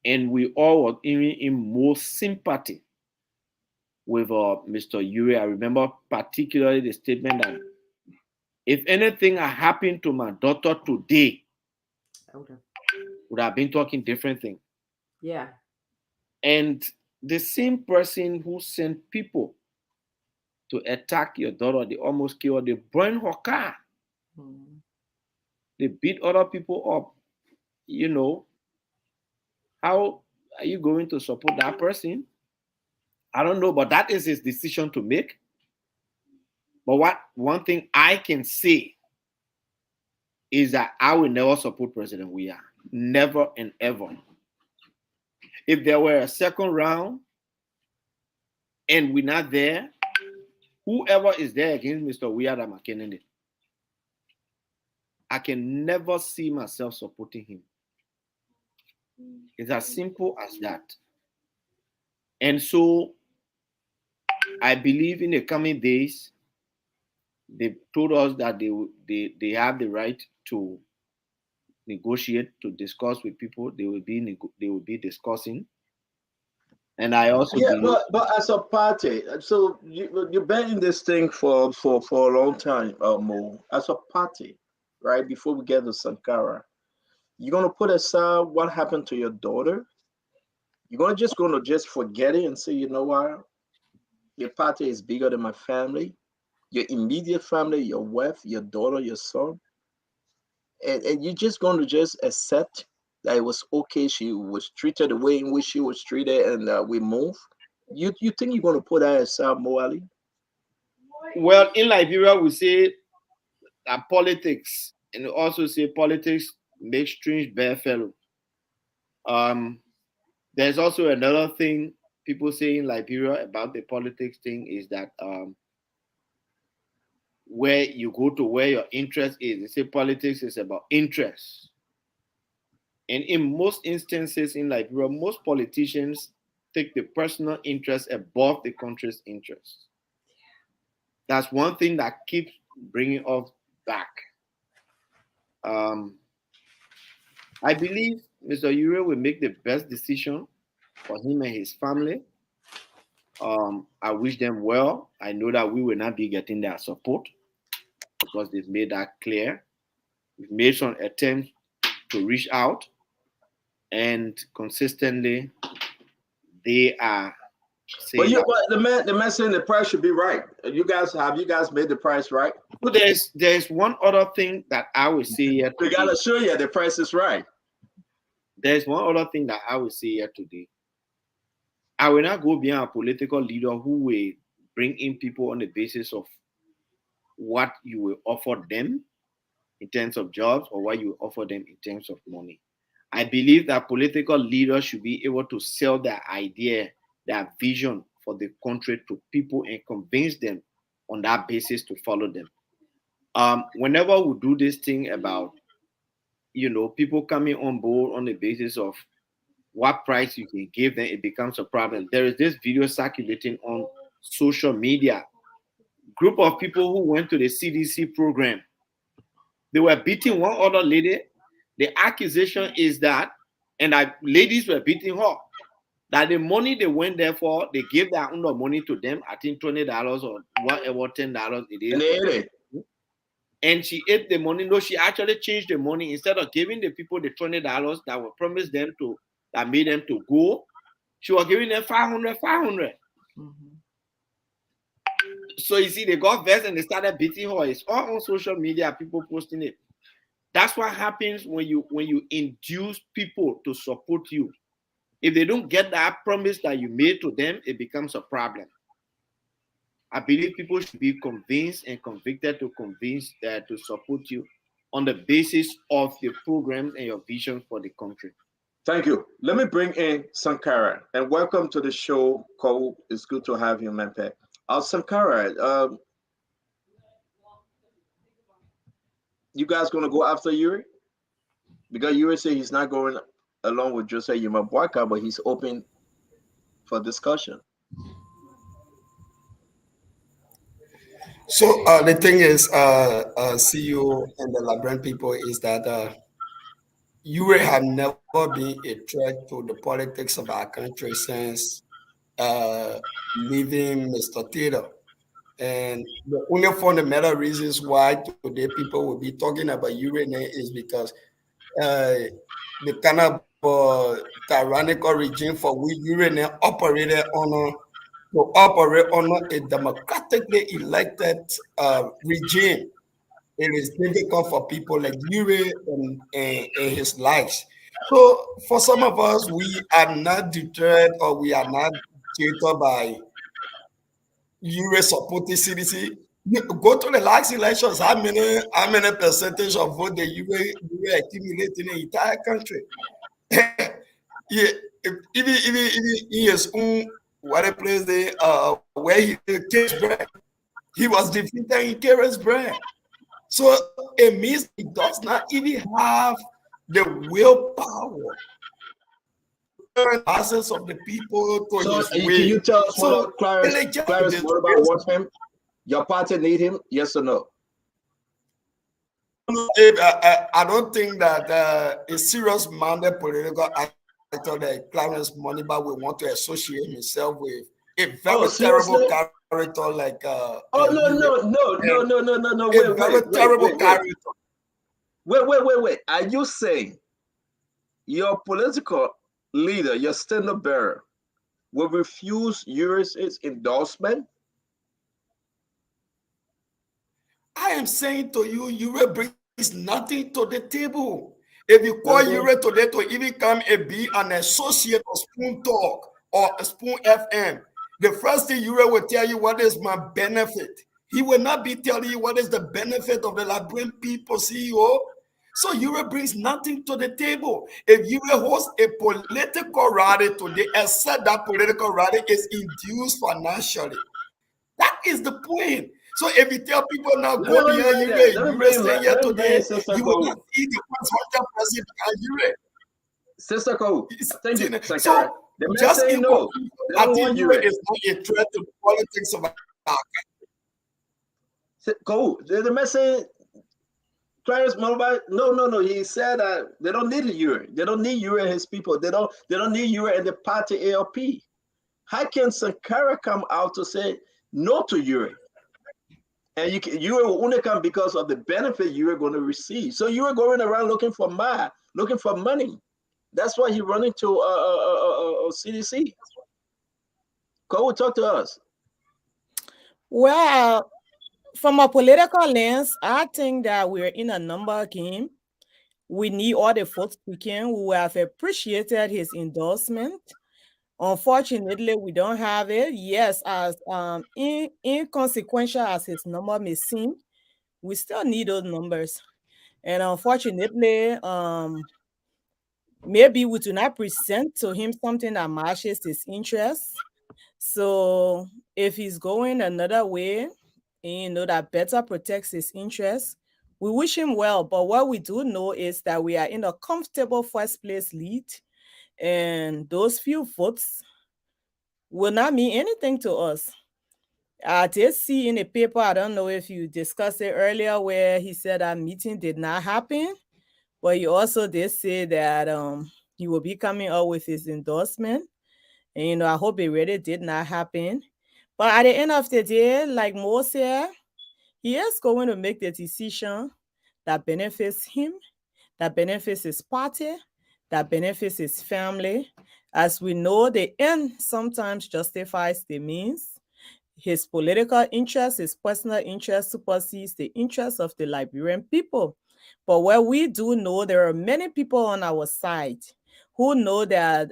And we all were in more sympathy with Mr. Urey. I remember particularly the statement that if anything had happened to my daughter today, would have been talking different thing. Yeah. And the same person who sent people to attack your daughter, they almost killed her, they burned her car. They beat other people up. How are you going to support that person? I don't know, but that is his decision to make. But one thing I can say is that I will never support President Weah. Never and ever. If there were a second round and we're not there, whoever is there against Mr. Weah that McKinnon, I can never see myself supporting him. It's as simple as that. And so I believe in the coming days, they told us that they have the right to negotiate, to discuss with people. They will be discussing. And I also believe, but as a party, so you've been in this thing for a long time, Mo. As a party, right? Before we get to Sankara, you're gonna put aside what happened to your daughter. You're gonna just forget it and say, you know what? Your party is bigger than my family, your immediate family, your wife, your daughter, your son, and you're just going to just accept that it was okay, she was treated the way in which she was treated, and we move? You think you're going to put that aside morally? Well, in Liberia, we say that politics, and we also say politics makes strange bedfellow. Um, there's also another thing people say in Liberia about the politics thing is that where you go to where your interest is. They say politics is about interest. And in most instances in Liberia, most politicians take the personal interest above the country's interest. That's one thing that keeps bringing us back. Um, I believe Mr. Urey will make the best decision for him and his family. I wish them well. I know that we will not be getting their support because they've made that clear. We've made some attempts to reach out, and consistently they are But saying that. the man saying the price should be right. You guys made the price right? So there's one other thing that I will say here today. We gotta show you the price is right. There's one other thing that I will say here today. I will not go beyond a political leader who will bring in people on the basis of what you will offer them in terms of jobs or what you offer them in terms of money. I believe that political leaders should be able to sell their idea, their vision for the country to people and convince them on that basis to follow them. Whenever we do this thing about, people coming on board on the basis of what price you can give them, it becomes a problem. There is this video circulating on social media. Group of people who went to the CDC program. They were beating one other lady. The accusation is that, and that ladies were beating her, that the money they went there for, they gave their own money to them, I think $20 or whatever, $10 it is. And they ate it. And she ate the money. No, she actually changed the money. Instead of giving the people the $20 that were promised them to, that made them to go, she was giving them 500. Mm-hmm. So you see, they got vexed and they started beating her. It's all on social media, people posting it. That's what happens when you induce people to support you. If they don't get that promise that you made to them, it becomes a problem. I believe people should be convinced and convicted to support you on the basis of your programs and your vision for the country. Thank you. Let me bring in Sankara, and welcome to the show, Cole. It's good to have you, Mempe. Sankara, you guys gonna go after Urey? Because Urey said he's not going along with Jose Yumabwaka, but he's open for discussion. So the thing is, CEO and the Liberian people is that Urey have never been a threat to the politics of our country since leaving Mr. Taylor. And the only fundamental reasons why today people will be talking about Urey is because the kind of tyrannical regime for which Urey operated on to operate under a democratically elected regime. It is difficult for people like Urey and his likes. So for some of us, we are not deterred or we are not jaded by Urey supporting CDC. Go to the last elections. How many percentage of vote the Urey accumulate in the entire country? Yeah, even in his own what place where he Case Brand, he was defeated in Case Brand. So it means he does not even have the willpower to turn masses of the people to his way. Can you tell us Clarence, what about what's him? Your party need him? Yes or no? I don't think that a serious-minded political actor like Clarence Moneyba will want to associate himself with a very terrible character like. No! Wait! Are you saying your political leader, your standard bearer, will refuse Urey's endorsement? I am saying to you, Urey brings nothing to the table. If you call Urey today to even come and be an associate of Spoon Talk or Spoon FM, the first thing Urey will tell you what is my benefit. He will not be telling you what is the benefit of the Liberian people, CEO. So Urey brings nothing to the table. If Urey hosts a political rally today, except that political rally is induced financially. That is the point. So if you tell people now go behind Urey stay here today, you will not see the 100% behind Urey. Sister Cole, thank you. So the just in no, conclusion, I think Urey is not a threat to the politics of our Cole, the message Clarence Mobile, no. He said that they don't need Urey. They don't need Urey and his people. They don't need Urey and the party ALP. How can Sankara come out to say no to Urey? And Urey will only come because of the benefit Urey going to receive. So Urey going around looking for money. That's why he running to CDC. Cole, talk to us. Well, from a political lens, I think that we're in a number game. We need all the votes we can. We would have appreciated his endorsement. Unfortunately, we don't have it. Yes, as inconsequential as his number may seem, we still need those numbers. And unfortunately, maybe we do not present to him something that matches his interests. So if he's going another way, that better protects his interests, we wish him well. But what we do know is that we are in a comfortable first place lead, and those few votes will not mean anything to us. I did see in the paper, I don't know if you discussed it earlier, where he said that meeting did not happen, but he also did say that he will be coming up with his endorsement. And I hope it really did not happen. But at the end of the day, like Mo said, he is going to make the decision that benefits him, that benefits his party, that benefits his family. As we know, the end sometimes justifies the means. His political interest, his personal interest supersedes the interests of the Liberian people. But what we do know, there are many people on our side who know that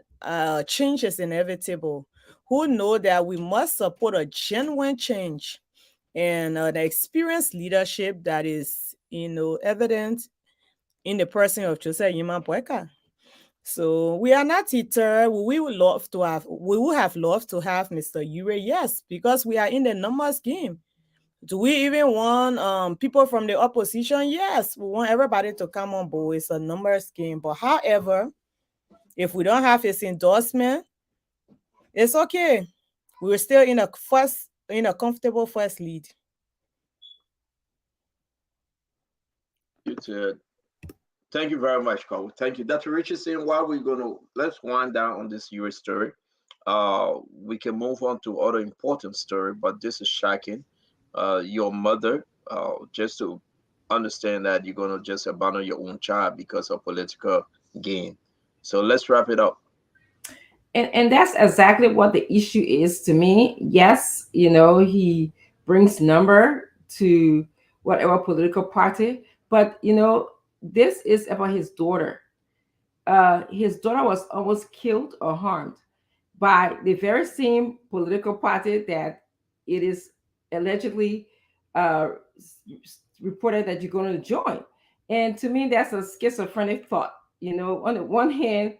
change is inevitable, who know that we must support a genuine change and an experienced leadership that is, evident in the person of Joseph Yima Boyka. So we are not deterred. We would have loved to have Mr. Urey, yes, because we are in the numbers game. Do we even want people from the opposition? Yes, we want everybody to come on board. It's a numbers game. But however, if we don't have his endorsement, it's okay. We're still in a comfortable first lead. Thank you very much, Cole. Thank you. Dr. Richardson, while let's wind down on this Urey story. We can move on to other important story, but this is shocking. Your mother, just to understand that you're gonna just abandon your own child because of political gain. So let's wrap it up. And that's exactly what the issue is to me. Yes, he brings number to whatever political party, but this is about his daughter. His daughter was almost killed or harmed by the very same political party that it is allegedly reported that you're going to join. And to me, that's a schizophrenic thought. On the one hand,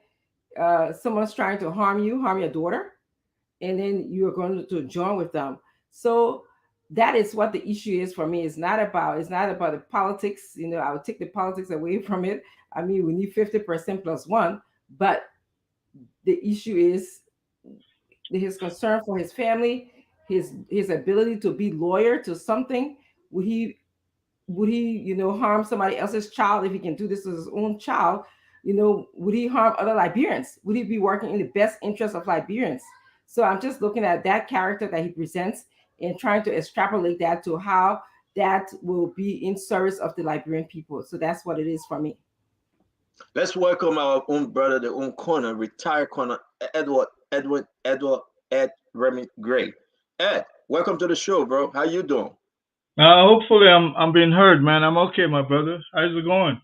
someone's trying to harm your daughter, and then you're going to join with them. So that is what the issue is for me. It's not about the politics. I would take the politics away from it. I mean, we need 50% plus one, but the issue is his concern for his family, his ability to be loyal to something. Would he harm somebody else's child if he can do this to his own child? Would he harm other Liberians? Would he be working in the best interest of Liberians? So I'm just looking at that character that he presents and trying to extrapolate that to how that will be in service of the Liberian people. So that's what it is for me. Let's welcome our own brother, the own corner, retired corner, Edward Remy Gray. Ed, welcome to the show, bro. How you doing? Hopefully I'm being heard, man. I'm okay, my brother. How's it going?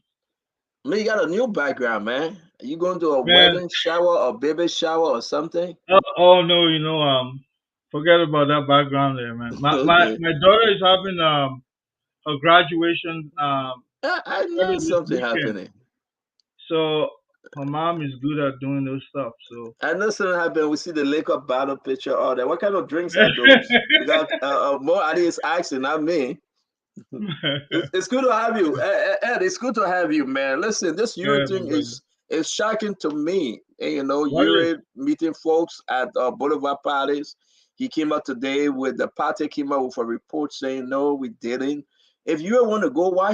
Man, you got a new background, man. Are you going to a Man, wedding shower or baby shower or something? oh no, forget about that background there, man. Okay. My daughter is having her graduation I early know this something weekend. happening. So her mom is good at doing those stuff. So I know something happened. We see the Laker bottle picture all that. What kind of drinks are those? Because more Ali is asking, not me. It's good to have you, Ed. It's good to have you, man. Listen, this yeah, Urey my thing brother. is shocking to me. And, What is? Urey meeting folks at Boulevard parties. He came out today with the party came out with a report saying no, we didn't. If you want to go, why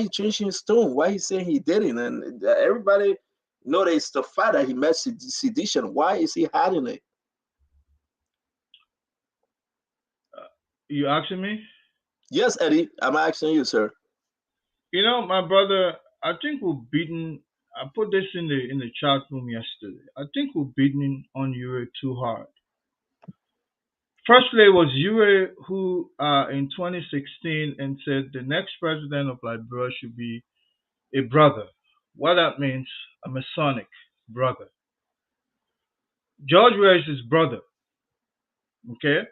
he changing his tone? Why he saying he didn't? And everybody know that it's the fact that he met sedition. Why is he hiding it? You asking me? Yes, Eddie, I'm asking you, sir. My brother, I think we're beating. I put this in the chat room yesterday. I think we're beating on Urey too hard. Firstly, it was Urey who, in 2016, and said the next president of Liberia should be a brother. What that means, a Masonic brother. George Weah is his brother, okay?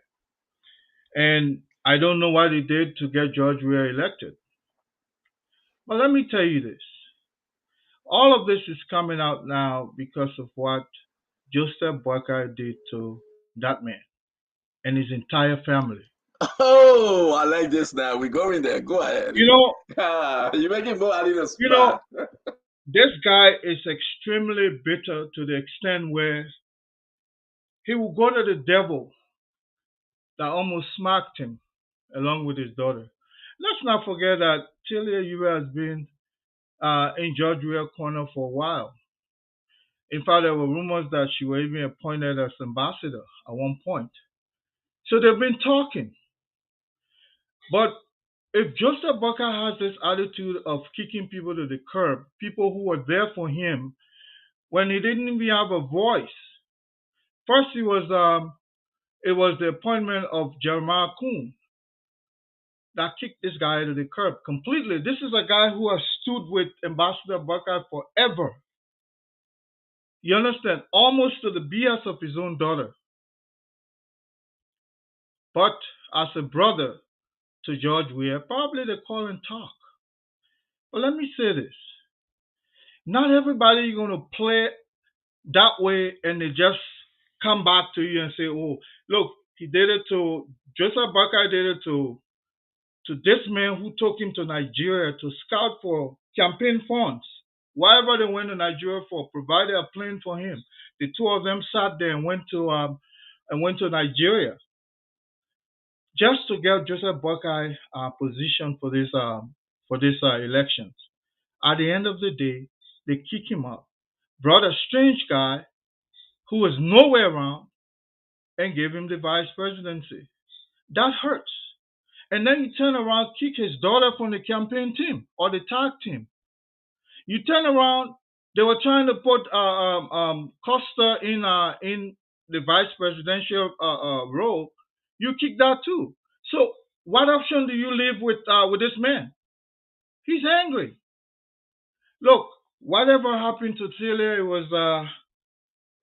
And I don't know what he did to get George Weah elected. But let me tell you this. All of this is coming out now because of what Joseph Boakai did to that man and his entire family. Oh, I like this now. We're going there. Go ahead. You know, You're making more Ali the you know, smart. this guy is extremely bitter to the extent where he will go to the devil that almost smacked him along with his daughter. Let's not forget that Celia Urey has been in George Weah corner for a while. In fact, there were rumors that she was even appointed as ambassador at one point. So they've been talking. But if Joseph Baka has this attitude of kicking people to the curb, people who were there for him when he didn't even have a voice. First, it was the appointment of Jeremiah Kuhn that kicked this guy to the curb completely. This is a guy who has stood with Ambassador Buckeye forever. You understand? Almost to the BS of his own daughter. But as a brother to George Weah, probably they call and talk. But let me say this. Not everybody is going to play that way and they just come back to you and say, oh, look, he did it to, Joseph Buckeye did it to this man who took him to Nigeria to scout for campaign funds. Whatever they went to Nigeria for, provided a plane for him. The two of them sat there and went to Nigeria just to get Joseph Buckeye position for this elections. At the end of the day, they kick him out. Brought a strange guy who was nowhere around and gave him the vice presidency. That hurts. And then you turn around, kick his daughter from the campaign team or the tag team. You turn around, they were trying to put Costa in the vice presidential role. You kick that too. So what option do you leave with this man? He's angry. Look, whatever happened to Celia, it was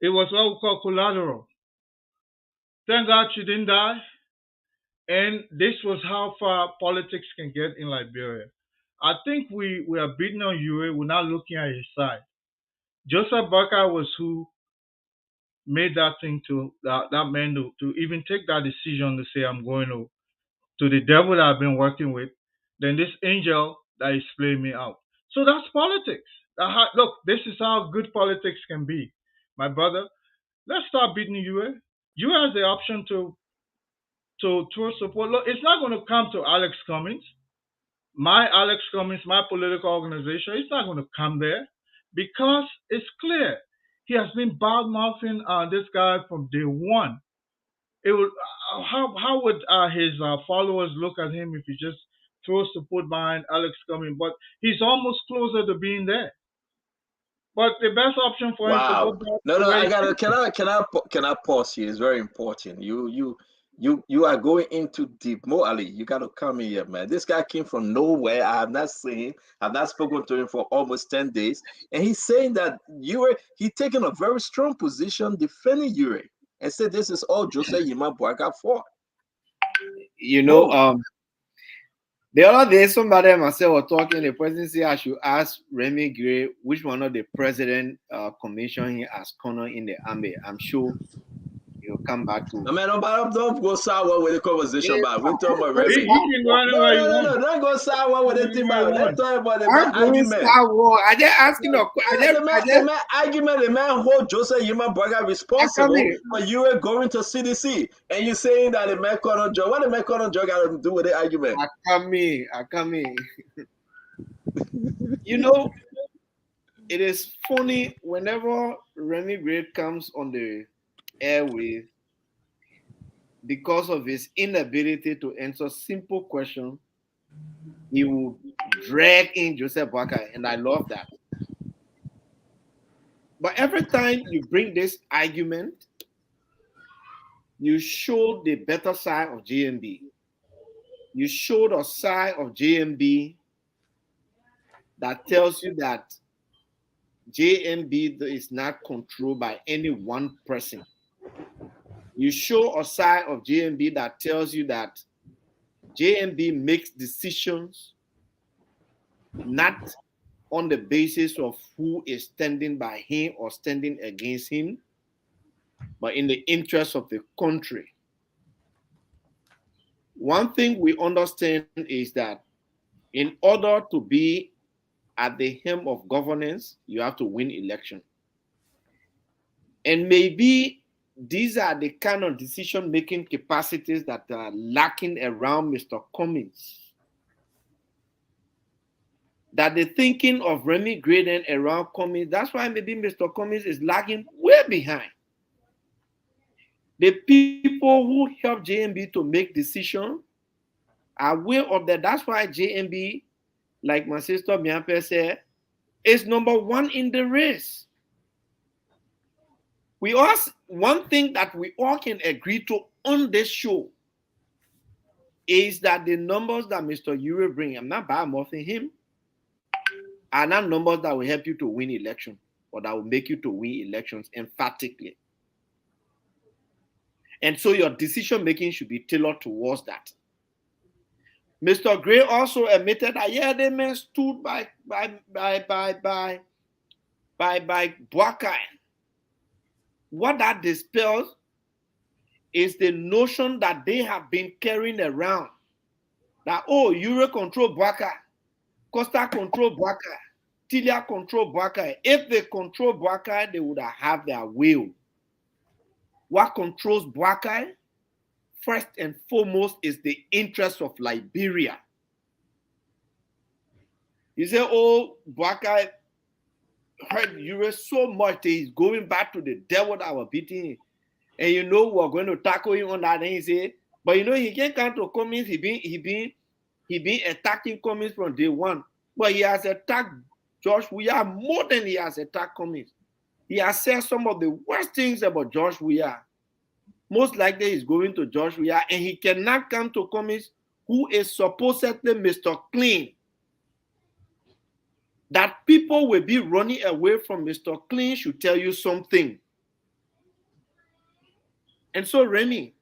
what we call collateral. Thank God she didn't die. And this was how far politics can get in Liberia. I think we are beating on Urey. We're not looking at his side. Joseph Buckeye was who made that thing to that man to even take that decision to say, I'm going to the devil that I've been working with, then this angel that is playing me out. So that's politics. Look, this is how good politics can be. My brother, let's start beating Urey. Urey has the option to throw support. Look, it's not going to come to Alex Cummings. My Alex Cummings, my political organization, it's not going to come there because it's clear he has been bad mouthing this guy from day one. It would how would his followers look at him if he just throws support behind Alex Cummings? But he's almost closer to being there. But the best option for him to go Wow. back No, to no, where I he gotta came from. can I pause here? It's very important. You are going into deep. Mo Ali, you got to come in here, man. This guy came from nowhere. I have not seen him. I've not spoken to him for almost 10 days. And he's saying that he taking a very strong position defending Urey and said this is all Joseph Yima Boakai for. You know, the other day, somebody and myself were talking. The president said I should ask Remy Gray which one of the president commission he has corner in the army. I'm sure he'll come back to. No, man, don't go sour with the conversation, but we talk about Remy. No, don't go sour with the thing, but let's talk about the I'm going argument. I just asking a question. The man hold Joseph Yima Boakai responsible for you going to CDC, and you saying that the man corner judge. What the man corner judge got to do with the argument? I come in. You know, it is funny whenever Remy Gray comes on the airwaves because of his inability to answer simple questions. He will drag in Joseph Boakai, and I love that. But every time you bring this argument, you show the better side of JMB. You show the side of JMB that tells you that JMB is not controlled by any one person. You show a side of JMB that tells you that JMB makes decisions not on the basis of who is standing by him or standing against him, but in the interest of the country. One thing we understand is that in order to be at the helm of governance, you have to win election. And maybe these are the kind of decision-making capacities that are lacking around Mr. Cummings. That the thinking of Remy Gray and around Cummings, that's why maybe Mr. Cummings is lagging way behind. The people who help JMB to make decisions are aware of that. That's why JMB, like my sister Miampe said, is number one in the race. One thing that we all can agree to on this show is that the numbers that Mr. Urey bring, I'm not bad-mouthing him, are not numbers that will help you to win election or that will make you to win elections emphatically. And so your decision making should be tailored towards that. Mr. Gray also admitted that the man stood by Boakai. What that dispels is the notion that they have been carrying around that Urey control Boakai, Costa control Boakai, Tilia control Boakai. If they control Boakai, they would have their will. What controls Boakai, first and foremost, is the interest of Liberia. You say, Boakai hurt Urey so much that he's going back to the devil that was beating him. And we're going to tackle him on that. And he say, but he can't come to Cummings. He been attacking Cummings from day one. But he has attacked George Weah more than he has attacked Cummings. He has said some of the worst things about George Weah. Most likely he's going to George Weah, and he cannot come to Cummings, who is supposedly Mr. Clean. That people will be running away from Mr. Clean should tell you something. And so, Remy,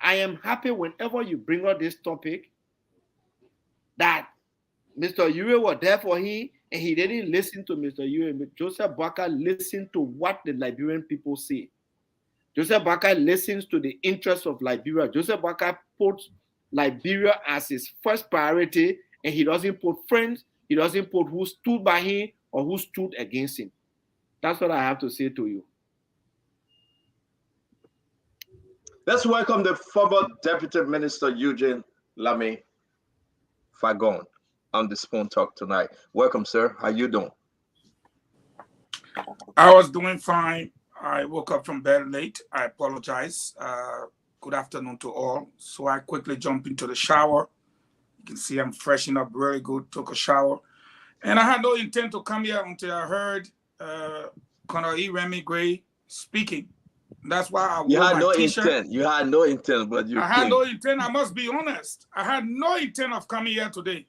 I am happy whenever you bring up this topic that Mr. Urey was there for him, and he didn't listen to Mr. Urey. But Joseph Boakai listened to what the Liberian people say. Joseph Boakai listens to the interests of Liberia. Joseph Boakai puts Liberia as his first priority, and he doesn't put friends, he doesn't put who stood by him or who stood against him. That's what I have to say to you. Let's welcome the former Deputy Minister Eugene Lamy Fagon on the Spoon Talk tonight. Welcome, sir. How you doing? I was doing fine. I woke up from bed late. I apologize. Good afternoon to all. So I quickly jumped into the shower. You can see I'm freshening up really good, took a shower. And I had no intent to come here until I heard Colonel Remy Gray speaking. That's why I You wore had my no t-shirt. intent. You had no intent, but you I had came. no intent. I must be honest. I had no intent of coming here today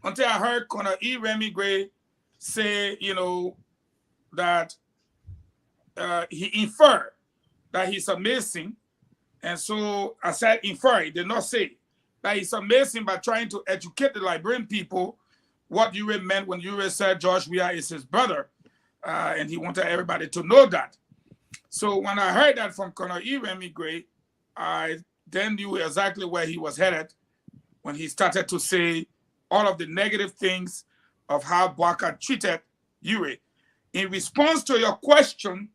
until I heard Colonel Urey Gray say, you know, that he inferred that he's a Mason. And so I said infer. He did not say that he's a Mason by trying to educate the Liberian people what Urey meant when Urey said George Weah is his brother. And he wanted everybody to know that. So when I heard that from Colonel Urey Gray, I then knew exactly where he was headed when he started to say all of the negative things of how Bwaka treated Urey. In response to your question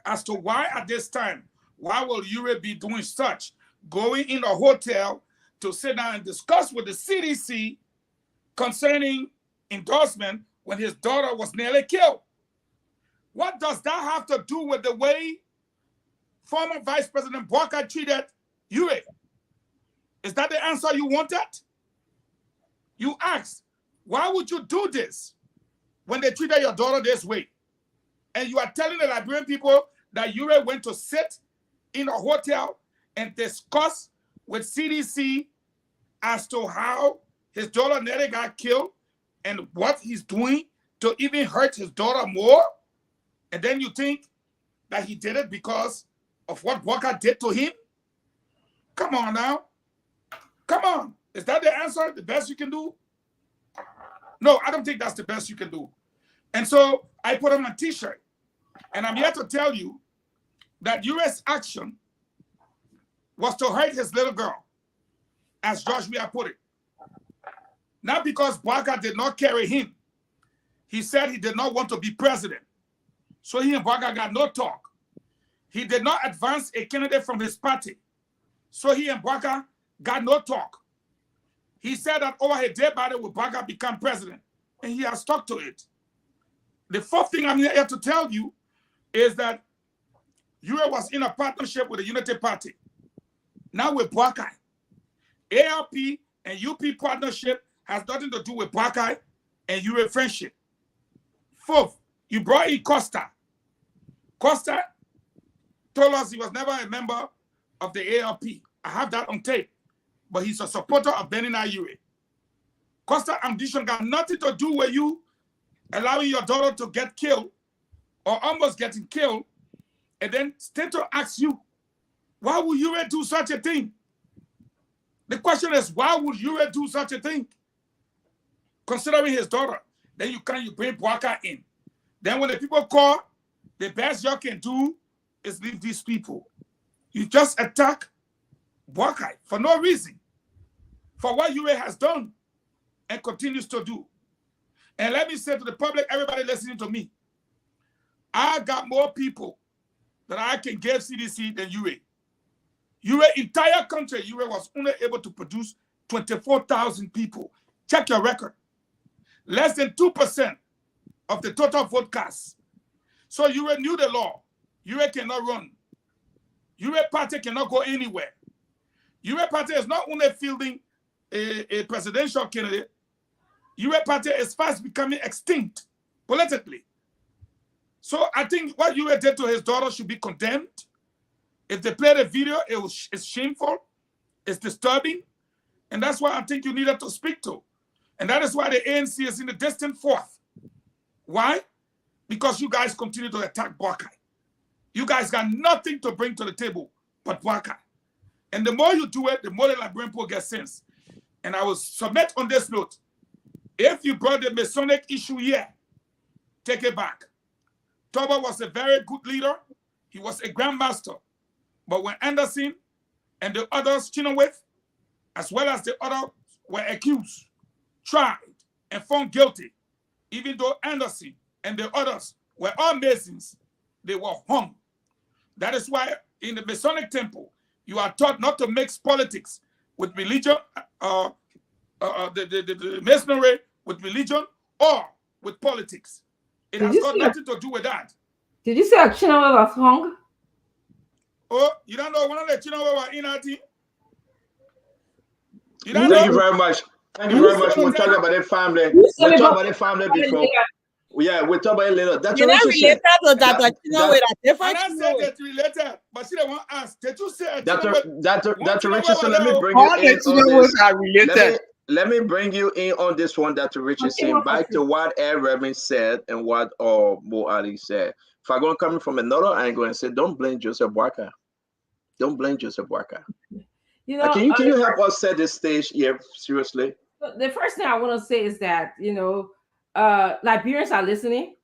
as to why at this time, why will Urey be doing such, going in a hotel to sit down and discuss with the CDC concerning endorsement when his daughter was nearly killed? What does that have to do with the way former Vice President Bwaka treated Urey? Is that the answer you wanted? You asked, why would you do this when they treated your daughter this way? And you are telling the Liberian people that Urey went to sit in a hotel and discuss with CDC as to how his daughter nearly got killed and what he's doing to even hurt his daughter more? And then you think that he did it because of what Bwaka did to him? Come on now. Come on. Is that the answer? The best you can do? No, I don't think that's the best you can do. And so I put on a t-shirt. And I'm here to tell you that Urey's action was to hurt his little girl, as George Weah put it. Not because Bwaka did not carry him. He said he did not want to be president. So he and Bwaka got no talk. He did not advance a candidate from his party. So he and Bwaka got no talk. He said that over a dead body will Bwaka become president. And he has stuck to it. The fourth thing I'm here to tell you is that Urey was in a partnership with the Unity Party. Now with Bwaka. ARP and UP partnership has nothing to do with Bwaka and Urey friendship. Fourth, you brought in Costa. Costa told us he was never a member of the ARP. I have that on tape. But he's a supporter of Benina Urey. Costa ambition got nothing to do with you allowing your daughter to get killed or almost getting killed, and then Stato asks you, why would Urey do such a thing? The question is, why would Urey do such a thing? Considering his daughter, then you bring Bwaka in. Then when the people call, the best you can do is leave these people. You just attack Bwaka for no reason, for what Urey has done and continues to do. And let me say to the public, everybody listening to me, I got more people that I can give CDC than Urey. Urey, entire country, Urey was only able to produce 24,000 people. Check your record. Less than 2% of the total vote cast. So Urey knew the law. Urey cannot run. Urey party cannot go anywhere. Urey party is not only fielding a presidential candidate, Urey party is fast becoming extinct politically. So I think what Urey did to his daughter should be condemned. If they play the video, it's shameful, it's disturbing, and that's why I think you needed to speak to. And that is why the ANC is in the distant fourth. Why? Because you guys continue to attack Bwaka. You guys got nothing to bring to the table but Bwaka. And the more you do it, the more the Liberian people get sense. And I will submit on this note, if you brought the Masonic issue here, take it back. Toba was a very good leader. He was a grandmaster. But when Anderson and the others, Chinoweth, as well as the others, were accused, tried, and found guilty, even though Anderson and the others were all Masons, they were hung. That is why in the Masonic temple, you are taught not to mix politics with religion, the Masonry with religion or with politics. It has got nothing to do with that. Did you say Chinowe was hung? Oh, you don't know one of the Chinowe were in our team? Thank you very much. Thank you very much. We'll talk about their family. We'll talk about their family before. Yeah, we'll talk about it later. Dr. You're not Richardson. related to Dr. Chino with a different And I said that related, but she don't want to ask. Did you say Dr. Richardson, let me bring you All the in on Chinos this. are related. Let me bring you in on this one, Dr. Richardson, back to what Ed Reverend said and what Mo Ali said. If I'm going to come from another angle and say, don't blame Joseph Boakai. Don't blame Joseph Boakai. You know, Can you help us set this stage here, seriously? The first thing I want to say is that, Liberians are listening.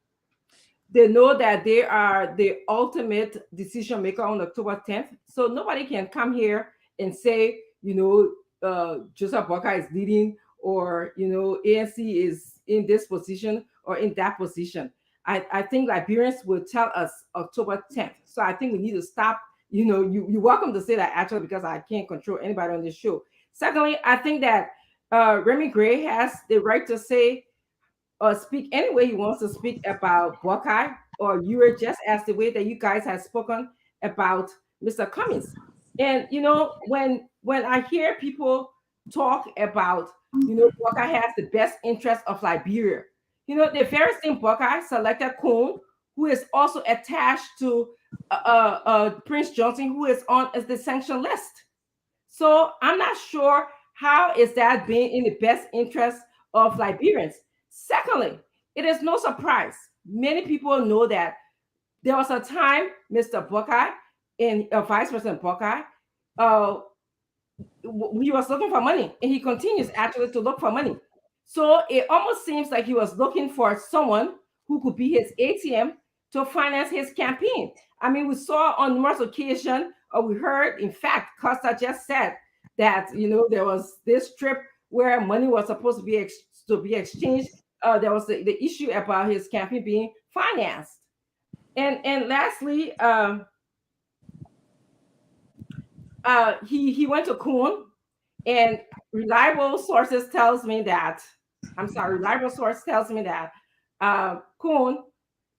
They know that they are the ultimate decision maker on October 10th. So nobody can come here and say, Joseph Boakai is leading, or, ANC is in this position or in that position. I think Liberians will tell us October 10th. So I think we need to stop. You're welcome to say that, actually, because I can't control anybody on this show. Secondly, I think that Remy Gray has the right to say or speak any way he wants to speak about Boakai or Urey, just as the way that you guys have spoken about Mr. Cummings. And when I hear people talk about Boakai has the best interest of Liberia, the very same Boakai selected Coon, who is also attached to Prince Johnson, who is on as the sanction list. So I'm not sure how is that being in the best interest of Liberians. Secondly, it is no surprise. Many people know that there was a time Mr. Boakai and Vice President Boakai, he was looking for money, and he continues actually to look for money. So it almost seems like he was looking for someone who could be his ATM to finance his campaign. I mean, we saw on numerous occasions, or we heard, in fact, Costa just said that, there was this trip where money was supposed to be exchanged. There was the issue about his campaign being financed. And lastly, he went to Coon, and reliable source tells me that Coon,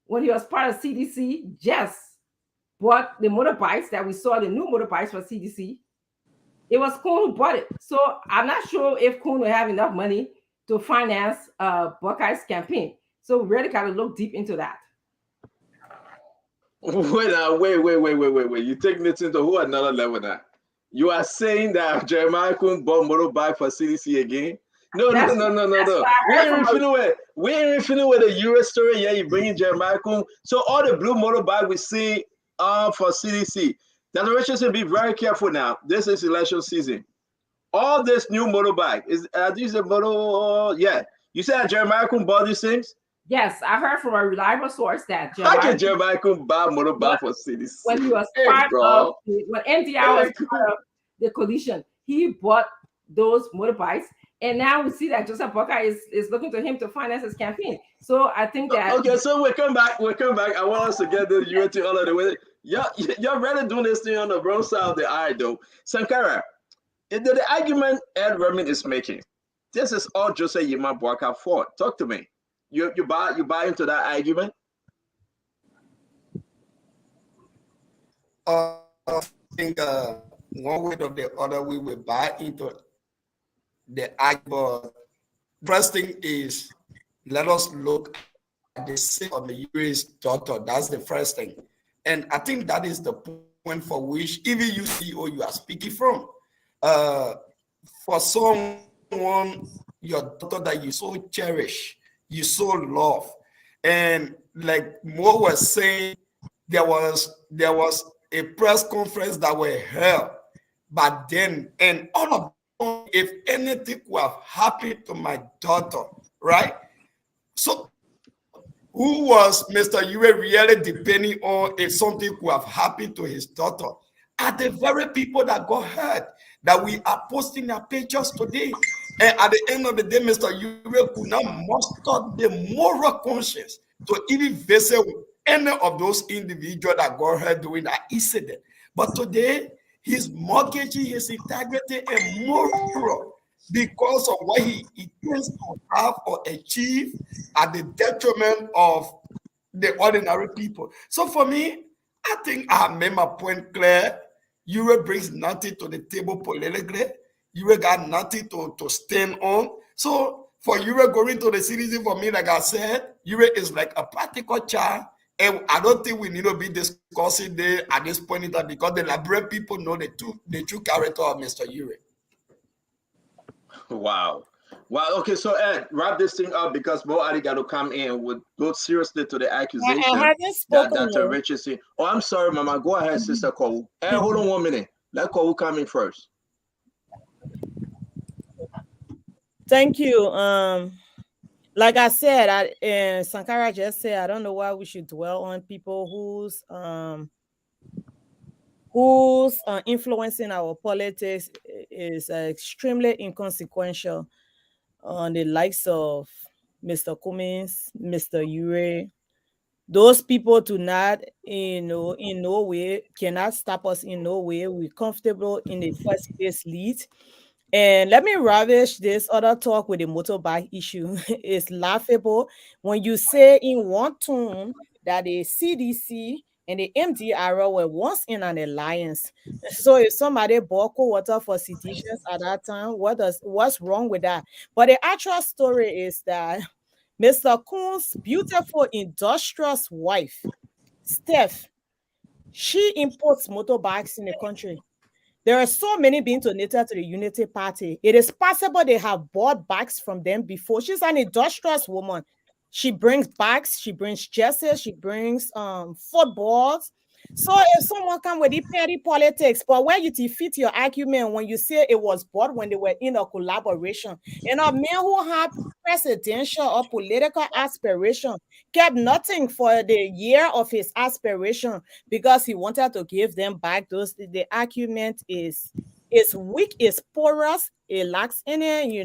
when he was part of CDC, just bought the motorbikes that we saw, the new motorbikes for CDC. It was Coon who bought it. So I'm not sure if Coon will have enough money to finance Boakai's campaign. So we really got to look deep into that. Wait. You take this into who another level now? You are saying that Jeremiah Coon bought motorbike for CDC again? No. We ain't finna with the Urey story. Yeah, you bringing Jeremiah Coon. So all the blue motorbike we see for CDC. Dr. Richardson, be very careful now. This is election season. All this new motorbike is these a motor? Yeah. You said Jeremiah Coon bought these things? Yes, I heard from a reliable source that Jeremiah Coon buy motorbike for CDC? When he was when NDI was part of the coalition, he bought those motorbikes. And now we see that Joseph Boakai is looking to him to finance his campaign. So I think that... Okay, so we'll come back. I want us to get the unity all of the way. You're really doing this thing on the wrong side of the eye, though. Sankara, the argument Ed Reverend is making, this is all Joseph Yima Boakai for. Talk to me. You buy into that argument? I think one way or the other we will buy into the argument. First thing is, let us look at the sake of the Urey's daughter. That's the first thing. And I think that is the point for which even you CEO you are speaking from. For someone, your daughter that you so cherish, you so love. And like Mo was saying, there was a press conference that were held back then, and all of them, if anything would have happened to my daughter, right? So who was Mr. Urey really depending on if something would have happened to his daughter? Are the very people that got hurt that we are posting their pictures today. And at the end of the day, Mr. Urey could not muster the moral conscience to even visit any of those individuals that got hurt during that incident. But today, he's mortgaging his integrity and moral because of what he intends to have or achieve at the detriment of the ordinary people. So for me, I think I have made my point clear. Urey brings nothing to the table politically. Urey got nothing to stand on. So for Urey going to the CDC, for me, like I said, Urey is like a practical child. And I don't think we need to be discussing there at this point in time because the Liberian people know the true character of Mr. Urey. Wow. Wow. Okay, so Ed, wrap this thing up because Mo Ali got to come in. Would go seriously to the I accusation haven't that spoken. Dr. Richardson. Oh, I'm sorry, Mama. Go ahead, Sister Kowu. Ed, hold on 1 minute. Let Kowu come in first. Thank you. Like I said, and Sankara just said, I don't know why we should dwell on people who's influencing our politics is extremely inconsequential. On the likes of Mr. Cummings, Mr. Urey, those people do not, in no way, cannot stop us in no way. We're comfortable in the first place lead. And let me ravish this other talk with the motorbike issue. It's laughable when you say in one tone that the CDC and the MDR were once in an alliance. So if somebody bought cold water for seditions at that time, what's wrong with that? But the actual story is that Mr. Kuhn's beautiful industrious wife, Steph, she imports motorbikes in the country. There are so many being donated to the Unity Party. It is possible they have bought bags from them before. She's an industrious woman. She brings bags, she brings jerseys, she brings footballs. So if someone come with the petty politics, but where you defeat your argument when you say it was bought when they were in a collaboration, and a man who had presidential or political aspiration kept nothing for the year of his aspiration because he wanted to give them back those. The argument is weak, is porous, it lacks any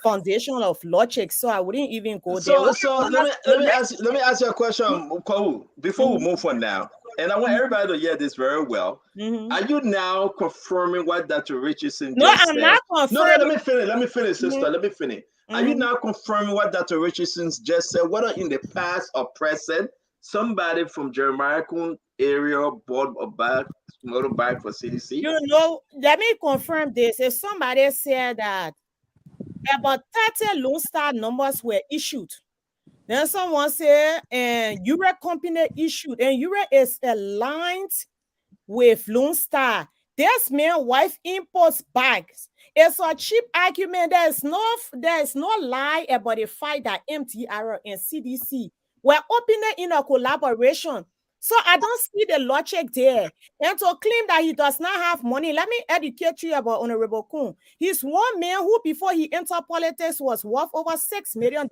foundation of logic. So I wouldn't even go there. So let me ask you a question, Kowu, before we move on now. And I want everybody to hear this very well. Are you now confirming what Dr. Richardson just said? I'm not confirming. No, let me finish, sister. Let me finish. Are you now confirming what Dr. Richardson just said? Whether in the past or present, somebody from Jeremiah Kuhn area bought a motorbike for CDC? Let me confirm this. If somebody said that about 30 Lone Star numbers were issued, then someone said, and Urey company issued, and Urey is aligned with Lone Star. This man's wife imports bags. It's a cheap argument. There is no lie about the fact that MTR and CDC were opening in a collaboration. So I don't see the logic there. And to claim that he does not have money, let me educate you about Honorable Kuhn. He's one man who, before he entered politics, was worth over $6 million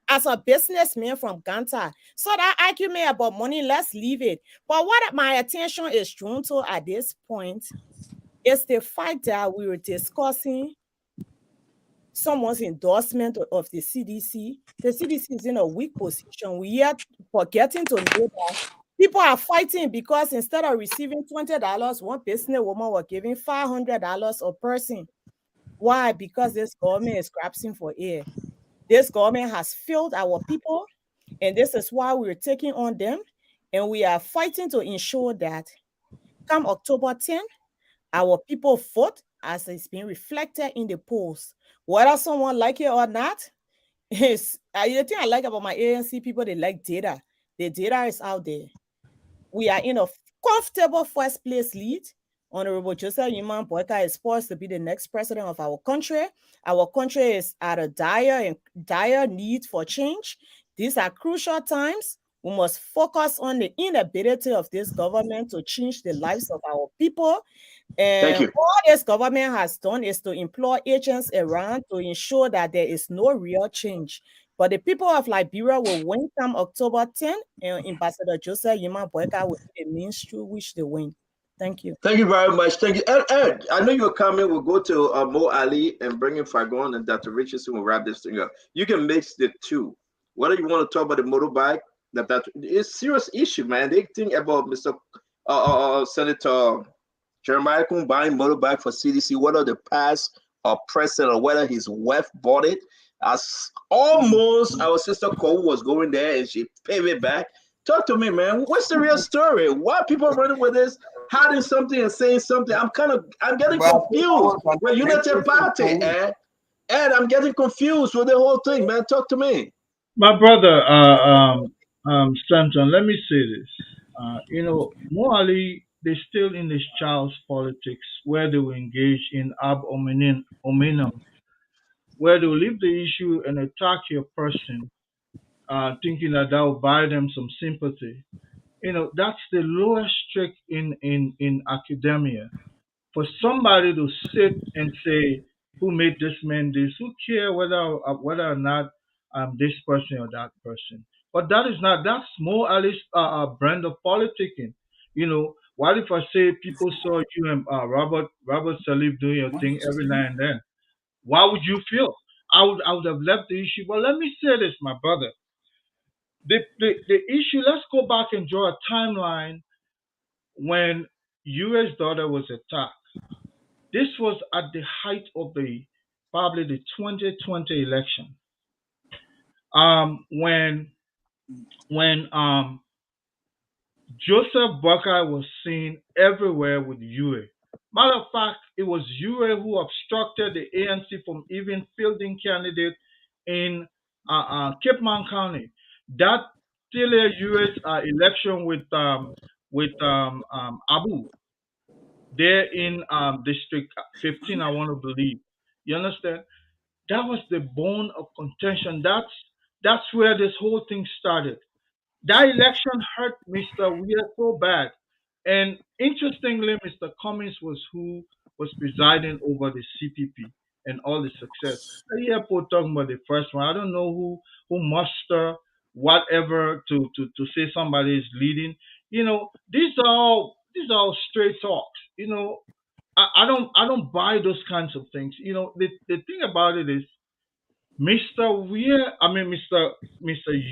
as a businessman from Ganta. So that argument about money, let's leave it. But what my attention is drawn to at this point is the fact that we were discussing someone's endorsement of the CDC. The CDC is in a weak position. We are forgetting to know that people are fighting because instead of receiving $20, one businesswoman was giving $500 a person. Why? Because this government is grasping for air. This government has failed our people, and this is why we're taking on them, and we are fighting to ensure that come October 10th, our people vote as it's being reflected in the polls. Whether someone like it or not, the thing I like about my ANC people, they like data. The data is out there. We are in a comfortable first place lead. Honorable Joseph Yuma Boyka is poised to be the next president of our country. Our country is at a dire need for change. These are crucial times. We must focus on the inability of this government to change the lives of our people. And all this government has done is to employ agents around to ensure that there is no real change. But the people of Liberia will win come October 10th, and Ambassador Joseph Yuma Boyka will be the means through which they win. Thank you. Thank you very much. Thank you. Ed, I know you're coming. We'll go to Mo Ali and bring in Fagon, and Dr. Richardson will wrap this thing up. You can mix the two. Whether you want to talk about the motorbike, it's a serious issue, man. They think about Mr. Senator Jeremiah Kuhn buying motorbike for CDC, whether the past or present or whether his wife bought it. As almost our sister Cole was going there and she paid it back. Talk to me, man. What's the real story? Why are people running with this, hiding something and saying something? I'm getting confused. We're United Party, Ed, I'm getting confused with the whole thing, man. Talk to me. My brother, Stanton, let me say this. Morally, they're still in this child's politics where they will engage in ab hominum, where they will leave the issue and attack your person, thinking that that will buy them some sympathy. That's the lowest trick in academia. For somebody to sit and say, "Who made this man this?" Who care whether or not this person or that person? But that's more at least a brand of politicking. What if I say people saw you and Robert Salif doing your thing every now and then? How would you feel? I would have left the issue. But let me say this, my brother. The issue. Let's go back and draw a timeline when U.S. daughter was attacked. This was at the height of probably the 2020 election. When Joseph Buckeye was seen everywhere with Urey. Matter of fact, it was Urey who obstructed the ANC from even fielding candidate in Cape Mount County. That Taylor Urey's election with Abu there in District 15, I want to believe. You understand? That was the bone of contention. That's where this whole thing started. That election hurt Mr. Weir so bad. And interestingly, Mr. Cummings was who was presiding over the CPP and all the success. I hear people talking about the first one. I don't know who muster whatever to say somebody is leading. These are all straight talks. I don't buy those kinds of things. The thing about it is Mr.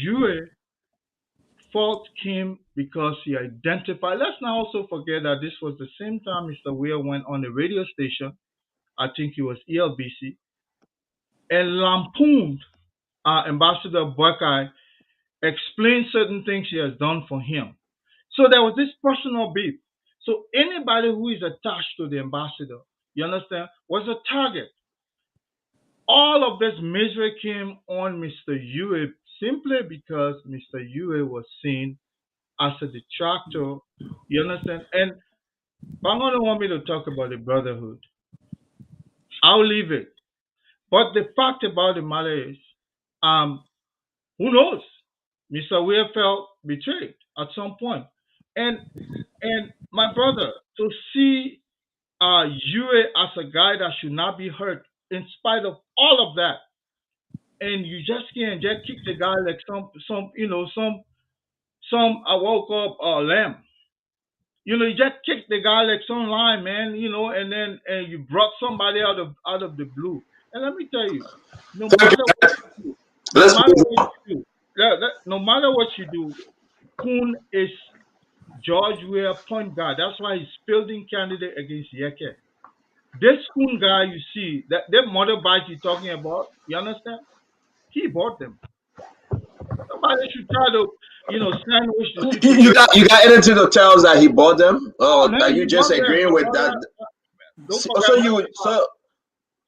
Urey fault came because he identified. Let's not also forget that this was the same time Mr. Weir went on a radio station, I think it was ELBC, and lampooned Ambassador Buckeye, explained certain things he has done for him. So there was this personal beef. So anybody who is attached to the ambassador, you understand, was a target. All of this misery came on Mr. Urey simply because Mr. Urey was seen as a detractor. You understand? And Bango don't want me to talk about the brotherhood. I'll leave it. But the fact about the matter is, who knows? Mr. Weir felt betrayed at some point. And my brother, to see Urey as a guy that should not be hurt in spite of all of that, and you just can't just kick the guy like some I woke up lamb. You just kick the guy like some line, man. And you brought somebody out of the blue. And let me tell you, no matter what you do, no matter what you do, Kuhn is George Weir point guard. That's why he's fielding candidate against Yeke. This Kuhn guy you see, that motorbike you're talking about, you understand? He bought them. Somebody should try to, sandwich the situation. You got anything to tell us that he bought them? Oh, Or man, are you he just bought them. agreeing with that?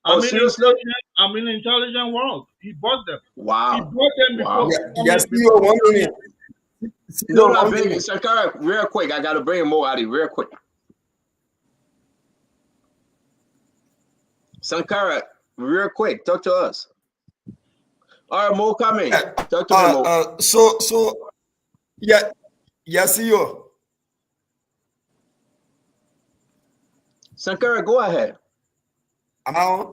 I'm in the intelligent world. He bought them. Wow. He bought them before. Yes, you are 1 minute. No, baby, Sankara, real quick. I gotta bring Mo out real quick. Sankara, real quick, talk to us. All right, Mo, come in. Talk to me, Mo. Yes, you. Sankara, go ahead. Am I on?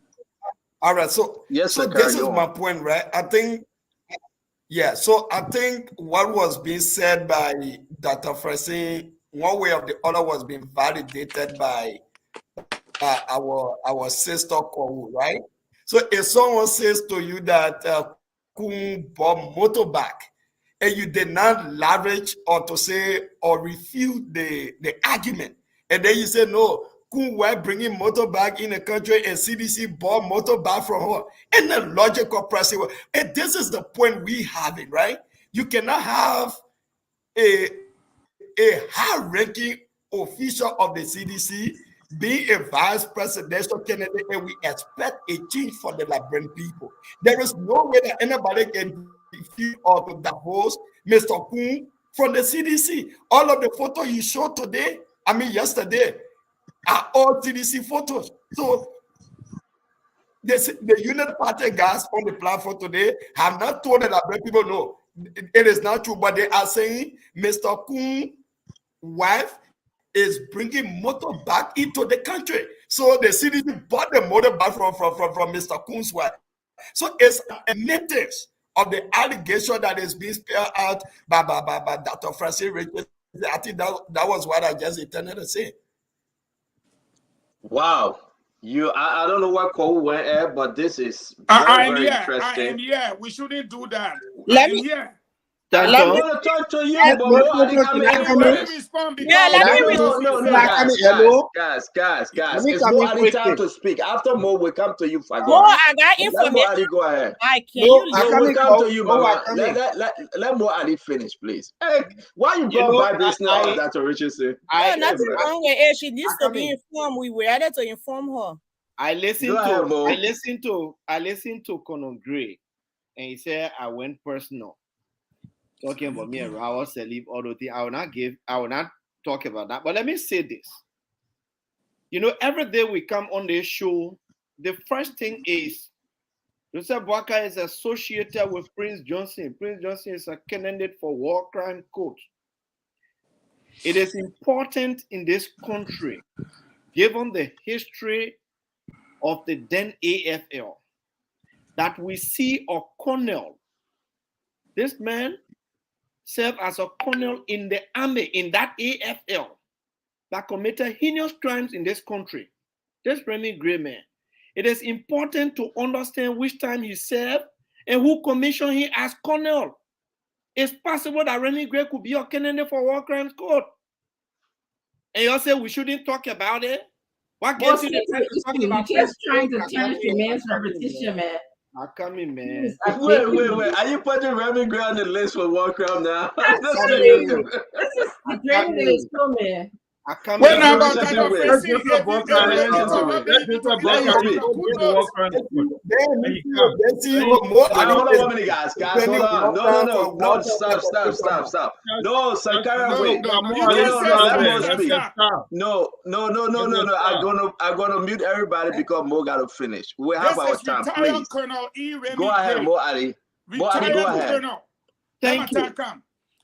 All right. So, yes, so Sankara, this is my point, right? I think what was being said by Dr. Francine, one way or the other, was being validated by our sister Kowu, right? So if someone says to you that Kun bought motorbike, and you did not leverage or to say or refute the argument, and then you say no, Kun were bringing motorbike in the country and CDC bought motorbike from her, and the logical process. And this is the point we have it, right? You cannot have a high-ranking official of the CDC being a vice presidential candidate, and we expect a change for the Liberian people. There is no way that anybody can defeat or to divorce Mr. Kun from the CDC. All of the photos you showed today, yesterday, are all CDC photos. So the Unity Party guys on the platform today have not told the Liberian people, no, it is not true, but they are saying Mr. Kun's wife is bringing motor back into the country. So the CDC bought the motor back from Mr. Kun's wife. So it's a native of the allegation that is being spelled out by Dr. Francis Richards. I think that was what I just intended to say. Wow. I don't know what call went there, but this is very interesting. We shouldn't do that. Let me I want to talk to you, but Mo Ali coming in first. Guys. It's Mo Ali time to speak. After Mo, we come to you. Mo, I got Let information. Mo Ali go ahead. We come to you, Mama. Let Mo Ali finish, please. Hey, why you go by this now, Dr. Richardson? Nothing wrong with it. She needs to be informed. We were ready to inform her. I listened to Conor Gray, and he said I went personal, talking about me and Rawa Salib, all the things. I will not talk about that. But let me say this. Every day we come on this show, the first thing is Joseph Boakai is associated with Prince Johnson. Prince Johnson is a candidate for war crime court. It is important in this country, given the history of the then AFL, that we see a colonel. This man served as a colonel in the army, in that AFL, that committed heinous crimes in this country. This Remy Gray man. It is important to understand which time he served and who commissioned him as colonel. It's possible that Remy Gray could be a candidate for war crimes court. And you say we shouldn't talk about it? What gives you the right to talk about it? You're just trying to change the man's repetition, man. I'm coming, man. Wait. Are you putting Remy Gray on the list for war crime now? This is degrading the show, man. When about that? Hold on 1 minute, guys. Hold on. No. Stop. No, Sankara, wait. Let Mo speak. No. I'm gonna mute everybody because Mo gotta finish. We have our time, please. Go ahead, Mo Ali. Mo Ali, go ahead. Thank you.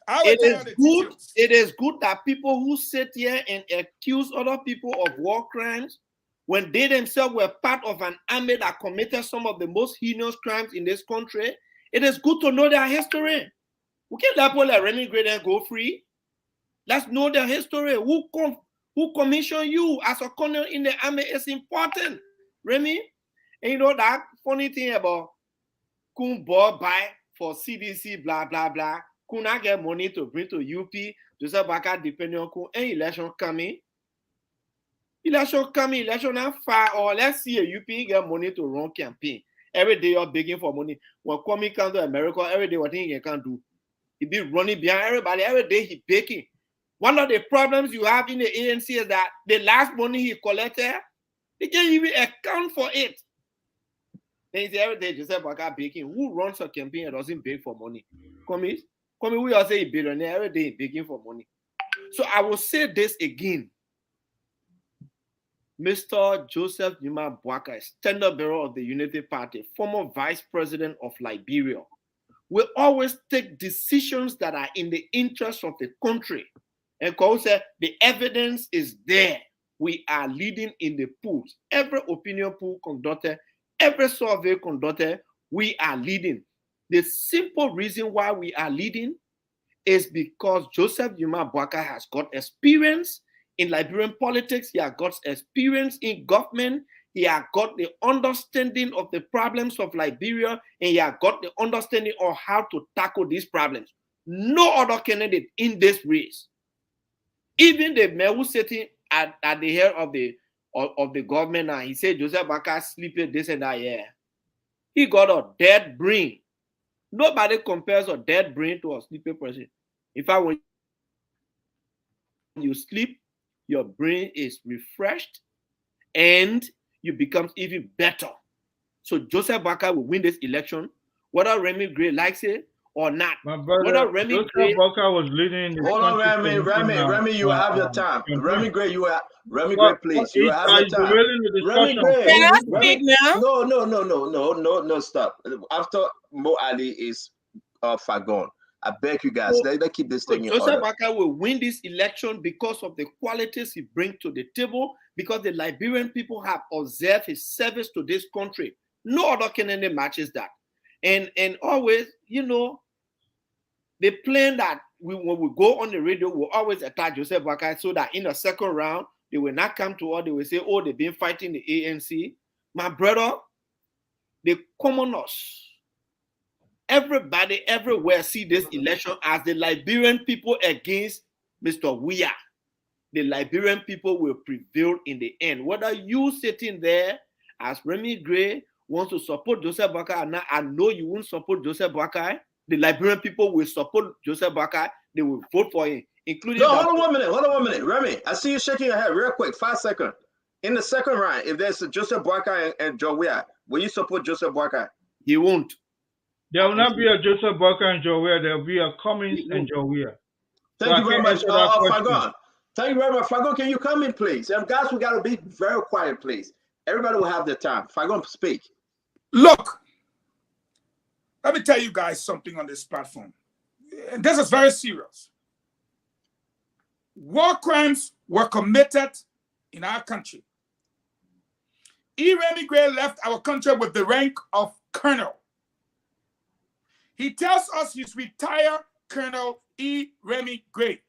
It is good that people who sit here and accuse other people of war crimes, when they themselves were part of an army that committed some of the most heinous crimes in this country, it is good to know their history. We can't let people like Remy Gray and go free. Let's know their history. Who commissioned you as a colonel in the army is important, Remy. And that funny thing about Kun bought by for CDC, blah, blah, blah. Could not get money to bring to UP, Joseph Boakai depending on any election coming. Election not far, or let's see a UP get money to run campaign. Every day you're begging for money. When coming come to America, every day what thing he can do. He be running behind everybody. Every day he begging. One of the problems you have in the ANC is that the last money he collected, they can't even account for it. Then every day Joseph Boakai begging. Who runs a campaign and doesn't beg for money? We all say a billionaire every day begging for money. So I will say this again. Mr. Joseph Juma Boakai, standard bearer of the Unity Party, former vice president of Liberia, will always take decisions that are in the interest of the country. And Cole said, the evidence is there. We are leading in the polls. Every opinion poll conducted, every survey conducted, we are leading. The simple reason why we are leading is because Joseph Juma Boakai has got experience in Liberian politics. He has got experience in government. He has got the understanding of the problems of Liberia, and he has got the understanding of how to tackle these problems. No other candidate in this race, even the man who's sitting at the head of the government now, he said Joseph Boakai sleeping this and that. Yeah, he got a dead brain. Nobody compares a dead brain to a sleeping person. In fact, when you sleep, your brain is refreshed and you become even better. So Joseph Boakai will win this election, whether Remy Gray likes it or not. My brother, Whether Remy Joseph Gray, Boakai was leading the Hold on, country Remy, you have your time. Remy Gray, Remy Gray, Well, please, you have your he's time. derailing the Remy discussion. Gray, Can I speak now? no, stop. After Mo Ali is Fagon. I beg you guys, let's keep this thing in Joseph order. Boakai will win this election because of the qualities he brings to the table, because the Liberian people have observed his service to this country. No other candidate matches that. And always, you know, they plan that when we go on the radio, we'll always attack Joseph Boakai so that in the second round, they will not come to us. They will say, oh, they've been fighting the ANC. My brother, the commoners, everybody everywhere see this election as the Liberian people against Mr. Weah. The Liberian people will prevail in the end. Whether you sitting there as Remy Gray wants to support Joseph Boakai or not, I know you won't support Joseph Boakai. The Liberian people will support Joseph Boakai. They will vote for him, including. No, hold on one minute. Remy, I see you shaking your head real quick. 5 seconds. In the second round, if there's a Joseph Boakai and Joe Weah, will you support Joseph Boakai? He won't. There will not be a Joseph Boakai and Joe Weah. There will be a Cummings and Joe Weah. Thank you very much, Fagon. Thank you very much. Fagon, can you come in, please? Guys, we got to be very quiet, please. Everybody will have their time. Fagon, speak. Look, let me tell you guys something on this platform. And this is very serious. War crimes were committed in our country. Remy Gray left our country with the rank of colonel. He tells us he's retired Colonel Remy Gray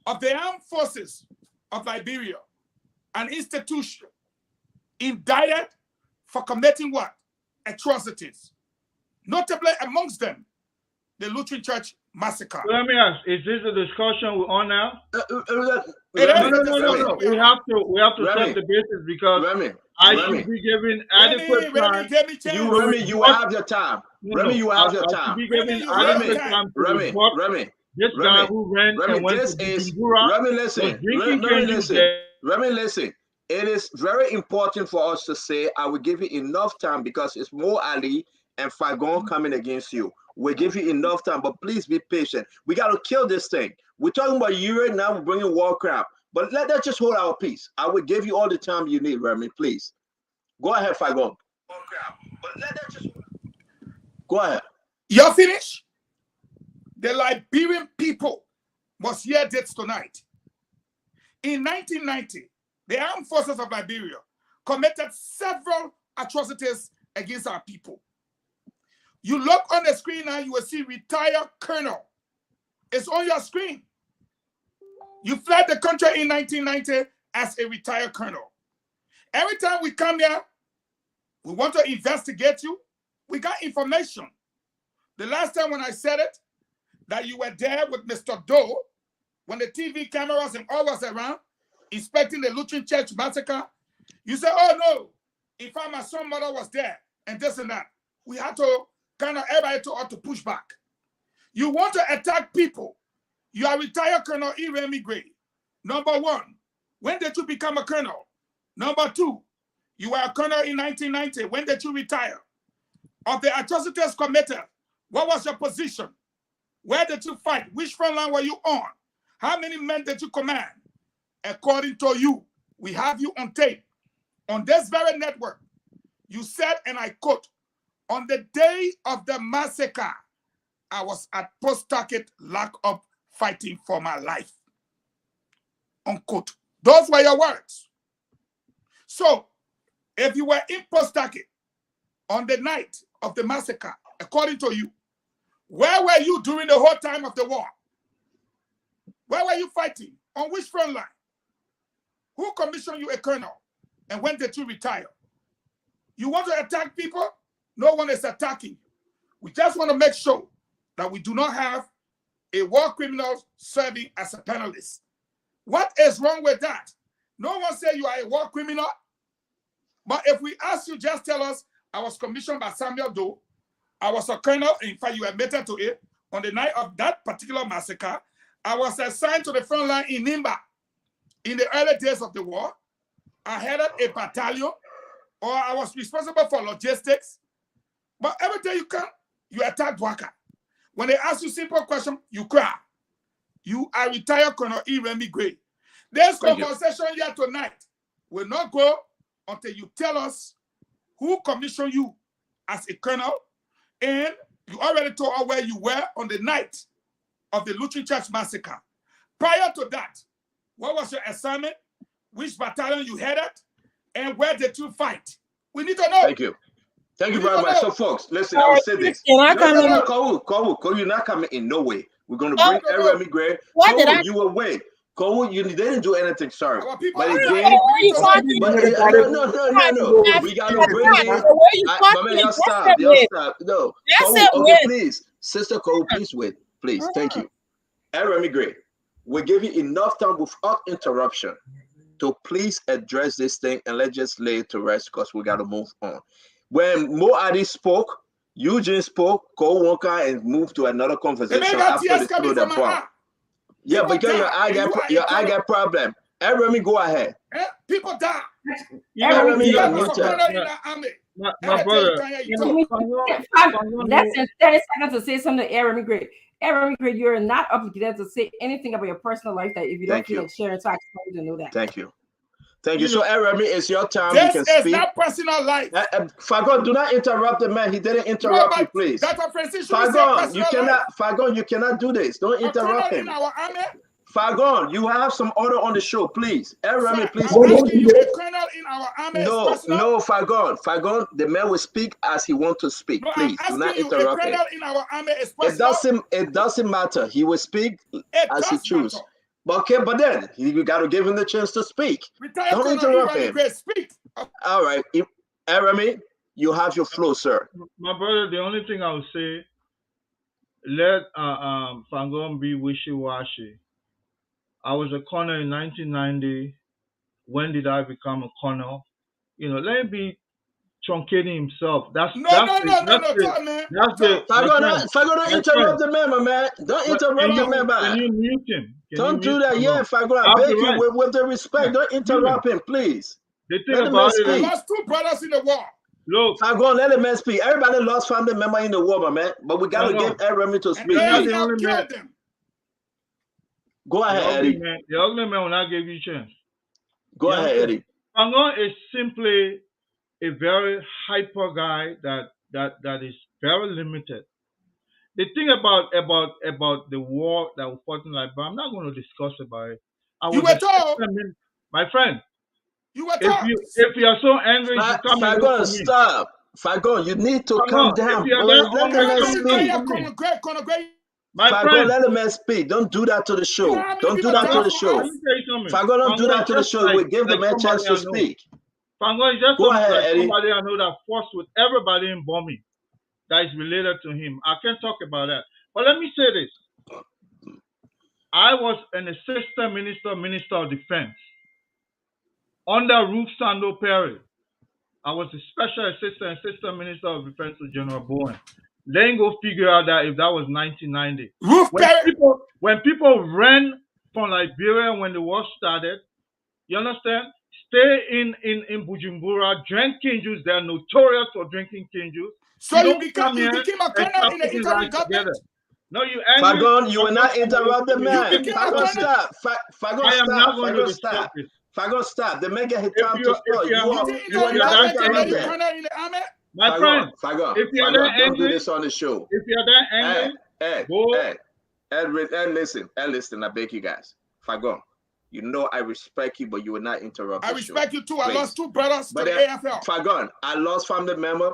of the Armed Forces of Liberia, an institution indicted for committing what? Atrocities. Notably amongst them, the Lutheran Church massacre. Let me ask, is this a discussion we're on now? No. We have to set the basis because I should be given adequate time. Remy, you have your time. Remy, you have your time. Remy, this guy who ran and went to Bujumbura Remy, listen. It is very important for us to say, I will give you enough time because it's Mo Ali and Fagon coming against you. We'll give you enough time, but please be patient. We got to kill this thing. We're talking about Urey, now we're bringing war crap. But let's just hold our peace. I will give you all the time you need, Remy, please. Go ahead, Fagon. Go ahead. You're finished? The Liberian people must hear this tonight. In 1990, the Armed Forces of Liberia committed several atrocities against our people. You look on the screen now, you will see retired colonel. It's on your screen. You fled the country in 1990 as a retired colonel. Every time we come here, we want to investigate you. We got information. The last time when I said it, that you were there with Mr. Doe, when the TV cameras and all was around, inspecting the Lutheran Church massacre, you said, oh no, if my son mother was there, and this and that. We had to everybody to push back. You want to attack people. You are retired Colonel Remy Gray. Number one, when did you become a colonel? Number two, you were a colonel in 1990. When did you retire? Of the atrocities committed, what was your position? Where did you fight? Which front line were you on? How many men did you command? According to you, we have you on tape. On this very network, you said, and I quote, on the day of the massacre, I was at Post Target lock-up fighting for my life. Unquote. Those were your words. So, if you were in Post Target on the night of the massacre, according to you, where were you during the whole time of the war? Where were you fighting? On which front line? Who commissioned you a colonel? And when did you retire? You want to attack people? No one is attacking you. We just want to make sure that we do not have a war criminal serving as a panelist. What is wrong with that? No one said you are a war criminal. But if we ask you, just tell us, I was commissioned by Samuel Doe. I was a colonel. In fact, you admitted to it. On the night of that particular massacre, I was assigned to the front line in Nimba in the early days of the war. I headed a battalion, or I was responsible for logistics. But every day you come, you attack Dwaka. When they ask you simple question, you cry. You are retired Colonel Urey Gray. This conversation here tonight will not go until you tell us who commissioned you as a colonel, and you already told us where you were on the night of the Lutheran Church massacre. Prior to that, what was your assignment? Which battalion you headed? And where did you fight? We need to know. Thank you. Thank you very much. So, folks, listen, I will say this. Cole, you're not coming in no way. We're going to bring Urey Gray. Cole, you were away. Cole, they didn't do anything, sorry. But again, no. We got to bring in. My man, y'all stop. No. Cole, okay, please. Sister Cole, please wait. Please. Thank you. Urey Gray, we give you enough time without interruption to please address this thing, and let's just lay it to rest because we got to move on. When Mo Adi spoke, Eugene spoke, Cole Wonka, and moved to another conversation after they threw the bomb. Yeah, because your eye got problem. Urey, go ahead. People die. Urey, you're muted. My brother. Less than 30 seconds to say something to Urey Gray. Urey Gray, you're not obligated to say anything about your personal life that if you don't feel like sharing, so I just want you to know that. Thank you. Thank you. So, Urey, it's your time. This you can is speak. not personal life. Fagon, do not interrupt the man. He didn't interrupt you, please. Fagon, you cannot do this. Don't interrupt him. Fagon, you have some order on the show, please. Urey, please. No, Fagon, the man will speak as he wants to speak. Please, do not interrupt him. It doesn't matter. He will speak as he chooses. But then you got to give him the chance to speak. Don't interrupt him. All right, Urey, you have your flow, sir. My brother, the only thing I would say, let Fagon be wishy-washy. I was a colonel in 1990. When did I become a colonel? Let him be truncating himself. Fagon, don't interrupt the man, my man. Don't interrupt the man, man. Can you mute him? Don't do that. Yeah, Fagon, I beg you, with the respect, don't interrupt him, please. The thing about it is, lost 2 brothers in the war. Look, Fagon, let the man speak. Everybody lost family member in the war, my man. But we got to give Urey to speak. Go ahead, Eddie. The ugly man will not give you a chance. Go ahead, Eddie. Fagon is simply a very hyper guy that is very limited. The thing about the war that we fought in Liberia, I'm not going to discuss about it. My friend. You were told. If you are so angry, you come Fagon, stop. Fagon, you need to calm down. Let the man speak. Fagon, let the man speak. Don't do that to the show. Don't do that to the show. Fagon, don't do that to the show. We give the man a chance to speak. Fagon is just Eddie. somebody I know that forced with everybody in bombing that is related to him. I can't talk about that. But let me say this. I was an assistant minister of defense under Ruth Sando Perry. I was a special assistant minister of defense to General Bowen. Then go figure out that if that was 1990. When people ran from Liberia when the war started, you understand? Stay in Bujumbura, drink cane juice. They are notorious for drinking cane juice. So you became a colonel in the interim government? No, you Fagon, you will not interrupt the man. Fagon, stop. Fagon, stop. Fagon, stop. The man get his time to start. You are not interrupting. My friend, Fagon, if you are that angry, don't do this on the show. If you are that angry, listen, I beg you guys. Fagon, you know I respect you, but you will not interrupt. I respect you too. I lost 2 brothers to the AFL. Fagon, I lost family member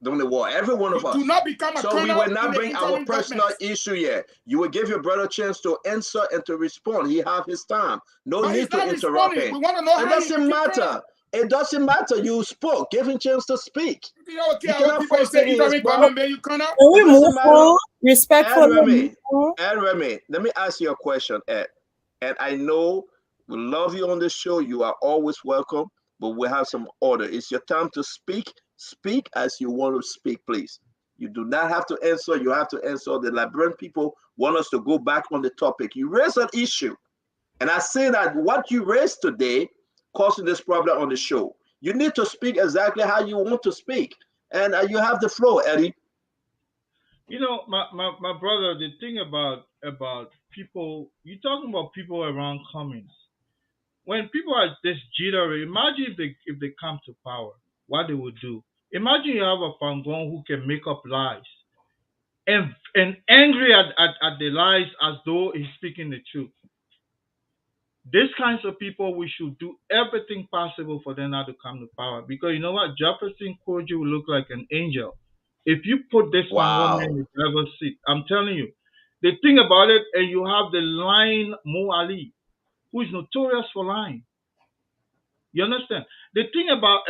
during the war. Every one of us. Do not become a colonel. So we will not bring our personal issue here. You will give your brother a chance to answer and to respond. He have his time. No need to interrupt him. We want to know it doesn't matter. It doesn't matter. You spoke. Give him a chance to speak. You cannot force the interim government. You cannot. Can we move on? Respectfully. And Remy, let me ask you a question, Ed. And I know we love you on the show. You are always welcome, but we have some order. It's your time to speak. Speak as you want to speak, please. You do not have to answer. You have to answer. The Liberian people want us to go back on the topic. You raised an issue. And I say that what you raised today causing this problem on the show. You need to speak exactly how you want to speak. And you have the floor, Eddie. You know, my brother, the thing about people, you're talking about people around Cummings. When people are this jittery, imagine if they come to power, what they would do. Imagine you have a Fangon who can make up lies and angry at the lies as though he's speaking the truth. These kinds of people, we should do everything possible for them not to come to power. Because you know what? Jefferson Koji will look like an angel. If you put this Fangon man in the driver's seat, I'm telling you, the thing about it, and you have the lying Mo Ali, who is notorious for lying. You understand? The thing about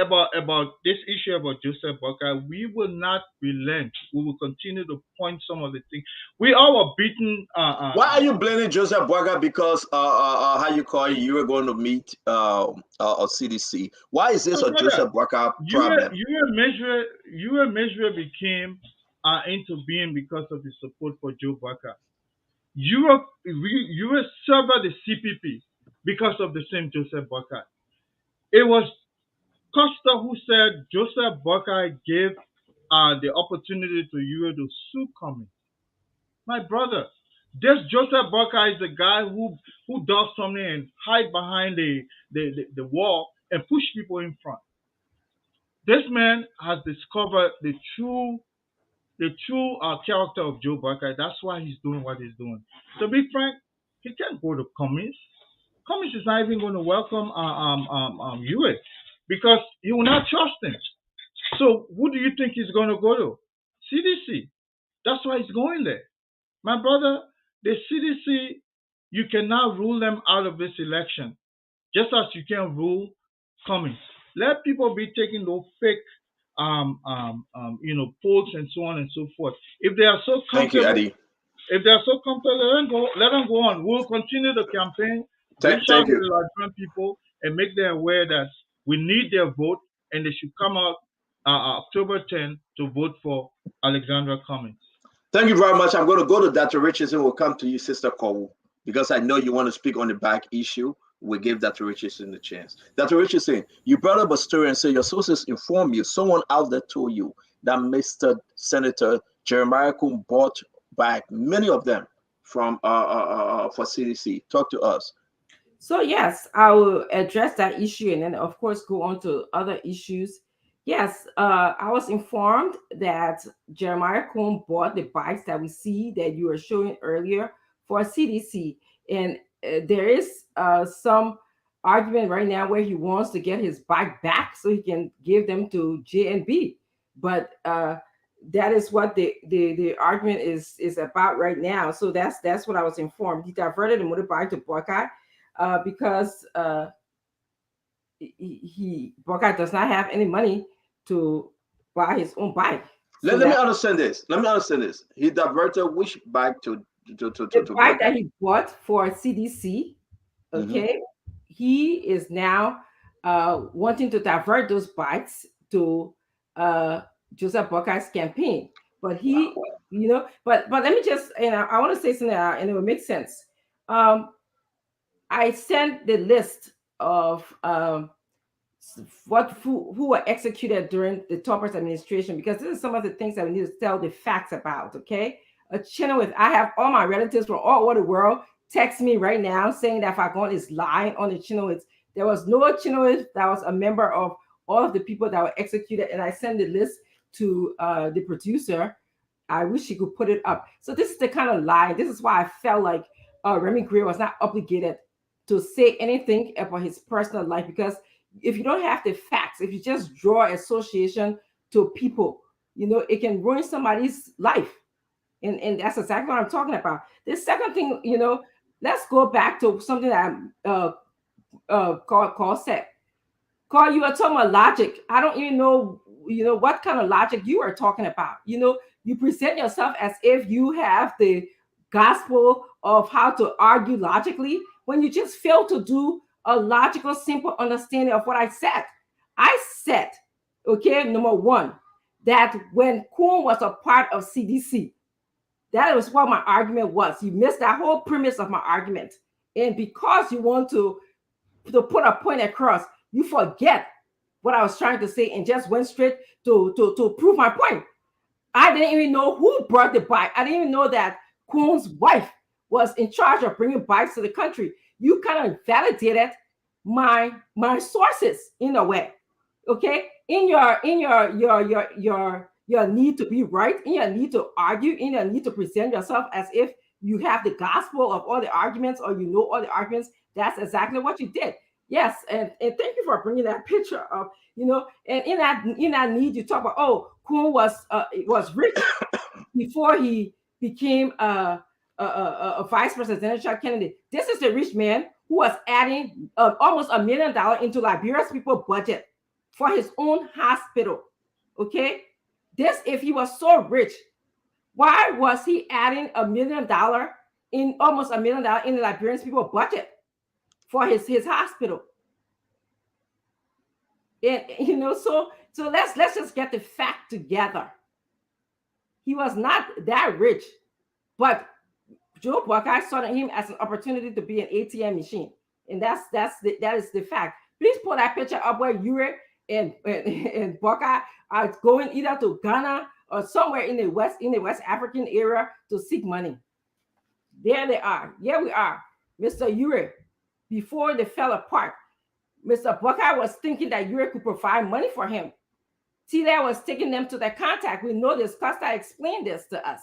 this issue about Joseph Boca, we will not relent. We will continue to point some of the things. We all were beaten. Why are you blaming Joseph Boga because how you call it, you were going to meet CDC? Why is this a Joseph Boga problem? You measure became into being because of the support for Joe Boca. You were served the CPP because of the same Joseph Boca. It was Costa who said Joseph Boca gave the opportunity to Urey to sue Cummings. My brother, this Joseph Boca is the guy who does something and hide behind the wall and push people in front. This man has discovered the true character of Joe Boca. That's why he's doing what he's doing. To be frank, he can't go to Cummings. Cummings is not even going to welcome Urey because he will not trust him. So who do you think he's going to go to? CDC. That's why he's going there. My brother, the CDC, you cannot rule them out of this election, just as you can rule Cummings. Let people be taking those fake, polls and so on and so forth. If they are so comfortable, thank you, Eddie. If they are so comfortable, let them go on. We'll continue the campaign. Reach out to the Liberian people and make them aware that we need their vote and they should come out October 10 to vote for Alexandra Cummings. Thank you very much. I'm going to go to Dr. Richardson. We'll come to you, Sister Kowu, because I know you want to speak on the back issue. We give Dr. Richardson the chance. Dr. Richardson, you brought up a story and said your sources inform you, someone out there told you that Mr. Senator Jeremiah Kuhn bought back many of them from for CDC. Talk to us. So yes, I will address that issue and then of course go on to other issues. Yes, I was informed that Jeremiah Kuhn bought the bikes that we see that you were showing earlier for CDC. And there is some argument right now where he wants to get his bike back so he can give them to JNB. But that is what the argument is about right now. So that's what I was informed. He diverted the motorbike to Buckeye because Buckeye does not have any money to buy his own bike. Let me understand this. He diverted which bike to the bike that he bought for CDC. Okay, he is now wanting to divert those bikes to Joseph Buckeye's campaign. But he, but let me just, I want to say something, and it will make sense. I sent the list of who were executed during the Topper's administration, because this is some of the things that we need to tell the facts about. Okay, a channel with, I have all my relatives from all over the world text me right now saying that Fagon is lying on the channel. There was no channel that was a member of all of the people that were executed, and I sent the list to the producer. I wish she could put it up. So this is the kind of lie. This is why I felt like Remy Gray was not obligated to say anything about his personal life, because if you don't have the facts, if you just draw association to people, it can ruin somebody's life. And that's exactly what I'm talking about. The second thing, let's go back to something that Carl said. Carl, you were talking about logic. I don't even know, what kind of logic you are talking about. You present yourself as if you have the gospel of how to argue logically when you just fail to do a logical, simple understanding of what I said. I said, okay, number one, that when Kuhn was a part of CDC, that was what my argument was. You missed that whole premise of my argument. And because you want to put a point across, you forget what I was trying to say and just went straight to prove my point. I didn't even know who brought the bike. I didn't even know that Kuhn's wife was in charge of bringing bikes to the country. You kind of validated my sources in a way, okay? In your need to be right, in your need to argue, in your need to present yourself as if you have the gospel of all the arguments or you know all the arguments. That's exactly what you did. Yes, and thank you for bringing that picture up. You know, and in that need, you talk about, oh, Kuhn was rich before he became a vice presidential candidate. This is the rich man who was adding almost $1 million into Liberia's people budget for his own hospital. Okay, this, if he was so rich, why was he adding $1 million in almost $1 million in the Liberian people budget for his hospital? And you know, so let's just get the fact together. He was not that rich, but Joe Buckeye saw him as an opportunity to be an ATM machine, and that is the fact. Please pull that picture up where Urey and Buckeye are going either to Ghana or somewhere in the West African area to seek money. There they are. Here we are, Mr. Urey. Before they fell apart, Mr. Buckeye was thinking that Urey could provide money for him. Tila was taking them to their contact. We know this. Costa explained this to us.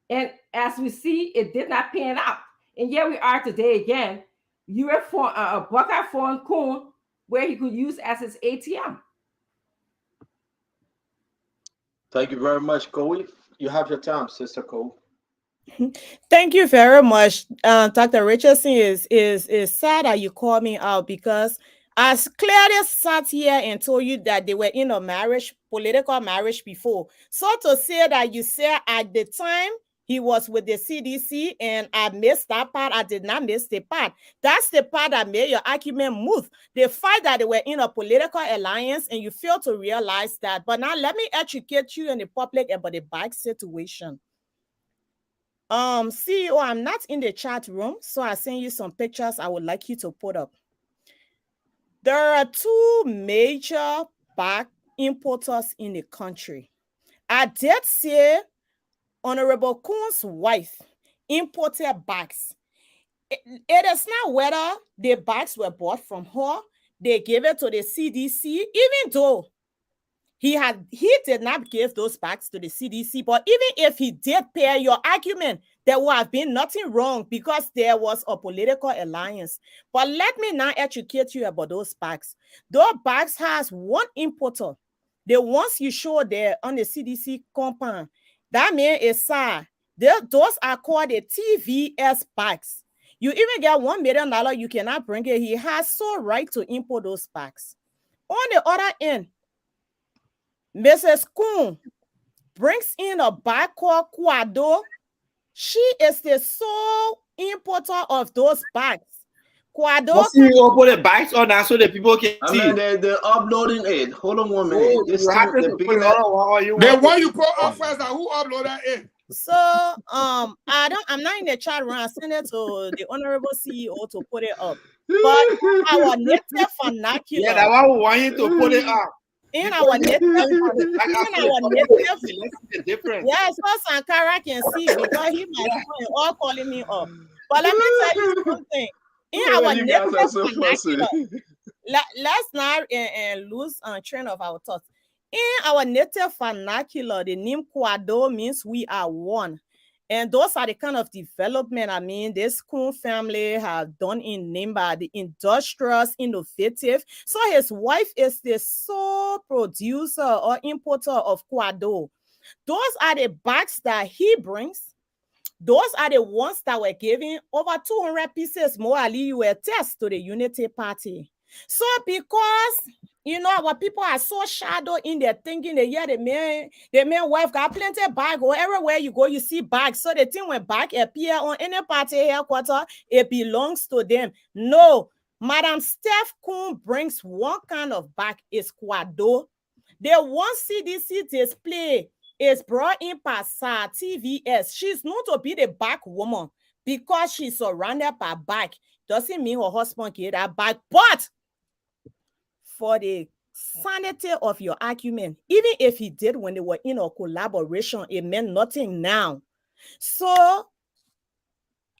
And as we see, it did not pan out. And here we are today again. Buckeye phone Kuhn where he could use as his ATM. Thank you very much, Cole. You have your time, Sister Cole. Thank you very much. Dr. Richardson, is sad that you called me out, because I clearly sat here and told you that they were in a marriage, political marriage before. So to say that you said at the time he was with the CDC and I missed that part, I did not miss the part. That's the part that made your argument move. The fact that they were in a political alliance and you failed to realize that. But now let me educate you in the public about the bike situation. CEO, I'm not in the chat room, so I send you some pictures I would like you to put up. There are two major bag importers in the country. I did say Honorable Kuhn's wife imported bags. It is not whether the bags were bought from her, they gave it to the CDC, even though he did not give those bags to the CDC. But even if he did pay your argument, there would have been nothing wrong because there was a political alliance. But let me now educate you about those bags. Those bags has one importer. The ones you show there on the CDC compound, that man is sad. Those are called the TVS bags. You even get $1 million, you cannot bring it. He has so right to import those bags. On the other end, Mrs. Kuhn brings in a bag called Quado. She is the sole importer of those bags. Quado. You open the bags on now so that people can see. I mean, they're uploading it. Hold on 1 minute. Then why you put up first? Who uploaded it? So I'm not in the chat room. I sent it to the honorable CEO to put it up. But our native vernacular. Yeah, that one we want you to put it up. In our native, difference. Yeah, so Sankara can see because he might be all calling me up. But let me tell you something. In our native vernacular, let's not lose train of our thoughts. In our native vernacular, the name Quado means we are one. And those are the kind of development, I mean, this Kuhn family have done in Nimba, the industrious, innovative. So his wife is the sole producer or importer of Quado. Those are the bags that he brings. Those are the ones that were giving over 200 pieces more test to the Unity Party. So because, you know, our people are so shadow in their thinking that, yeah, the man wife got plenty of bag, or everywhere you go, you see bags. So the thing when bag appear on any party headquarters, it belongs to them. No, Madam Steph Kuhn brings one kind of bag, is Quado. The one CDC display is brought in by TVS. She's known to be the back woman. because she's surrounded by bike doesn't mean her husband get that bike. But for the sanity of your argument, even if he did when they were in a collaboration, it meant nothing now. So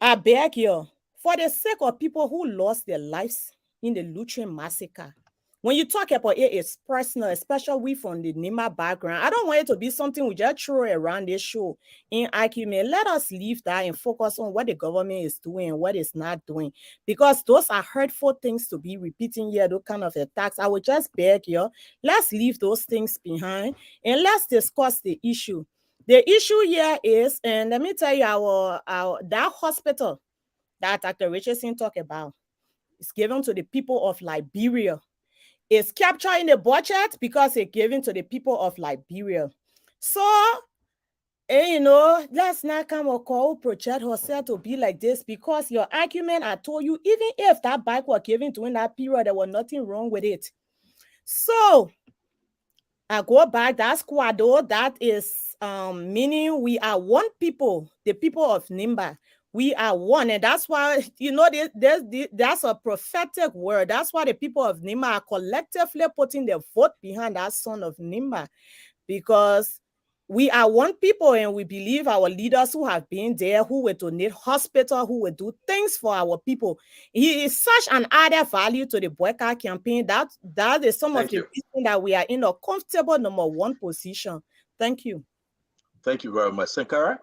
I beg you, for the sake of people who lost their lives in the Lutheran massacre, when you talk about it, it's personal, especially we from the Nima background. I don't want it to be something we just throw around this show in argument. Let us leave that and focus on what the government is doing and what it's not doing, because those are hurtful things to be repeating here, those kind of attacks. I would just beg you, let's leave those things behind and let's discuss the issue. The issue here is, and let me tell you, that hospital that Dr. Richardson talked about is given to the people of Liberia. It's captured in the budget because it's given to the people of Liberia. So, let's not come or call project herself to be like this, because your argument, I told you, even if that bike was given during that period, there was nothing wrong with it. So, I go back, that squad, though, that is meaning we are one people, the people of Nimba. We are one, and that's why, that's a prophetic word. That's why the people of Nimba are collectively putting their vote behind that son of Nimba, because we are one people, and we believe our leaders who have been there, who will donate hospital, who will do things for our people. He is such an added value to the boycott campaign. That is some of the reason that we are in a comfortable number one position. Thank you. Thank you very much. Sankara?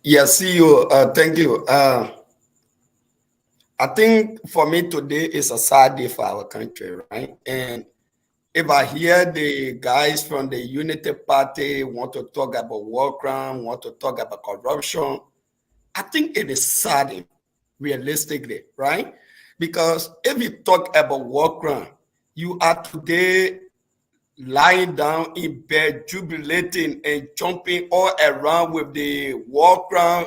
Yes, CEO. Thank you. I think for me today is a sad day for our country, right? And if I hear the guys from the Unity Party want to talk about war crime, want to talk about corruption, I think it is sad, realistically, right? Because if you talk about war crime, you are today lying down in bed, jubilating and jumping all around with the war crime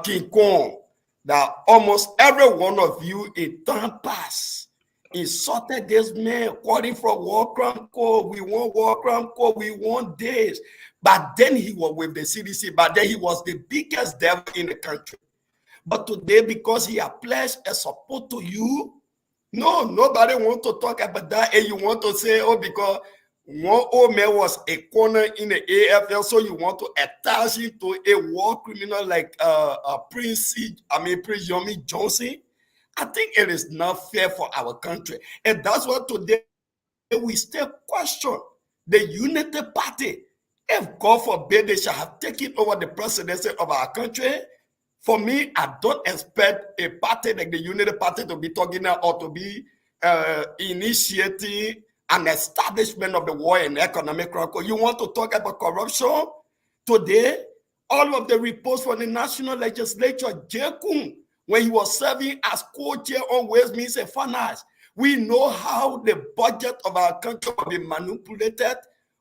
King Kong, that almost every one of you in time past insulted this man, calling for war crime code. We want war crime code. We want this. But then he was with the CDC. But then he was the biggest devil in the country. But today, because he has pledged a support to you, no, nobody wants to talk about that. And you want to say, oh, because one old man was a corner in the AFL, so you want to attach him to a war criminal like Prince Yomi Johnson. I think it is not fair for our country. And that's what today we still question the Unity Party. If God forbid they shall have taken over the presidency of our country, for me, I don't expect a party like the Unity Party to be talking or to be initiating an establishment of the war and economic crisis. You want to talk about corruption? Today, all of the reports from the National Legislature, Jekun, when he was serving as co-chair on Ways, Means and Finance, we know how the budget of our country will be manipulated,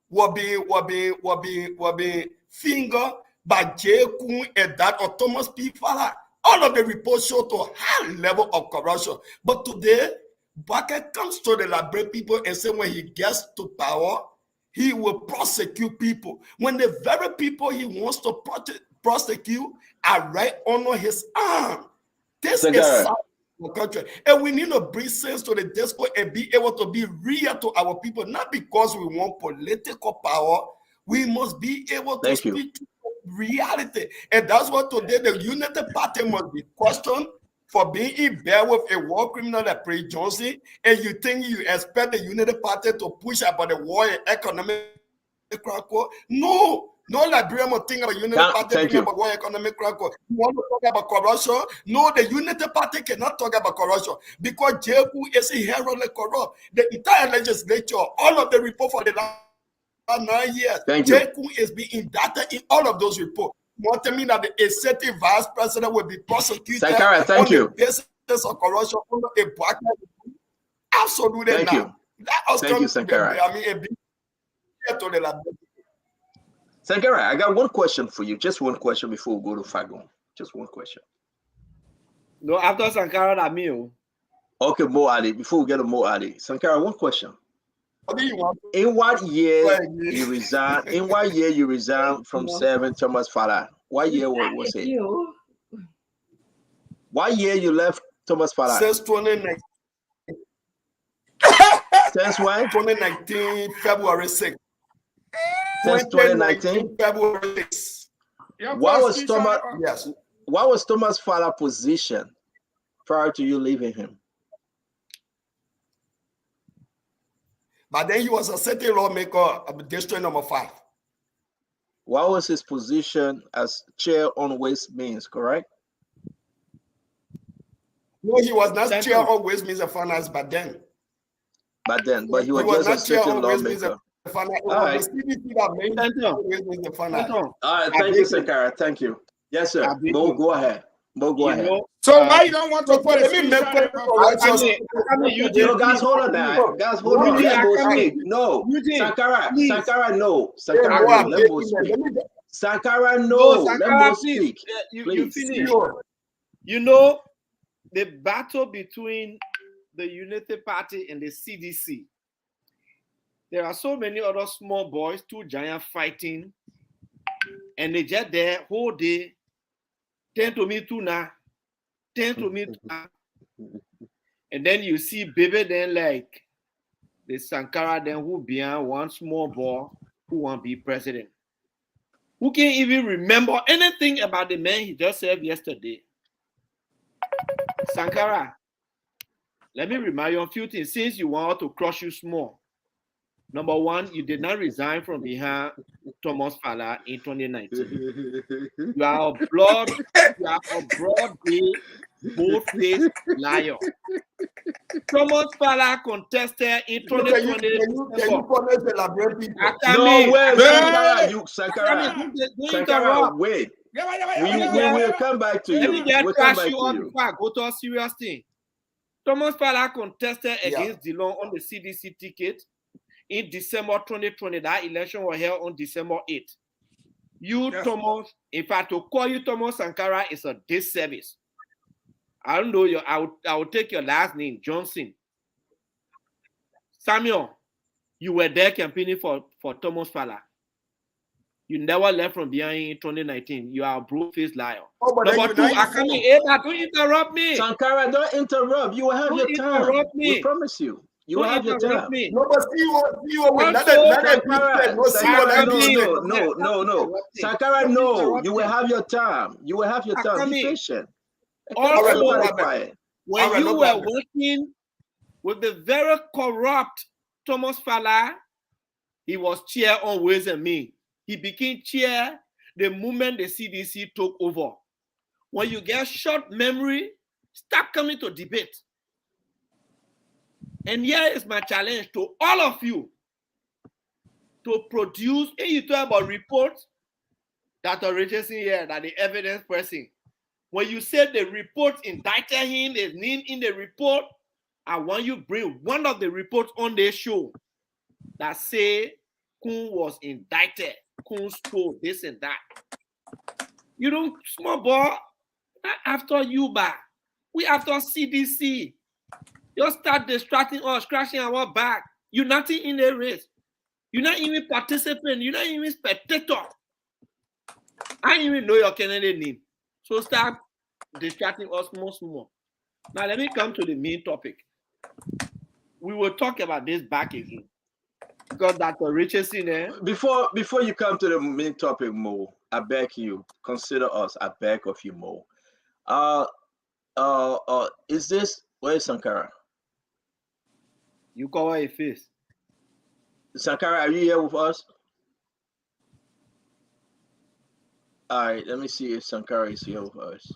will be fingered by Jekun and that of Thomas P. Fowler. All of the reports show to a high level of corruption. But today, Bucket comes to the Liberian people and says when he gets to power, he will prosecute people. When the very people he wants to prosecute are right under his arm. This is South country. And we need to bring sense to the discourse and be able to be real to our people, not because we want political power. We must be able to speak to reality. And that's what today the Unity Party must be questioned for being in bed with a war criminal like Prince Johnson. And you think you expect the Unity Party to push about the war and economic crisis? No. No Liberian will think about Unity Party thinking about war economic crisis. You want to talk about corruption? No, the Unity Party cannot talk about corruption because JQ is inherently corrupt. The entire legislature, all of the report for the last 9 years, JQ is being indicted in all of those reports. Want to mean that the executive vice president will be prosecuted on the basis of corruption under a black man? Absolutely not. Thank you, Sankara. Sankara, I got one question for you. Just one question before we go to Fagon. Just one question. No, after Sankara, that me. Okay, Mo Ali. Before we get to Mo Ali, Sankara, one question. In what year you resigned? In what year you resigned from serving Thomas Fowler What year was it? You. What year you left Thomas Fala? Since 2019. Since when? 2019, February 6th. Since 2019, February 6th. What was Thomas? Yes. What was Thomas Fala's position prior to you leaving him? But then he was a city lawmaker of District Number 5. What was his position as chair on Waste Means, correct? No, he was not chair on Waste Means and Finance, but then. But he was just a city lawmaker. All right. All right, thank you, Sankara. Thank you. Yes, sir. Mo, go ahead. Mo, go ahead. So why you don't want to put a guys, hold on now. Guys, hold on. Let Mo speak. No. Sankara, no. Sankara, no. Let Mo speak. Sankara, no. Let Mo speak. You finish. You know, the battle between the Unity Party and the CDC. There are so many other small boys, two giants fighting, and they just there whole day, 10 to me too now, 10 to me too now. And then you see baby then like the Sankara then who behind one small boy who want to be president. Who can't even remember anything about the man he just served yesterday. Sankara, let me remind you of a few things since you want to crush you small. Number one, you did not resign from behind Thomas Fala in 2019. You are a broad-based, bold-faced liar. Thomas Fala contested in 2020. No way, Sankara, wait. We will come back to you. We'll come back to you. Before I go to a serious thing. Thomas Fala contested against Dillon on the CDC ticket in December 2020. That election was held on December 8th. Thomas, in fact, to call you Thomas Sankara is a disservice. I don't know you. I will take your last name, Johnson. Samuel, you were there campaigning for Thomas Fala. You never left from behind in 2019. You are a broad-faced liar. Number two, don't interrupt me. Sankara, don't interrupt. You will have your time. We promise you. You will have your time. No. Sankara, no. You will have your time. You will have your time. Be patient. Also, when you were working with the very corrupt Thomas Fala, he was chair on Ways and Means. He became chair the moment the CDC took over. When you get short memory, stop coming to debate. And here is my challenge to all of you to produce, and you talk about reports that are registered here, that the evidence pressing. When you say the report indicted him, is named in the report, I want you bring one of the reports on the show that say Kun was indicted, Kun stole this and that. You don't, small boy, not after you back. We after CDC. You start distracting us, scratching our back. You're not in the race. You're not even participating. You're not even spectator. I didn't even know your Canadian name. So start distracting us more. Now let me come to the main topic. We will talk about this back again. Because Dr. Richardson there. Before you come to the main topic, Mo, I beg you, consider us. I beg of you, Mo. Is this, where is Sankara? You cover a face. Sankara, are you here with us? All right, let me see if Sankara is here with us.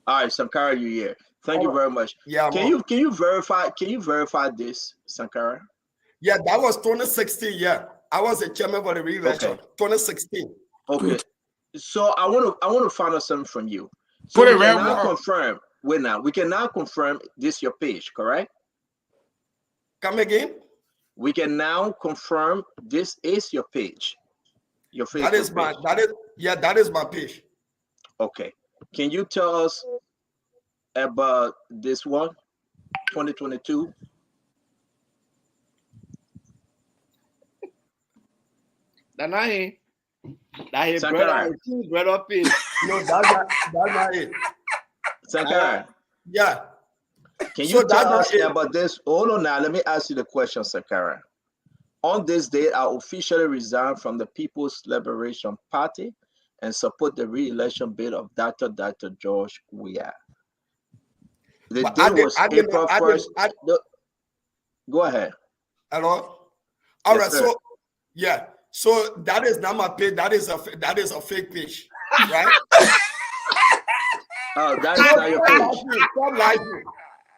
All right, Sankara, you're here. Thank you very much. Yeah. Can you verify this, Sankara? Yeah, that was 2016. Yeah, I was a chairman for the re-election. Okay. 2016. Okay. So I want to find out something from you. So Put it we can right now now. confirm. Wait now. We can now confirm this your page, correct? Come again? We can now confirm this is your page. Your Facebook That is my page. that is my page. Okay. Can you tell us about this one, 2022? Danae, That his Sankara. brother pay. No, that's not it. Sankara. Yeah. Can So you that's tell not us it. about this? Hold on now. Let me ask you the question, Sankara. On this date, I officially resigned from the People's Liberation Party and support the re-election bid of Dr. George Weah. The date was April 1st. Go ahead. Hello? All Yes, right, sir. so yeah. So that is not my page. That is a fake page, right? Oh, that's not your page. Stop lying,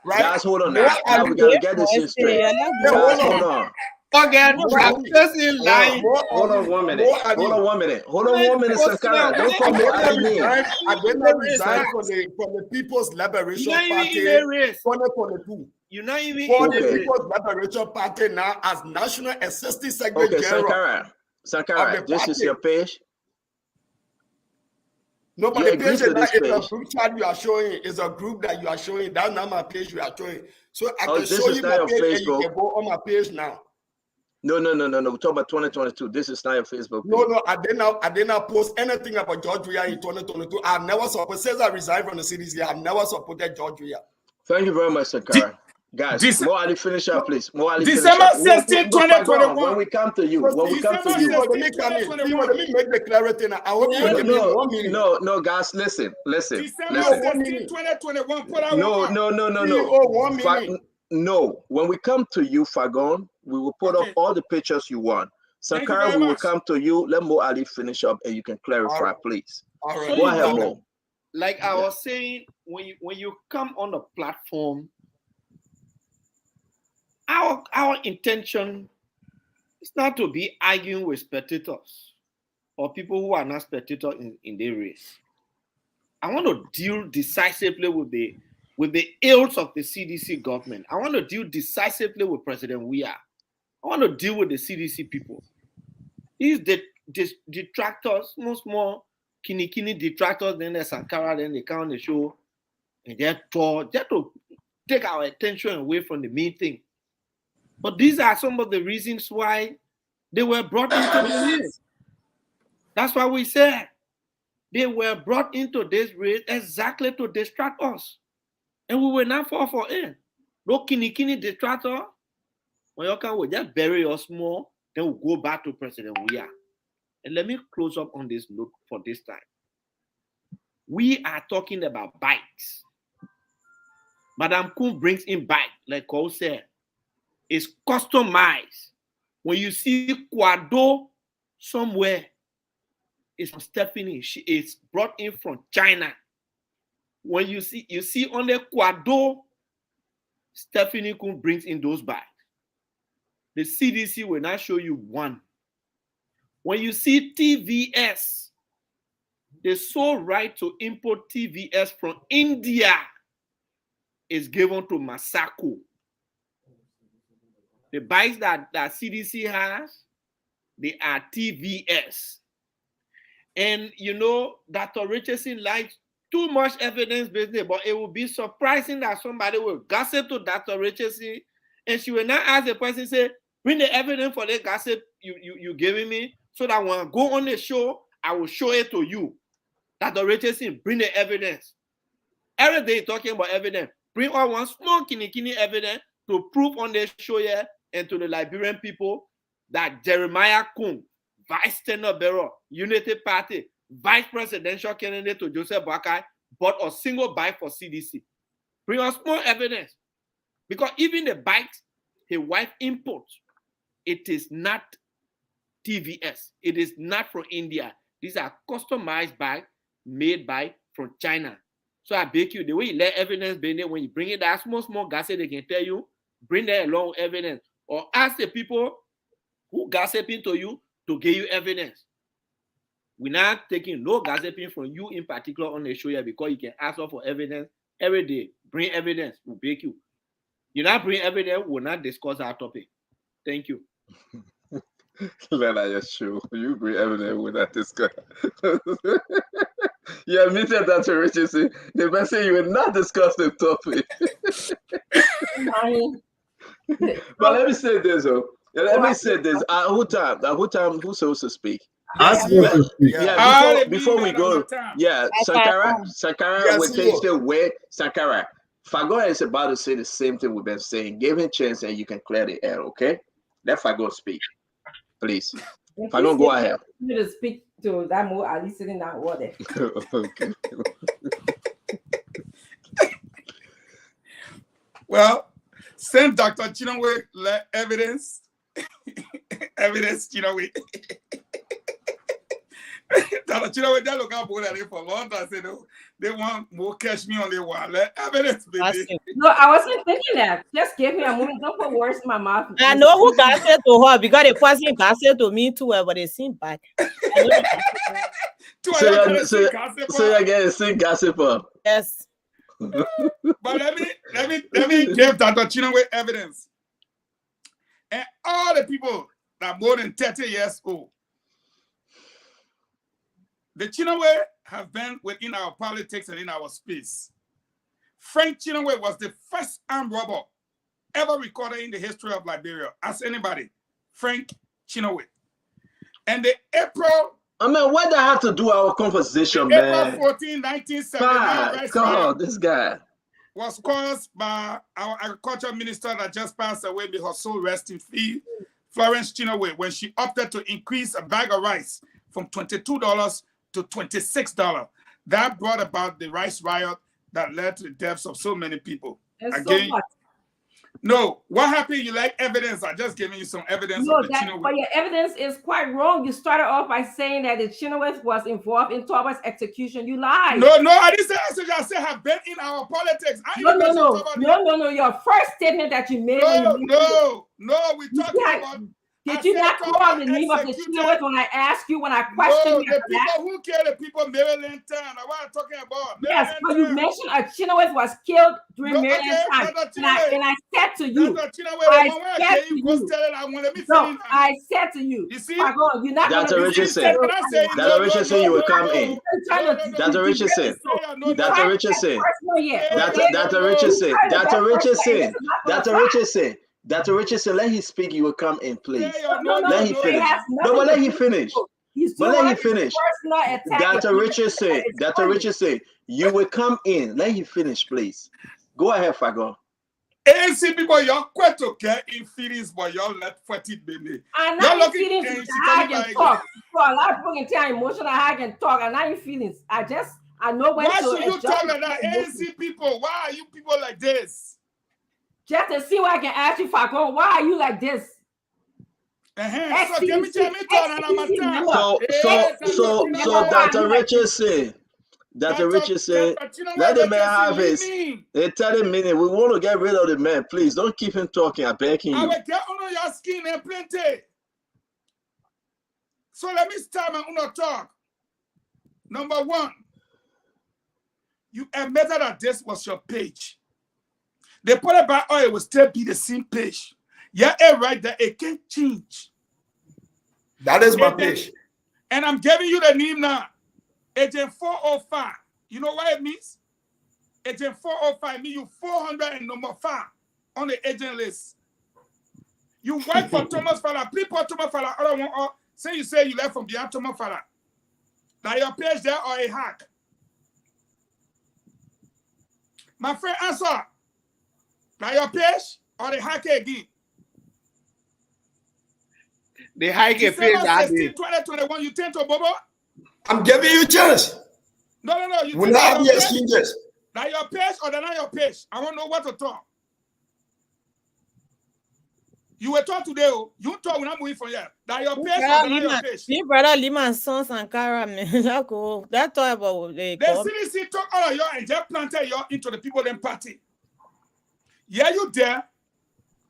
right? Guys, hold on now. Now we gotta get this shit straight. Guys, hold on. Forget practicing lying. Hold on 1 minute. Hold on 1 minute. Hold on 1 minute, Sankara. Don't come to add me. I did not resign from the People's Liberation Party 2022. You're not even for the People's Liberation Party now as National Assistant Secretary General. Sankara, this is your page. No, but the page is a group chat you are showing. It's a group that you are showing. That's not my page you are showing. So I can show you my page and you can go on my page now. No. We're talking about 2022. This is not your Facebook page. No, I did not post anything about George Weah in 2022. I've never supported, since I resigned from the CDC, I've never supported George Weah. Thank you very much, Sankara. Guys, Moali, finish up, please. Moali, December 16, 2021. When we come to you, let me make the clarity now. I hope you give me 1 minute. No, guys, listen. December 16, 2021. Put out No. 1 minute. No, when we come to you, Fagon, we will put up all the pictures you want. Sankara, we will come to you. Let Mo Ali finish up and you can clarify, please. All right. Go ahead, Mo. Like I was saying, when you come on the platform, our intention is not to be arguing with spectators or people who are not spectators in the race. I want to deal decisively with the ills of the CDC government. I want to deal decisively with President Weah. I want to deal with the CDC people. These detractors, more kini detractors, then the Sankara, then they come on the show and they're to take our attention away from the main thing. But these are some of the reasons why they were brought into the race. That's why we said they were brought into this race exactly to distract us. And we will not fall for it. No kini detractor. When you can, we just bury us more, then we'll go back to President Weah. And let me close up on this note for this time. We are talking about bikes. Madam Kun brings in bike, like Cole said. It's customized. When you see Quado somewhere, it's from Stephanie. She is brought in from China. When you see on the Quado, Stephanie Kun brings in those bags. The CDC will not show you one. When you see TVS, the sole right to import TVS from India is given to Masako. The bikes that CDC has, they are TVS. And you know, Dr. Richardson likes too much evidence business, but it will be surprising that somebody will gossip to Dr. Richardson and she will not ask the person, say, bring the evidence for the gossip you giving me, so that when I go on the show, I will show it to you. Dr. Richardson, bring the evidence. Every day talking about evidence. Bring all one small kini evidence to prove on the show here and to the Liberian people that Jeremiah Kun, Vice Tenor Bureau, Unity Party, Vice Presidential candidate to Joseph Boakai, bought a single bike for CDC. Bring us more evidence. Because even the bikes his wife imports, it is not TVS. It is not from India. These are customized bikes made from China. So I beg you, the way you let evidence be there, when you bring it, that small gossip, they can tell you, bring that along evidence. Or ask the people who gossiping to you to give you evidence. We're not taking no gossiping from you in particular on the show here, because you can ask for evidence every day. Bring evidence, we'll beg you. You not bring evidence, we'll not discuss our topic. Thank you. Let I assure you bring evidence with that discuss. You admitted that to Richardson. The person you will not discuss the topic. But let me say this, though. Let me say this. Who's supposed to speak? I'm supposed to speak. Before we go, Sankara, Yes, we take the way. Sankara, Fago is about to say the same thing we've been saying. Give him a chance and you can clear the air, okay? Let Fago speak, please. Fago, go ahead. You to speak to that more, at least in that water. Okay. Well, send Dr. Chinonwe evidence. Evidence, Chinonwe. Dr. Chinonwe, they look up for a long time. They want more cash me on the wall. Evidence, baby. No, I wasn't thinking that. Just give me a moment. Don't put words in my mouth. I know who got said to her because the person got said to me too, but they seem back. So you're getting sick gossiper. Yes. But let me give Dr. Chinonwe evidence. And all the people that are more than 30 years old, the Chinonwe have been within our politics and in our space. Frank Chinonwe was the first armed robber ever recorded in the history of Liberia. Ask anybody. Frank Chinonwe. And the April... I mean, what that have to do our conversation, man? April 14, 1979, God, this guy was caused by our agriculture minister that just passed away, may her soul rest in peace, Florence Chinonwe, when she opted to increase a bag of rice from $22 to $26. That brought about the rice riot that led to the deaths of so many people. Again, no, what happened? You like evidence? I just giving you some evidence. No, of the Chinonwe. but your evidence is quite wrong. You started off by saying that the Chinonwe was involved in Torba's execution. You lied. No, I didn't say that. I said have been in our politics. No. Your first statement that you made. No. We talking about. Did you not call the name of the Chinonwe when I asked you, when I questioned you? The people who killed the people in Maryland town. What I'm talking about. Yes, but you mentioned a Chinonwe was killed during Maryland time. And I said to you, I said to you, you see, you're not going to Richardson. Dr. Richardson, you will come in. Dr. Richardson. Dr. Richardson. Dr. Richardson, let him speak. You will come in, please. Let him finish. But let him finish. Let him finish. Dr. Richardson, you will come in. Let him finish, please. Go ahead, Fago. ANC people, y'all quite okay in feelings, but y'all let 40 baby. I'm not in feelings. I can talk. For a lot of people can tell emotional, I can talk. I'm not in feelings. I know when why to. Why should you talk like that, ANC people? Why are you people like this? Just to see what I can ask you, Fago, why are you like this? So Dr. Richardson, let the man have his 30 minutes. We want to get rid of the man. Please don't keep him talking. I'm begging you. I will get under your skin and plenty. So let me start my own talk. Number one, you admitted that this was your page. The part about oil will still be the same page. Yeah, right there. It can't change. That is my page. And I'm giving you the name now. Agent 405. You know what it means? Agent 405 means you 400 and number 5 on the agent list. You work for Thomas Fala. Please put Thomas Fala. I don't want say you left from behind Thomas Fala. Now your page there or a hack. My friend, answer. Now your page or the hack again? The hack a page. 2021, you tend to Bobo? I'm giving you a chance. No. You will not be exchanges. Now your page or not your page? I want to know what to talk. You were talk today. You talk when I'm moving from here. Now your page or not your page? Me brother Lima son Sankara man. That talk about the CDC talk all of you and just planted you into the people in party. Yeah, you there.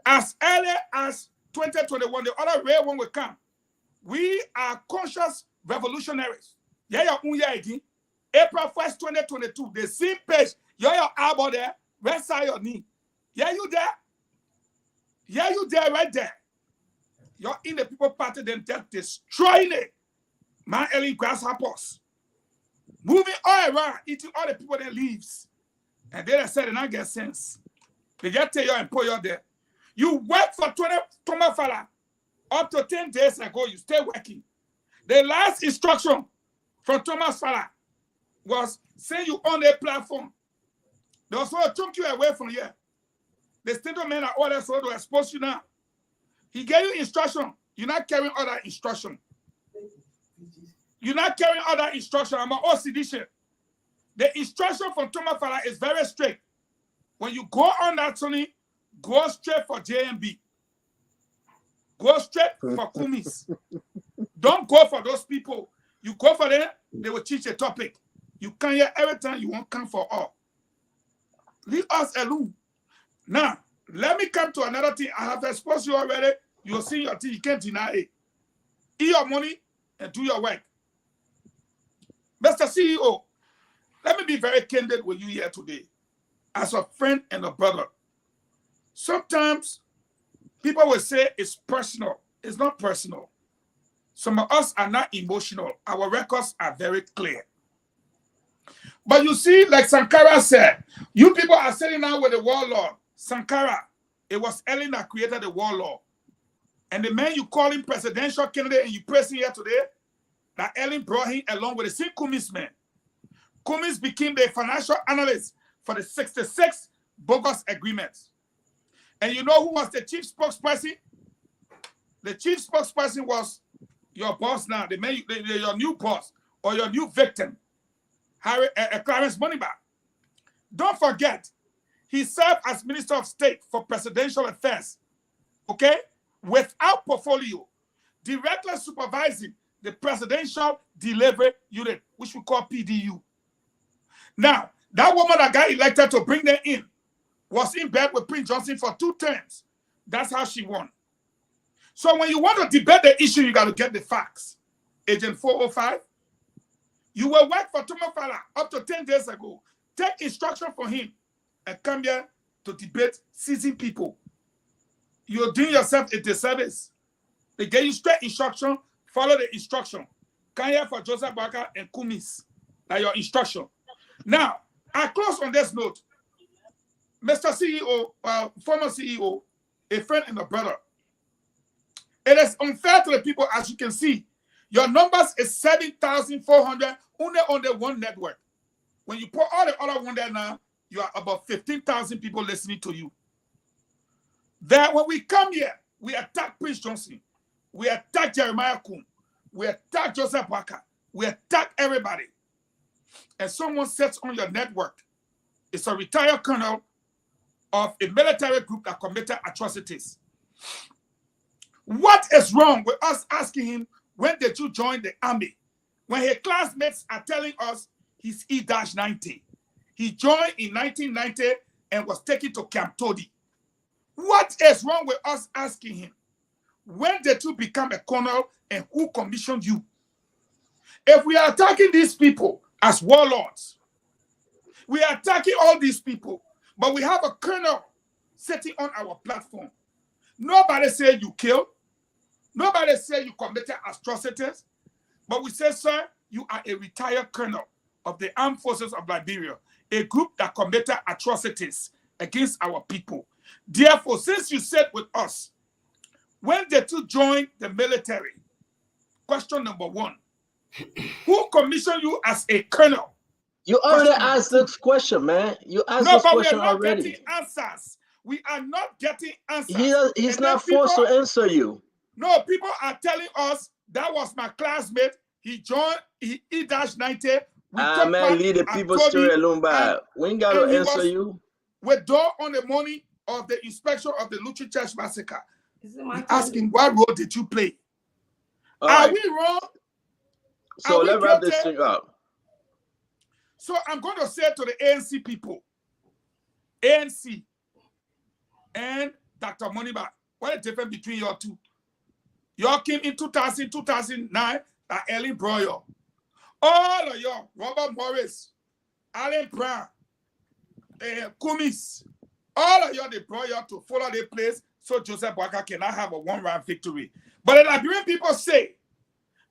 As early as 2021, the other real one will come. We are conscious revolutionaries. Yeah, again. April 1st, 2022. The same page. You're your elbow there. Where side your knee? Yeah, you there? Yeah, you there right there. You're in the people party, then they're destroying it. Man, early grasshoppers. Moving all around, eating all the people that leaves. And then I said, and I get sense. They get to you and put you there. You work for 20 Thomas Fala. Up to 10 days ago, you stay working. The last instruction from Thomas Fala was say you on a platform. They also took you away from here. The state of men are all so to expose you now. He gave you instruction. You're not carrying other instruction. You're not carrying other instruction. I'm an OCD. The instruction from Thomas Fala is very strict. When you go on that, Tony, go straight for JMB. Go straight for Kumis. Don't go for those people. You go for them, they will teach a topic. You come here every time, you won't come for all. Leave us alone. Now, let me come to another thing. I have exposed you already. You'll see your thing. You can't deny it. Eat your money and do your work. Mr. CEO, let me be very candid with you here today. As a friend and a brother. Sometimes people will say it's personal. It's not personal. Some of us are not emotional. Our records are very clear. But you see, like Sankara said, you people are sitting down with the warlord. Sankara, it was Ellen that created the warlord. And the man you call him presidential candidate and you press him here today, that Ellen brought him along with the same Kumis man. Kumis became the financial analyst for the 66 bogus agreements. And you know who was the chief spokesperson? The chief spokesperson was your boss now, the man, your new boss or your new victim, Clarence Moneyback. Don't forget, he served as Minister of State for Presidential Affairs, okay, without portfolio, directly supervising the Presidential Delivery Unit, which we call PDU. Now, that woman that got elected to bring them in was in bed with Prince Johnson for 2 terms. That's how she won. So when you want to debate the issue, you got to get the facts. Agent 405, you will work for Thomas Fala up to 10 days ago. Take instruction from him and come here to debate seasoned people. You're doing yourself a disservice. They give you straight instruction, follow the instruction. Come here for Joseph Barker and Kumis. That's your instruction. Now, I close on this note. Mr. CEO, former CEO, a friend and a brother. It is unfair to the people, as you can see. Your numbers is 7,400 only on the one network. When you put all the other one there now, you are about 15,000 people listening to you. Then when we come here, we attack Prince Johnson. We attack Jeremiah Kuhn. We attack Joseph Walker. We attack everybody. And someone sets on your network. It's a retired colonel of a military group that committed atrocities. What is wrong with us asking him, when did you join the army? When his classmates are telling us he's E-90. He joined in 1990 and was taken to Camp Todi. What is wrong with us asking him, when did you become a colonel and who commissioned you? If we are attacking these people as warlords, we are attacking all these people, but we have a colonel sitting on our platform. Nobody said you killed. Nobody said you committed atrocities. But we say, sir, you are a retired colonel of the Armed Forces of Liberia, a group that committed atrocities against our people. Therefore, since you said with us, when did you join the military? Question number 1. Who commissioned you as a colonel? You already asked this question, man. You asked this question already. We are not getting answers. We are not getting answers. He's not forced to answer you. No, people are telling us that was my classmate. He joined E-90. Man, leave the people story alone, but we ain't got to answer you. With door on the morning of the inspection of the Luchi Church massacre. Asking what role did you play? Are we wrong? So let's wrap this thing up. So I'm going to say to the ANC people, ANC and Dr. Moneyback, what is the difference between your two? You came in 2000, 2009, that Ellen Broyer. All of you, Robert Morris, Alan Brown, Kumis, all of you, they brought you to follow their place so Joseph Walker cannot have a one-round victory. But the Liberian people say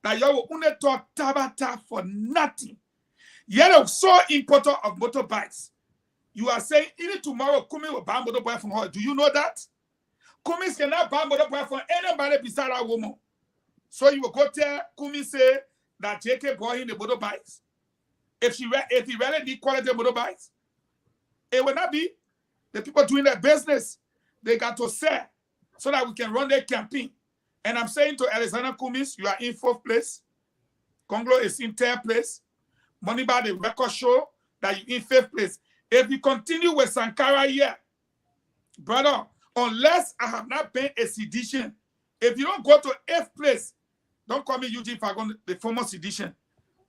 that you will only talk Tabata for nothing. Yet a sole importer of motorbikes. You are saying even tomorrow Kumi will buy a motorbike from her. Do you know that? Kumis cannot buy motor bike from anybody beside that woman. So you will go tell Kumis say that JK bought him the motorbikes. If he really need quality motorbikes, it will not be the people doing their business. They got to sell so that we can run their campaign. And I'm saying to Alexander Kumis, you are in 4th place. Conglo is in 3rd place. Moneyball, the record show that you're in 5th place. If you continue with Sankara here, brother, unless I have not been a sedition, if you don't go to 8th place, don't call me Eugene Fagon, the former sedition.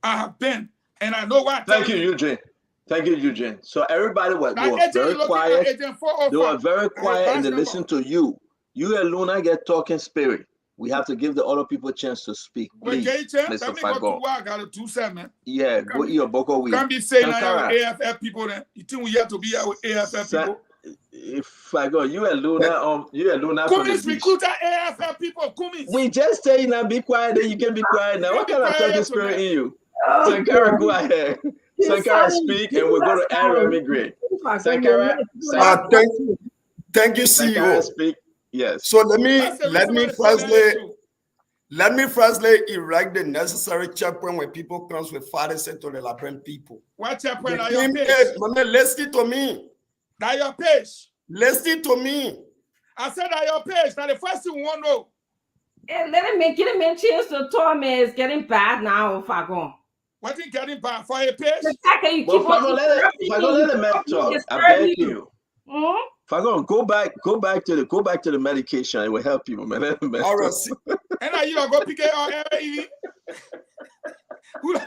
I have been, and I know what. Thank you, Eugene. Thank you, Eugene. So everybody was very quiet. They were very quiet and they listened to you. You and Luna get talking spirit. We have to give the other people a chance to speak. Please, Mr. Fagon. Yeah, go eat your boko weed. Can't be saying I have AFF people then. You think we have to be here with AFF people? If I go, you and Luna, Kumis recruiter AFF people, Kumis. We just say now be quiet, then you can be quiet now. What kind of talking spirit in you? Sankara, go ahead. Sankara, speak, and we'll go to Aaron Migrate. Sankara, thank you, CEO. Speak. Yes. So let me firstly erect the necessary checkpoint when people comes with fathers to the Liberian people. What checkpoint are your page? Listen to me. That your page. Listen to me. I said that your page. Now the first thing we want to know. Hey, get him a chance to talk, man. It's getting bad now, Fagon. What is getting bad for a page? The fact that you keep Fagon, let the man talk. I beg you. Fagon, go back to the medication. It will help you, man. All right. And now you don't go pick it up. Who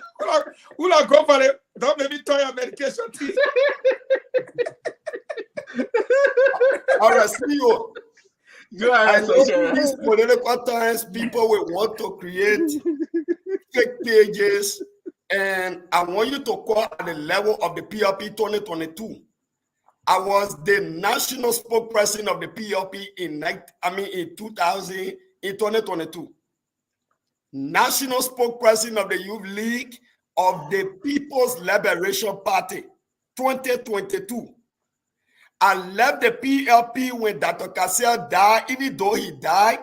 don't go for it? Don't let me tell your medication. All right, CEO. These political times, people will want to create fake pages, and I want you to call at the level of the PLP 2022. I was the national spokesperson of the PLP in 2022. National spokesperson of the Youth League of the People's Liberation Party, 2022. I left the PLP when Dr. Kassel died. Even though he died,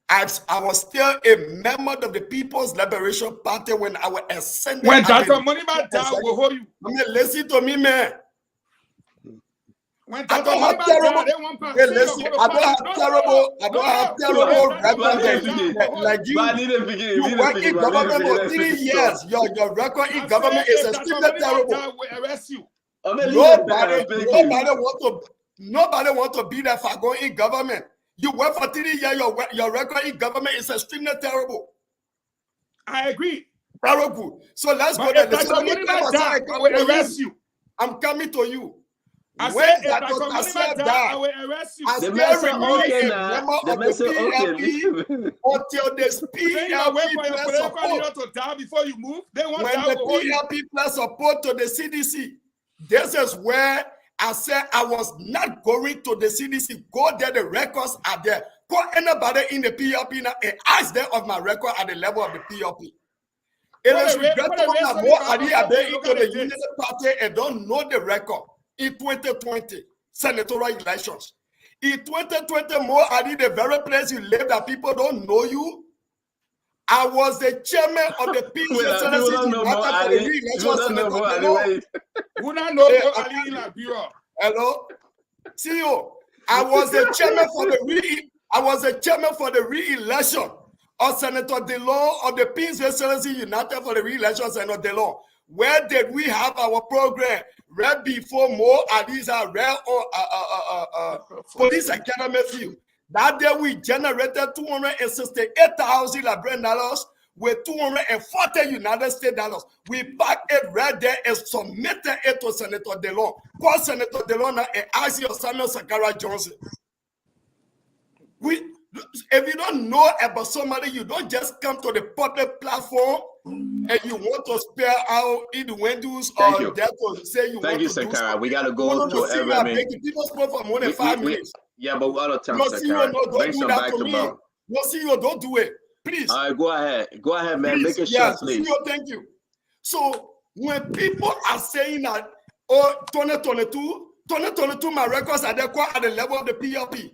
I was still a member of the People's Liberation Party when I was ascending. When Dr. Moneyman died, will hold you. Listen to me, man. When Dr. Moneyman died, they want to I don't have terrible record like you. You work in government for 3 years. Your record in government is extremely terrible. Nobody want to be there for going in government. You work for 3 years, your record in government is extremely terrible. I agree. Very good. So let's go there. I will arrest you. I'm coming to you. I said if Dr. Moneyman died, I will arrest you. I still remain a member of the PLP until this PLP plus support. To die before you move. They want when the PLP plus support to the CDC, this is where I said I was not going to the CDC. Go there, the records are there. Call anybody in the PLP now and ask them of my record at the level of the PLP. It is regrettable that more are into the Unity Party and don't know the record. In 2020 senatorial elections, in 2020, more are the very place you live that people don't know you. I was the chairman of the PCC. Who don't know Ali in the bureau? Hello, CEO. I was the chairman for the re-election of Senator DeLong of the Peace Excellency United for the re-election of Senator DeLong. Where did we have our program? Right before more these are rare police academy field. That day we generated $268,000 with $240 United States dollars. We backed it right there and submitted it to Senator DeLong. Call Senator DeLong and ask your Samuel Sakara Johnson. If you don't know about somebody, you don't just come to the public platform and you want to spare out in the windows or that to say you want to do Sankara. We got to go to every people spoke for more than 5 minutes. Yeah, but what other time, Sankara? Bring some back tomorrow. No, CEO, don't do it. Please. All right, go ahead. Go ahead, man. Please. Make it short, please. CEO, thank you. So when people are saying that, oh, 2022, my records are there at the level of the PLP.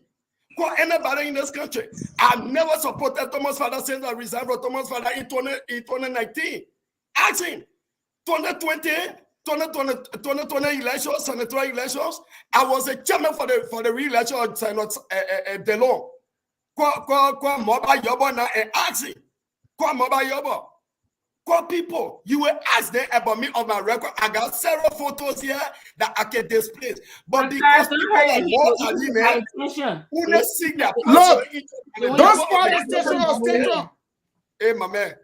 Call anybody in this country. I never supported Thomas Father since I resigned from Thomas Father in 2019. Ask him. 2020 elections, senatorial elections, I was a chairman for the re-election of Senator DeLong. Call Moba Yobo now and ask him. Call Moba Yobo. Call people. You will ask them about me on my record. I got several photos here that I can display. But because people are more alive, who not see their Look, don't spoil the station of station. Hey, my man,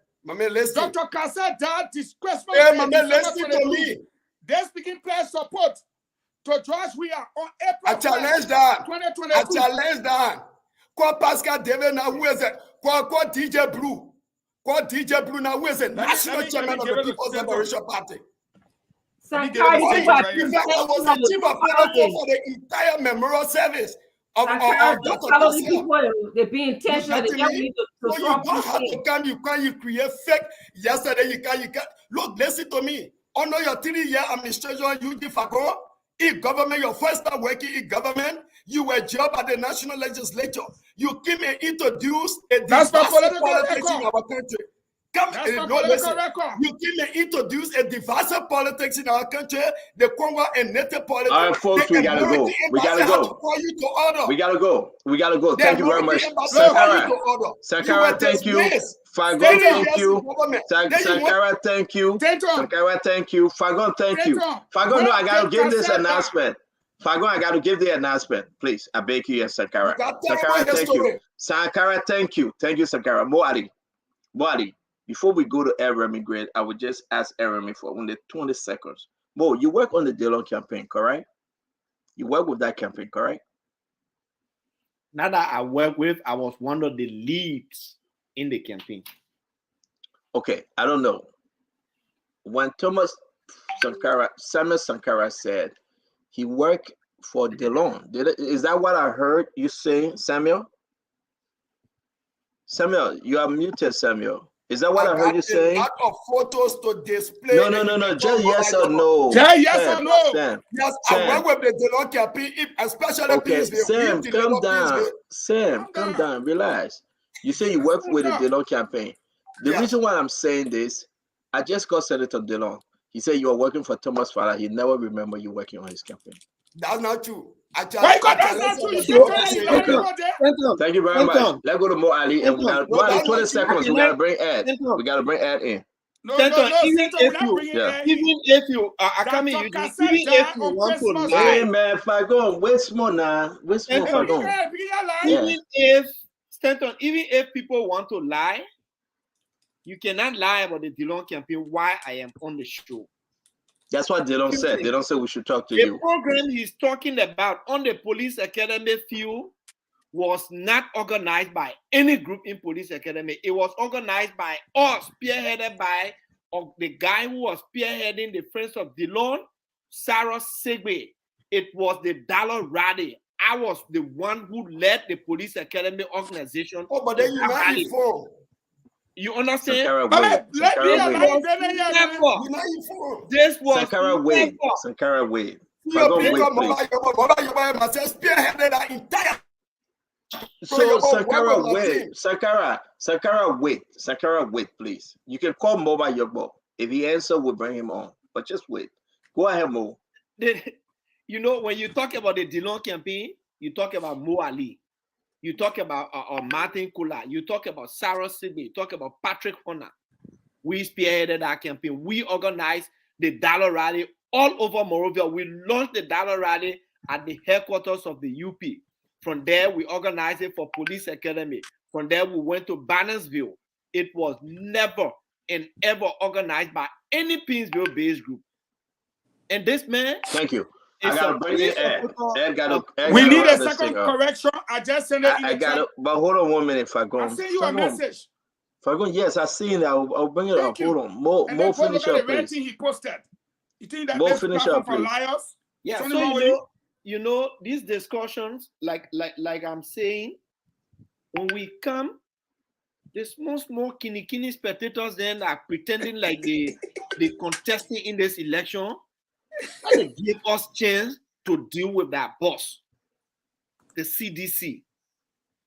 listen. Dr. Cassette died disgraceful. Hey, my man, listen to me. They're speaking prayer support to George Weah on April I challenge that. 2022. I challenge that. Call Pascal David now, who is it? Call DJ Blue. Call DJ Blue now, who is it? National chairman of the People's Liberation Party. I was the chief of staff for the entire memorial service of Dr. They be intentional. They don't need to you don't have to come. You create fake. Yesterday you can. Look, listen to me. Under your 3-year administration, you did Fago. In government, your first time working in government, you were job at the national legislature. You came and introduced a divisive politics in our country. You came and introduced a divisive politics in our country, the Congo and native politics. All right, folks, we gotta go. We gotta go. We gotta go. We gotta go. Thank you very much. Sankara, thank you. Fagon, thank you. Sankara, thank you. Sankara, thank you. Fagon, thank you. Fagon, no, I gotta give this announcement. Fagon, I gotta give the announcement, please. I beg you, Sankara. Sankara, thank you. Sankara, thank you. Thank you, Sankara. Moali. Before we go to Eremi Grade, I would just ask Eremi for only 20 seconds. Mo, you work on the Delon campaign, correct? You work with that campaign, correct? Now that I work with, I was one of the leads in the campaign. Okay, I don't know. When Samuel Sankara said he worked for Delon, is that what I heard you say, Samuel? Samuel, you are muted, Samuel. Is that what I heard you say? A lot of photos to display. No. Just yes or no. Just yes or no. Yes, I work with the Delon campaign, especially okay, Sam, calm down. Sam, calm down. Relax. You say you work with the Delon campaign. The reason why I'm saying this, I just got Senator Delon. He said you are working for Thomas Fowler. He never remember you working on his campaign. That's not true. Thank you very much. Let's go to Mo Ali. And we got Mo Ali, 20 seconds. We gotta bring Ed. We gotta bring Ed in. Even if you are coming, even if you want to lie. Hey man, Fagon, wait more now. Wait more, Fagon. Even if Stanton, even if people want to lie, you cannot lie about the Delon campaign while I am on the show. That's what they don't say. They don't say we should talk to you. The program he's talking about on the police academy field was not organized by any group in police academy. It was organized by us, spearheaded by the guy who was spearheading the Friends of Delon, Sarah Segbe. It was the Dollar Rally. I was the one who led the police academy organization. Oh, but then you're not informed. You understand? This was Sankara Wade. Sankara Wade. So Sankara Wade. Sankara Wade, please. You can call Moba Yobo. If he answers, we'll bring him on. But just wait. Go ahead, Mo. You know, when you talk about the Delon campaign, you talk about Mo Ali. You talk about Martin Kula. You talk about Sarah Sidney. You talk about Patrick Honor. We spearheaded our campaign. We organized the Dollar Rally all over Monrovia. We launched the Dollar Rally at the headquarters of the UP. From there, we organized it for Police Academy. From there, we went to Bannersville. It was never and ever organized by any Pinsville-based group. And this man... Thank you. I gotta bring in Ed. We need a second correction. I just sent it. I got it. But hold on 1 minute, Fagon. I sent you a message. Fagon, yes, I seen that. I'll bring it up. Hold on. Mo finish up, please. He posted. You think that Mo finish up, please. Liars? Yeah. So you know these discussions, like I'm saying, when we come, the small kini spectators then are pretending like they contesting in this election. They give us chance to deal with that boss, the CDC.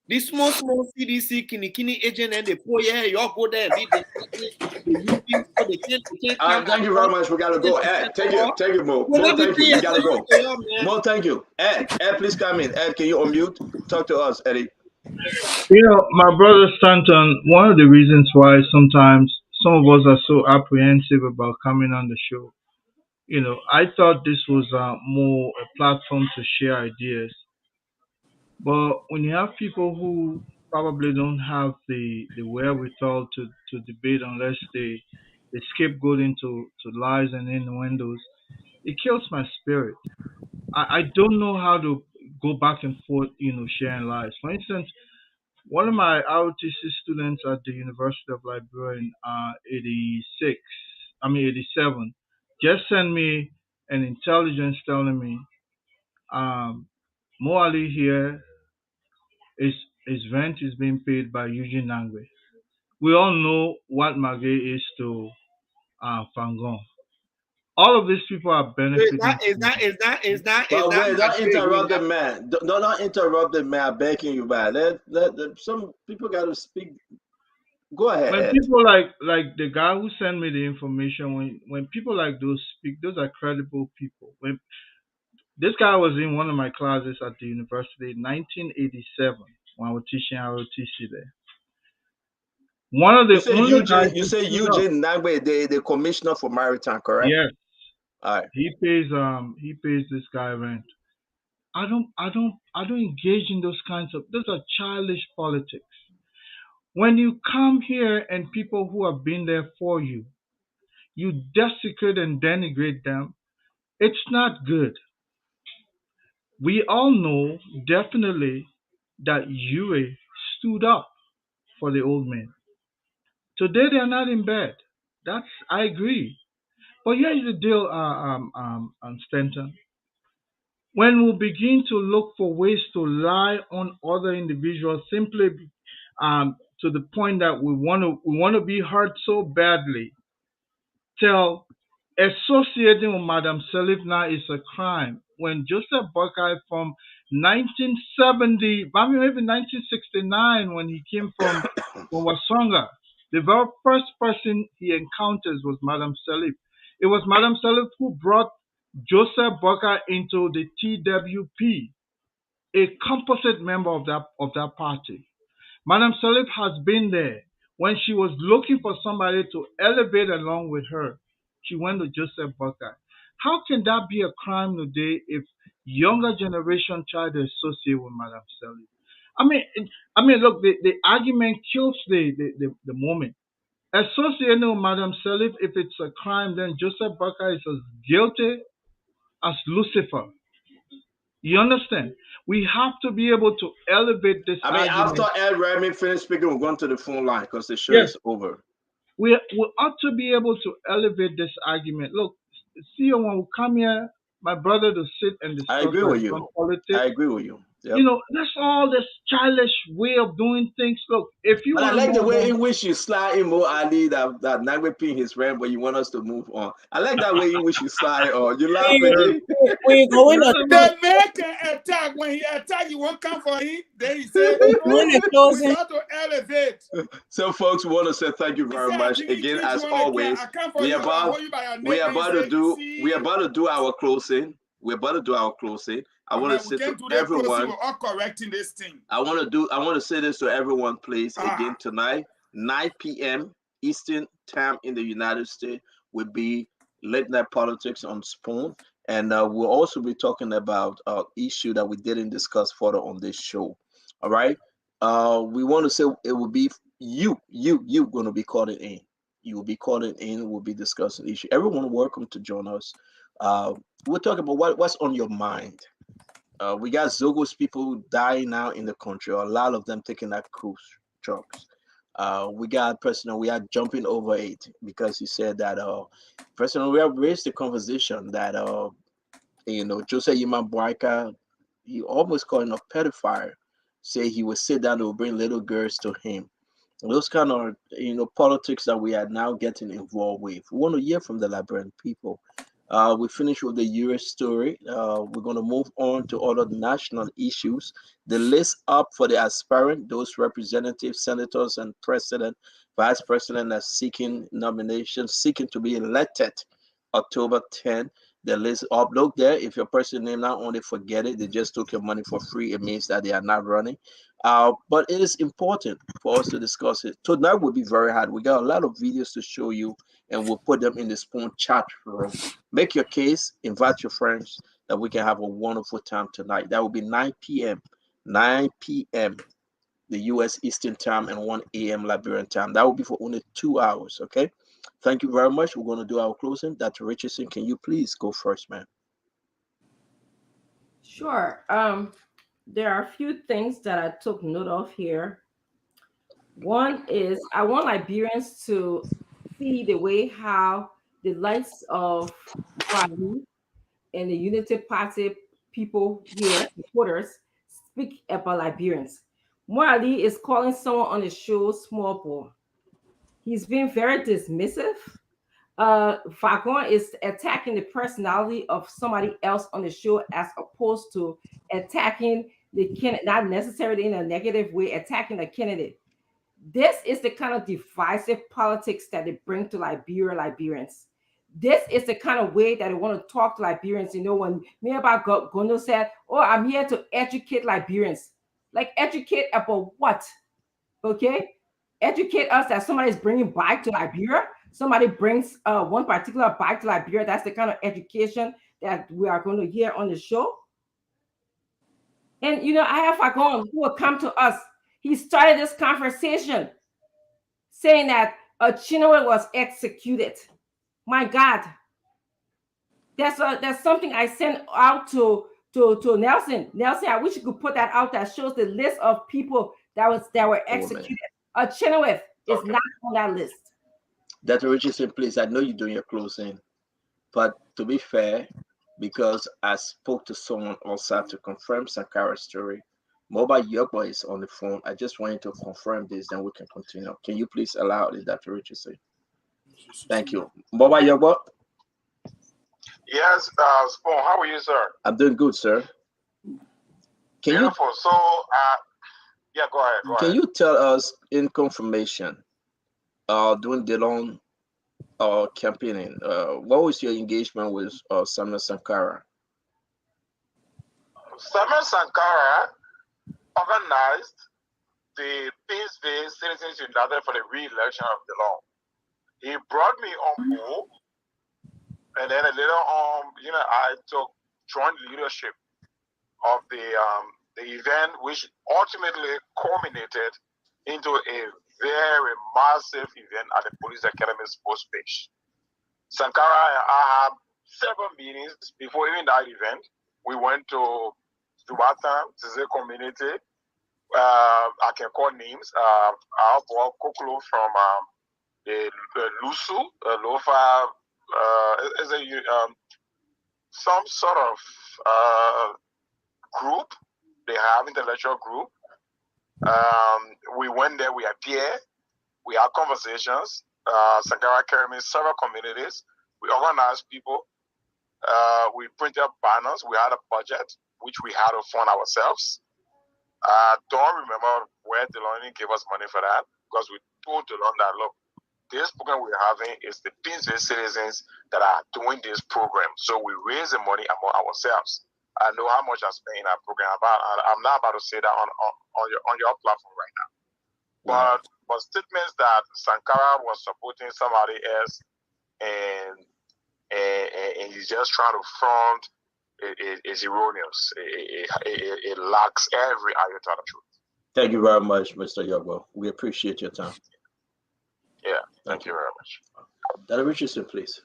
This small CDC kini agent and the poor y'all go there and lead the meeting so they can't come. Thank you very much. We gotta go. Ed, thank you, Mo. Mo, thank you. We gotta go. Mo, thank you. Ed, please come in. Ed, can you unmute? Talk to us, Eddie. My brother Stanton, one of the reasons why sometimes some of us are so apprehensive about coming on the show, I thought this was more a platform to share ideas. But when you have people who probably don't have the wherewithal to debate unless they scapegoat into lies and innuendos, it kills my spirit. I don't know how to go back and forth, sharing lies. For instance, one of my ROTC students at the University of Liberia in 87, just sent me an intelligence telling me Mo Ali here is his rent is being paid by Eugene Nangwe. We all know what Magay is to Fangon. All of these people are benefiting. Is that Wait, don't interrupt the man. Don't interrupt the man. I'm begging you, man. Let some people got to speak. Go ahead, When Ed. people like the guy who sent me the information, when people like those speak, those are credible people. When this guy was in one of my classes at the university in 1987 when I was teaching ROTC there. One of the only guys You say Eugene Nangwe, the commissioner for maritime, correct? Yes. All right. He pays this guy rent. I don't engage in those are childish politics. When you come here and people who have been there for you desecrate and denigrate them, it's not good. We all know definitely that Urey stood up for the old men. Today they are not in bed. I agree. But here's the deal, Stanton. When we begin to look for ways to lie on other individuals simply to the point that we want to be hurt so badly, till associating with Madame Salif now is a crime. When Joseph Buckeye from 1970, maybe 1969, when he came from Wasonga, the very first person he encounters was Madame Salif. It was Madame Salif who brought Joseph Buckeye into the TWP, a composite member of that party. Madame Salif has been there. When she was looking for somebody to elevate along with her, she went to Joseph Buckeye. How can that be a crime today if younger generation try to associate with Madame Salif? Look, the argument kills the moment. Associating with Madame Salif, if it's a crime, then Joseph Buckeye is as guilty as Lucifer. You understand? We have to be able to elevate this argument. After Ed Remy finished speaking, we're going to the phone line because the show is over. We ought to be able to elevate this argument. Look, see, when we come here, my brother, to sit and discuss I agree with you. politics. I agree with you. Yep. That's all this childish way of doing things. Look, if you I like the way in which you slide in Mo Ali that Nagwe paying his rent, but you want us to move on. I like that way in which you slide on. You laughing? We going to the man can attack. When he attack, you won't come for him. Then he said, we got to elevate. So folks, we want to say thank you very much again. As always, we are about to do our closing. We're about to do our closing. I want to say to everyone, we're all correcting this thing. I want to say this to everyone, please. Again, tonight, 9 p.m. Eastern time in the United States will be Late Night Politics on Spoon. And we'll also be talking about issue that we didn't discuss further on this show. All right. We want to say it will be you going to be calling in. You will be calling in. We'll be discussing issue. Everyone, welcome to join us. We're talking about what's on your mind. We got Zogo's people dying now in the country. A lot of them taking that cruise trucks. We got President, we are jumping over it because he said that President, we have raised the conversation that Jose Yima Boyka, he almost called him a pedophile, say he would sit down and would bring little girls to him. Those kind of politics that we are now getting involved with. We want to hear from the Liberian people. We finished with the Urey story. We're going to move on to other national issues. The list up for the aspirant, those representatives, senators, and president, vice president are seeking nominations, seeking to be elected October 10. The list up. Look there. If your person name not only forget it, they just took your money for free. It means that they are not running. But it is important for us to discuss it. Tonight will be very hard. We got a lot of videos to show you, and we'll put them in the Spoon chat room. Make your case, invite your friends, that we can have a wonderful time tonight. That will be 9 p.m. 9 p.m. the U.S. Eastern Time and 1 a.m. Liberian Time. That will be for only 2 hours. Okay. Thank you very much. We're going to do our closing. Dr. Richardson, can you please go first, man? Sure. There are a few things that I took note of here. One is I want Liberians to see the way how the likes of Wally and the Unity Party people here, supporters, speak about Liberians. Morali is calling someone on the show small boy. He's being very dismissive. Vagon is attacking the personality of somebody else on the show as opposed to attacking the candidate, not necessarily in a negative way, attacking the candidate. This is the kind of divisive politics that they bring to Liberians. This is the kind of way that they want to talk to Liberians. You know, when Mirabal Gondo said, "Oh, I'm here to educate Liberians." Like, educate about what? Okay? Educate us that somebody is bringing bike to Liberia. Somebody brings one particular bike to Liberia. That's the kind of education that we are going to hear on the show. And, you know, I have Fagon who will come to us. He started this conversation saying that Chinua was executed. My God. That's something I sent out to Nelson. Nelson, I wish you could put that out that shows the list of people that were executed. Chenoweth is not on that list. Dr. Richardson, please, I know you're doing your closing, but to be fair, because I spoke to someone also to confirm Sankara's story, Mobile Yobo is on the phone. I just wanted to confirm this, then we can continue. Can you please allow this, Dr. Richardson? Thank you. Mobile Yobo? Yes, Spoon, how are you, sir? I'm doing good, sir. Beautiful. So, yeah, go ahead. Can you tell us in confirmation, during the long campaigning, what was your engagement with Samuel Sankara? Samuel Sankara organized the Peaceville Citizens United for the re-election of DeLong. He brought me on board, and then later on, you know, I took joint leadership of the event, which ultimately culminated into a very massive event at the Police Academy sports pitch. Sankara and I had several meetings before even that event. We went to Zubata, Zize community. I can call names. Our boy Kokolo from the Lusu, Lofa, is a some sort of group. They have intellectual group. We went there. We appeared. We had conversations. Sankara carried me several communities. We organized people. We printed banners. We had a budget, which we had to fund ourselves. I don't remember where Deloney gave us money for that, because we told Delon that, look, this program we're having is the Peaceville citizens that are doing this program. So we raise the money among ourselves. I know how much I spent in our program. I'm not about to say that on your platform right now. Wow. But statements that Sankara was supporting somebody else and he's just trying to front is erroneous. It lacks every iota of truth. Thank you very much, Mr. Yobo. We appreciate your time. Yeah, thank you very much. Dr. Richardson, please.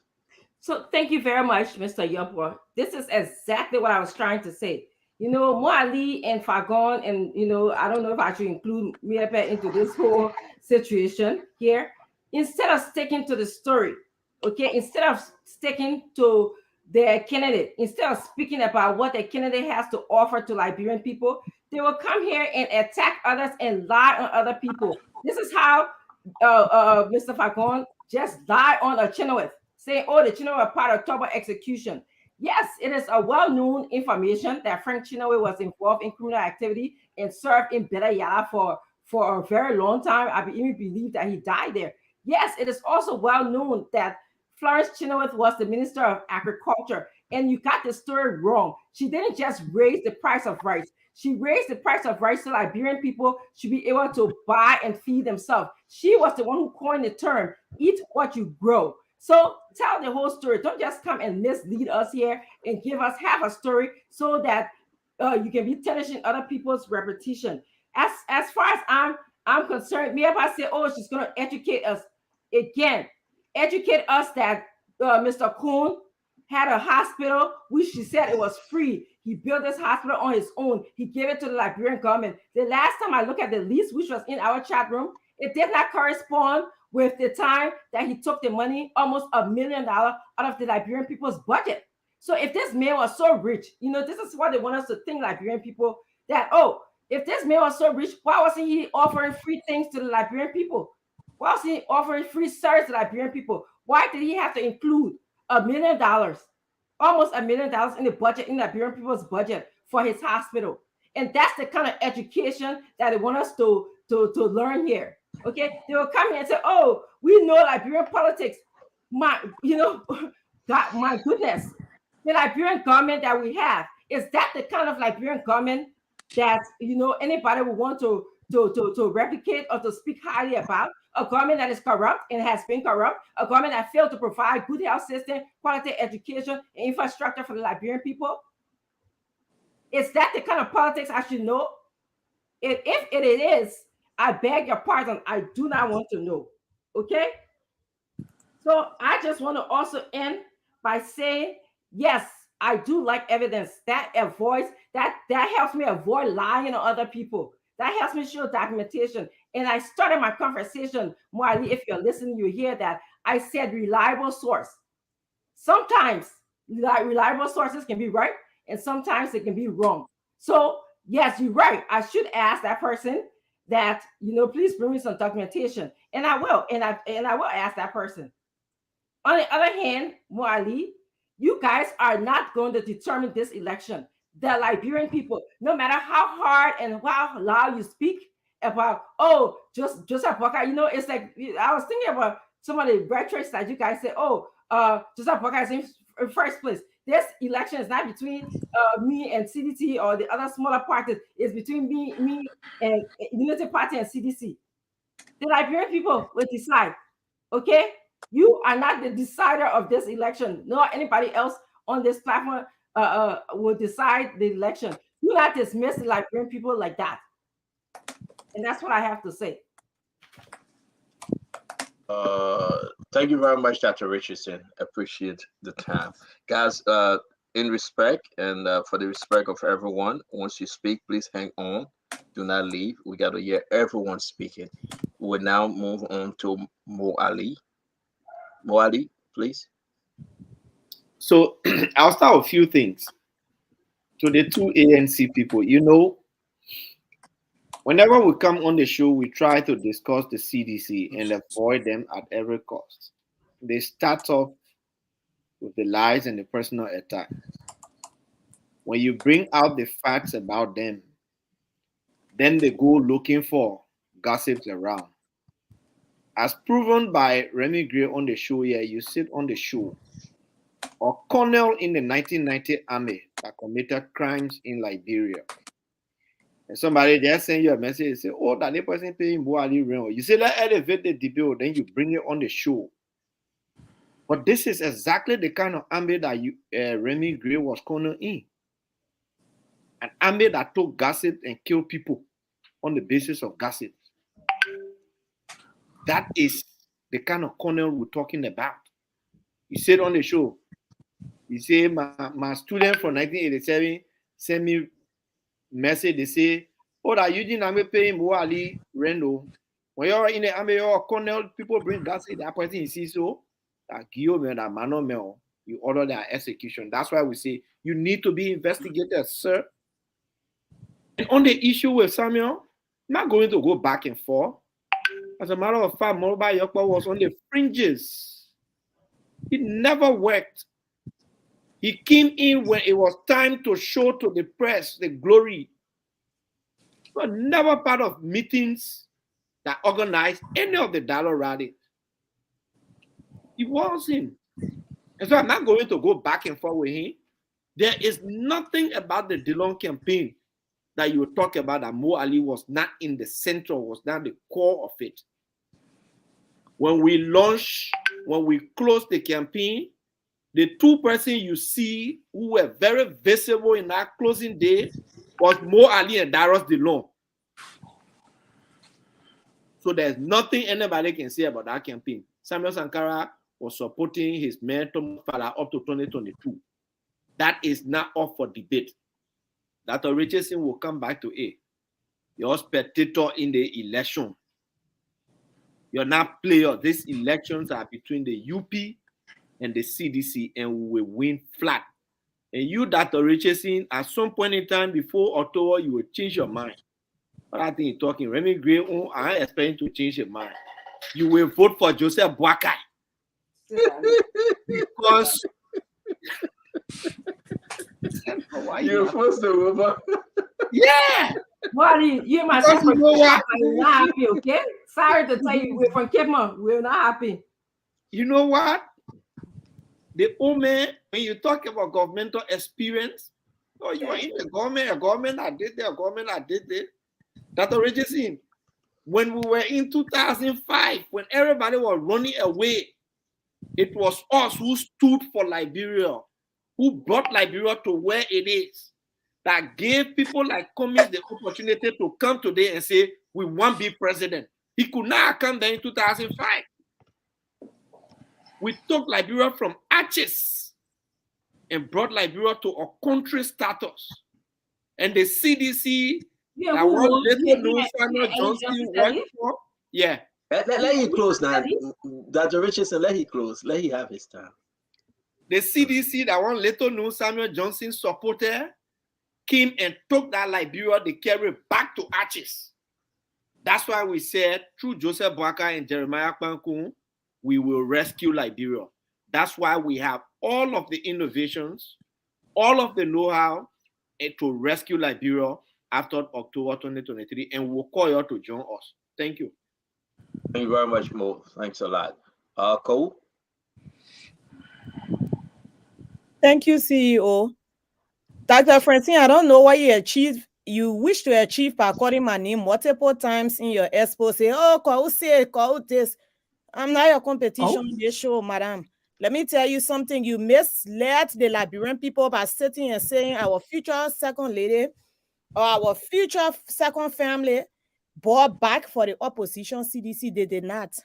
So thank you very much, Mr. Yobo. This is exactly what I was trying to say. You know, Moali and Fagon, and, you know, I don't know if I should include Miape into this whole situation here. Instead of sticking to the story, okay, instead of sticking to their candidate, instead of speaking about what the candidate has to offer to Liberian people, they will come here and attack others and lie on other people. This is how Mr. Fagon just lied on a Chenoweth, saying, oh, the Chinwe were part of trouble execution. Yes, it is a well-known information that Frank Chinwe was involved in criminal activity and served in Betrayal for a very long time. I even believe that he died there. Yes, it is also well known that Florence Chenoweth was the Minister of Agriculture, and you got the story wrong. She didn't just raise the price of rice. She raised the price of rice so Liberian people should be able to buy and feed themselves. She was the one who coined the term, eat what you grow. So tell the whole story. Don't just come and mislead us here and give us half a story so that you can be tarnishing other people's reputation. As far as I'm concerned, me if I say, oh, she's going to educate us again, educate us that Mr. Kuhn had a hospital, which she said it was free. He built this hospital on his own. He gave it to the Liberian government. The last time I looked at the list, which was in our chat room, it did not correspond with the time that he took the money, almost $1 million out of the Liberian people's budget. So if this man was so rich, this is what they want us to think, Liberian people, that, oh, if this man was so rich, why wasn't he offering free things to the Liberian people? Why was he offering free service to Liberian people? Why did he have to include $1 million, almost $1 million in the budget, in Liberian people's budget for his hospital? And that's the kind of education that they want us to learn here. Okay, they will come here and say, "Oh, we know Liberian politics." God, my goodness, the Liberian government that we have, is that the kind of Liberian government that anybody would want to replicate or to speak highly about? A government that is corrupt and has been corrupt, a government that failed to provide good health system, quality education, and infrastructure for the Liberian people? Is that the kind of politics I should know? If it is, I beg your pardon, I do not want to know. Okay? So I just want to also end by saying, yes, I do like evidence. That helps me avoid lying on other people. That helps me show documentation. And I started my conversation, Moali, if you're listening, you hear that I said reliable source. Sometimes reliable sources can be right, and sometimes it can be wrong. So yes, you're right. I should ask that person that, please bring me some documentation. And I will, and I will ask that person. On the other hand, Moali, you guys are not going to determine this election. The Liberian people, no matter how hard and how loud you speak about, oh, Joseph Boakai, it's like, I was thinking about some of the rhetoric that you guys say, oh, Joseph Boakai is in first place. This election is not between me and CDT or the other smaller parties. It's between me and Unity Party and CDC. The Liberian people will decide. Okay? You are not the decider of this election, nor anybody else on this platform will decide the election. Do not dismiss the Liberian people like that. And that's what I have to say. Thank you very much, Dr. Richardson. Appreciate the time. Guys, in respect and for the respect of everyone, once you speak, please hang on. Do not leave. We got to hear everyone speaking. We'll now move on to Mo Ali. Mo Ali, please. So I'll start with a few things. To the two ANC people, whenever we come on the show, we try to discuss the CDC and avoid them at every cost. They start off with the lies and the personal attack. When you bring out the facts about them, then they go looking for gossips around. As proven by Remy Gray on the show here, you sit on the show, or colonel in the 1990 army that committed crimes in Liberia. And somebody just send you a message and say, oh, that person paying Buhari rent. You say, let's elevate the debate, then you bring it on the show. But this is exactly the kind of army that Remy Gray was colonel in. An army that took gossip and killed people on the basis of gossip. That is the kind of colonel we're talking about. You said on the show, you say, my student from 1987 sent me message. They say, oh, that Eugene Ame paying Buhari rent. When you're in the army, you're a colonel, people bring gossip, that person you see so, that Guillaume and that Manomel, you order their execution. That's why we say, you need to be investigated, sir. And on the issue with Samuel, I'm not going to go back and forth. As a matter of fact, Moroba Yokpa was on the fringes It never worked. He came in when it was time to show to the press the glory. But never part of meetings that organized any of the dialogue rallies. He wasn't. And so I'm not going to go back and forth with him. There is nothing about the Dillon campaign that you talk about that Mo Ali was not in the center, was not the core of it. When we closed the campaign, the two persons you see who were very visible in that closing day was Mo Ali and Darius Dillon. So there's nothing anybody can say about that campaign. Samuel Sankara was supporting his mentor father up to 2022. That is not up for debate. Dr. Richardson will come back to it. You're a spectator in the election. You're not player. These elections are between the UP and the CDC, and we will win flat. And you, Dr. Richardson, at some point in time before October, you will change your mind. But I think you're talking Remy Gray, I ain't expecting to change your mind. You will vote for Joseph Boakai. Because you're supposed to vote. Yeah. Marty, you my sister. You know what? We're not happy, okay? Sorry to tell you, we're from Cape Mount. We're not happy. You know what? The old man, when you talk about governmental experience, oh, you are in the government, a government that did that, a government that did that. Dr. Richardson, when we were in 2005, when everybody was running away, it was us who stood for Liberia, who brought Liberia to where it is, that gave people like Cummings the opportunity to come today and say, we want to be president. He could not come there in 2005. We took Liberia from ashes and brought Liberia to a country status. And the CDC, that was little known Samuel Johnson worked for. Yeah. Let him close now. Dr. Richardson, let him close. Let him have his time. The CDC, that one little known Samuel Johnson supporter, came and took that Liberia, they carried back to ashes. That's why we said, through Joseph Boakai and Jeremiah Kpankun, we will rescue Liberia. That's why we have all of the innovations, all of the know-how to rescue Liberia after October 2023, and we'll call you to join us. Thank you. Thank you very much, Mo. Thanks a lot. Cole? Thank you, CEO. Dr. Francine, I don't know what you wish to achieve by calling my name multiple times in your expose. Oh, call this. I'm not your competition this show, madam. Let me tell you something. You misled the Liberian people by sitting and saying our future second lady or our future second family bought back for the opposition CDC. They did not.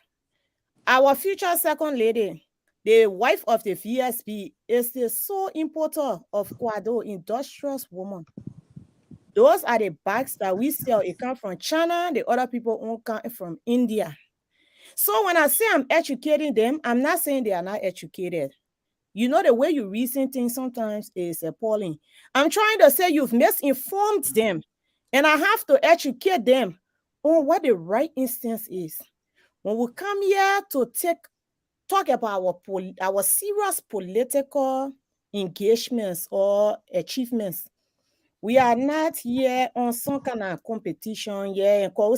Our future second lady, the wife of the VSP, is the sole importer of Quado, industrious woman. Those are the bags that we sell. It comes from China. The other people won't come from India. So when I say I'm educating them, I'm not saying they are not educated. You know, the way you reason things sometimes is appalling. I'm trying to say you've misinformed them, and I have to educate them on what the right instance is. When we come here to talk about our serious political engagements or achievements, we are not here on some kind of competition, and call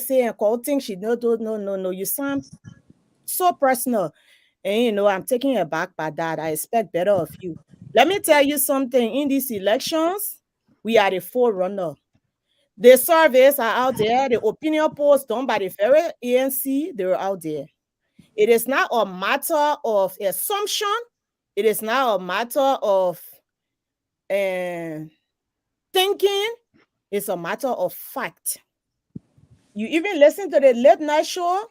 things she no. You sound so personal. And I'm taken aback by that. I expect better of you. Let me tell you something. In these elections, we are the forerunner. The surveys are out there. The opinion polls done by the very ANC, they're out there. It is not a matter of assumption. It is not a matter of thinking. It's a matter of fact. You even listen to the late night show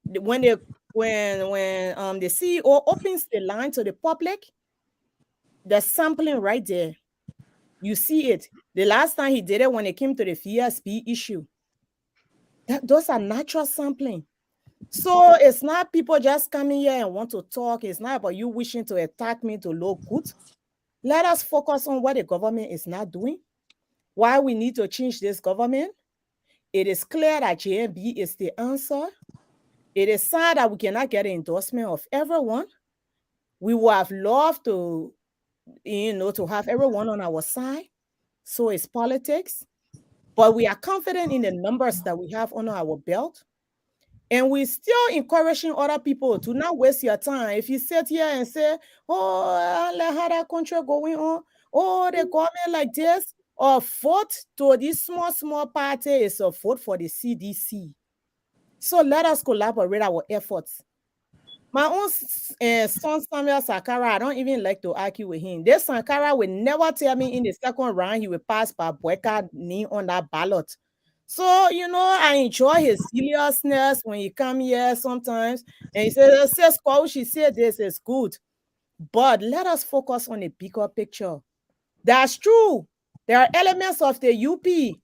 when the CEO opens the line to the public, the sampling right there. You see it. The last time he did it when it came to the VSP issue. Those are natural sampling. So it's not people just coming here and want to talk. It's not about you wishing to attack me to look good. Let us focus on what the government is not doing. Why we need to change this government. It is clear that JMB is the answer. It is sad that we cannot get the endorsement of everyone. We would have loved to, to have everyone on our side. So it's politics. But we are confident in the numbers that we have under our belt. And we're still encouraging other people to not waste your time. If you sit here and say, oh, like how that country going on, oh, the government like this, or vote to this small party is a vote for the CDC. So let us collaborate our efforts. My own son Samuel Sakara, I don't even like to argue with him. This Sankara will never tell me in the second round he will pass by Boyka name on that ballot. So, I enjoy his seriousness when he come here sometimes. And he says, she said this is good. But let us focus on the bigger picture. That's true. There are elements of the UP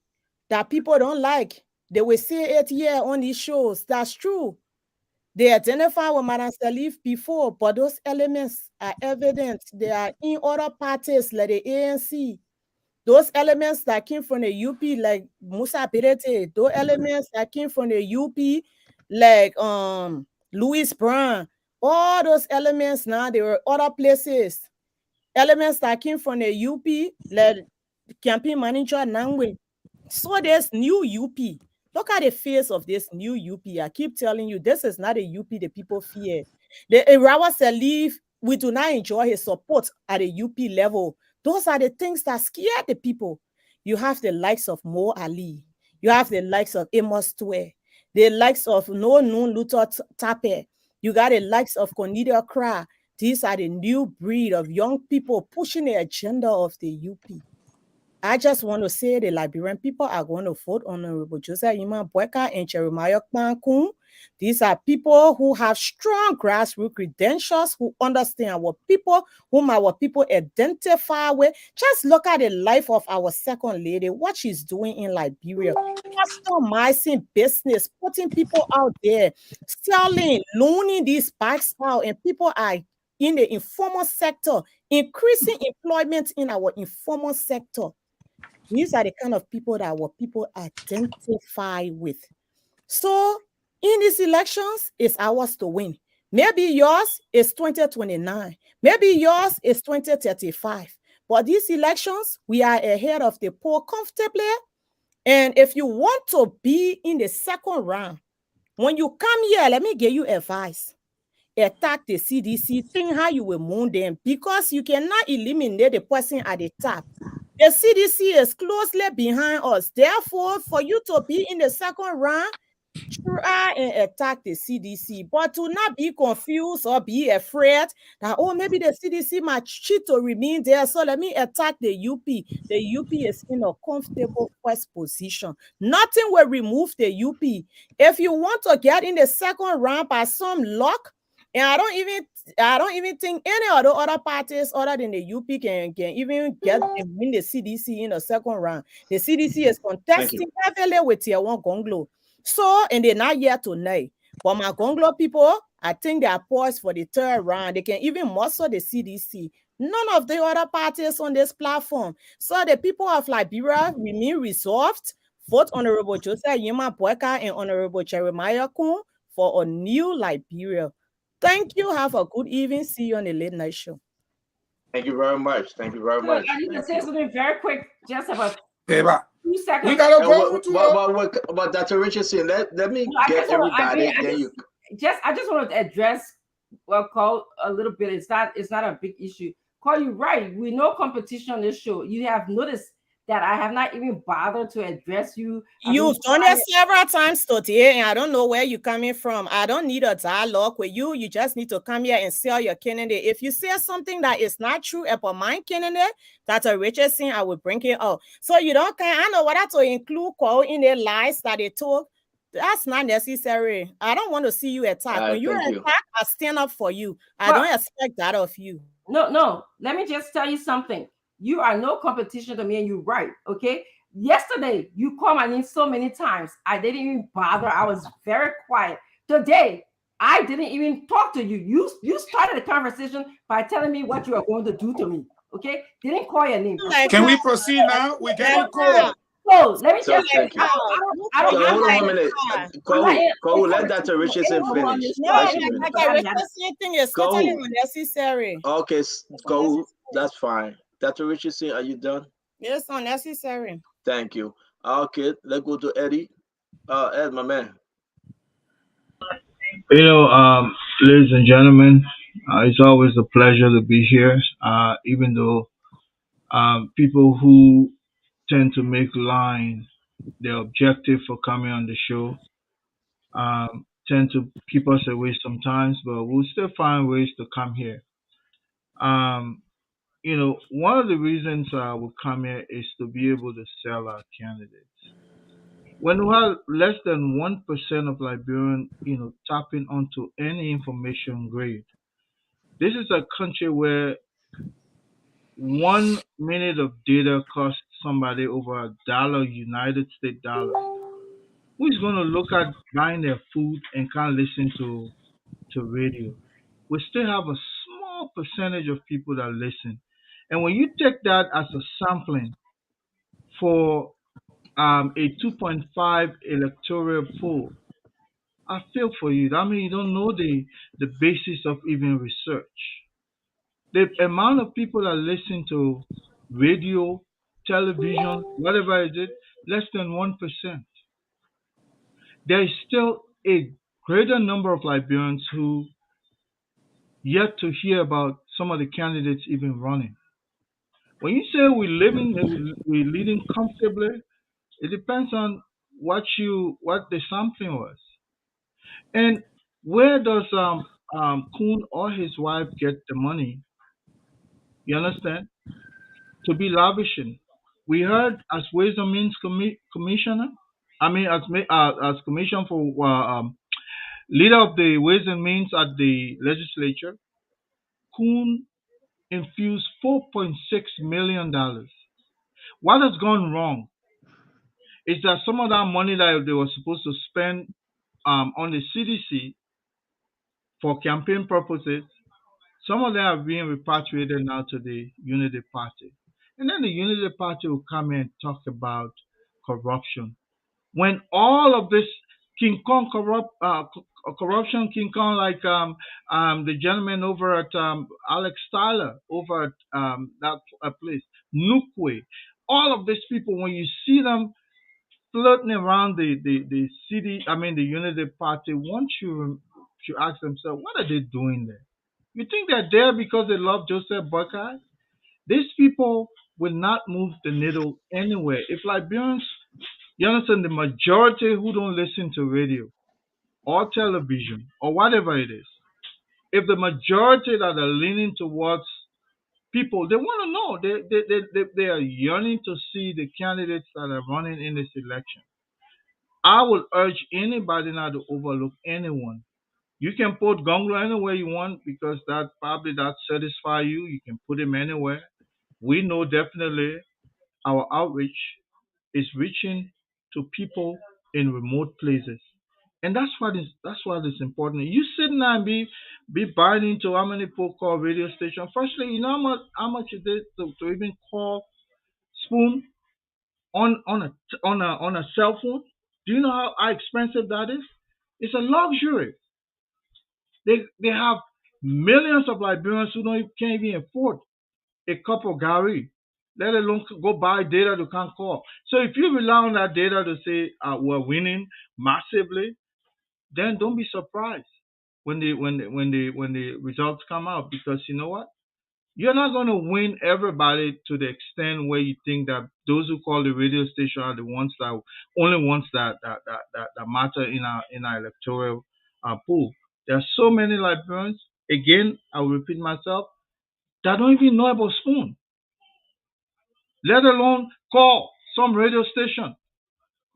that people don't like. They will say it here on these shows. That's true. They identify with Madame Salif before, but those elements are evident. They are in other parties like the ANC. Those elements that came from the UP, like Musa Berete, those elements that came from the UP, like Louis Brown, all those elements now, they were other places. Elements that came from the UP, like campaign manager Nangwe. So there's new UP. Look at the face of this new UP. I keep telling you, this is not a UP the people fear. The Irawa Salif, we do not enjoy his support at the UP level. Those are the things that scare the people. You have the likes of Mo Ali. You have the likes of Amos Twe. The likes of No Nun Luther Tape. You got the likes of Cornelia Kra. These are the new breed of young people pushing the agenda of the UP. I just want to say the Liberian people are going to vote Honorable Joseph Iman Boyka and Jeremiah Kpankun. These are people who have strong grassroots credentials, who understand our people, whom our people identify with. Just look at the life of our second lady, what she's doing in Liberia. Customizing business, putting people out there, selling, loaning these bikes out, and people are in the informal sector, increasing employment in our informal sector. These are the kind of people that our people identify with. So in these elections, it's ours to win. Maybe yours is 2029. Maybe yours is 2035. But these elections, we are ahead of the poll comfortably. And if you want to be in the second round, when you come here, let me give you advice. Attack the CDC, think how you will move them, because you cannot eliminate the person at the top. The CDC is closely behind us. Therefore, for you to be in the second round, try and attack the CDC, but to not be confused or be afraid that, oh, maybe the CDC might cheat to remain there, so let me attack the UP. The UP is in a comfortable first position. Nothing will remove the UP. If you want to get in the second round by some luck, and I don't even think any of the other parties other than the UP can even get and win the CDC in the second round. The CDC is contesting heavily with Tier 1 Gonglo. So, and they're not here tonight. But my Gonglo people, I think they are poised for the third round. They can even muscle the CDC. None of the other parties on this platform. So the people of Liberia remain resolved. Vote Honorable Joseph Yima Boyka and Honorable Jeremiah Kun for a new Liberia. Thank you. Have a good evening. See you on the late night show. Thank you very much. Thank you very much. I need to say something very quick, just about 2 seconds. We gotta go but Dr. Richardson, let me get everybody. I just want to address call a little bit. It's not a big issue. Call you right. We know competition on this show. You have noticed that I have not even bothered to address you. You've done it several times today, and I don't know where you're coming from. I don't need a dialogue with you. You just need to come here and sell your candidate. If you say something that is not true about my candidate, that's a Richardson, I will bring it up. So you don't care. I know whether to include call in the lies that they told. That's not necessary. I don't want to see you attack. When you attack, I stand up for you. I don't expect that of you. No. Let me just tell you something. You are no competition to me, and you're right, okay? Yesterday, you called my name so many times. I didn't even bother. I was very quiet. Today, I didn't even talk to you. You started the conversation by telling me what you are going to do to me, okay? Didn't call your name. Can we proceed now? We get a call. So let me So just say, thank you. I don't So have hold on like, 1 minute. I'm not Kohu, let encouraging Dr. Richardson anyone on finish. this No, call. Let you that, Anybody finish. that have that? Richardson thing is totally Kohu. unnecessary. Okay, It's Kohu, unnecessary. that's fine. Dr. Richardson, are you done? It's unnecessary. Thank you. Okay, let's go to Eddie. Ed, my man. Ladies and gentlemen, it's always a pleasure to be here. Even though people who tend to make line their objective for coming on the show tend to keep us away sometimes, but we'll still find ways to come here. Um, one of the reasons we come here is to be able to sell our candidates. When we have less than 1% of Liberians, tapping onto any information grade, this is a country where 1 minute of data costs somebody over $1 United States dollar. Who is going to look at buying their food and can't listen to radio? We still have a small percentage of people that listen. And when you take that as a sampling for a 2.5 electoral poll, I feel for you. I mean, you don't know the basis of even research. The amount of people that listen to radio, television, whatever it is, less than 1%. There is still a greater number of Liberians who yet to hear about some of the candidates even running. When you say we're leading comfortably, it depends on what the sampling was. And where does Kuhn or his wife get the money? You understand? To be lavishing. We heard as Ways and Means Commissioner, as Commission for leader of the Ways and Means at the legislature, Kuhn infused $4.6 million. What has gone wrong is that some of that money that they were supposed to spend on the CDC for campaign purposes, some of them are being repatriated now to the Unity Party. And then the Unity Party will come in and talk about corruption. When all of this King Kong corruption, King Kong, like the gentleman over at Alex Tyler over at that place, Nukwe, all of these people, when you see them floating around the city, the Unity Party, once you ask themselves, what are they doing there? You think they're there because they love Joseph Buckeye? These people will not move the needle anywhere. If Liberians, you understand, the majority who don't listen to radio or television or whatever it is, if the majority that are leaning towards people, they want to know, they are yearning to see the candidates that are running in this election. I would urge anybody not to overlook anyone. You can put Gonglo anywhere you want because that satisfy you. You can put him anywhere. We know definitely our outreach is reaching to people in remote places. And that's what is important. You sit there and be buying into how many people call radio station. Firstly, you know how much it is to even call Spoon on a cell phone? Do you know how expensive that is? It's a luxury. They have millions of Liberians who can't even afford a cup of Gary, let alone go buy data to can't call. So if you rely on that data to say we're winning massively, then don't be surprised when the results come out, because you know what? You're not going to win everybody to the extent where you think that those who call the radio station are the only ones that matter in our electoral pool. There are so many Liberians. Again, I will repeat myself, that don't even know about Spoon, let alone call some radio station.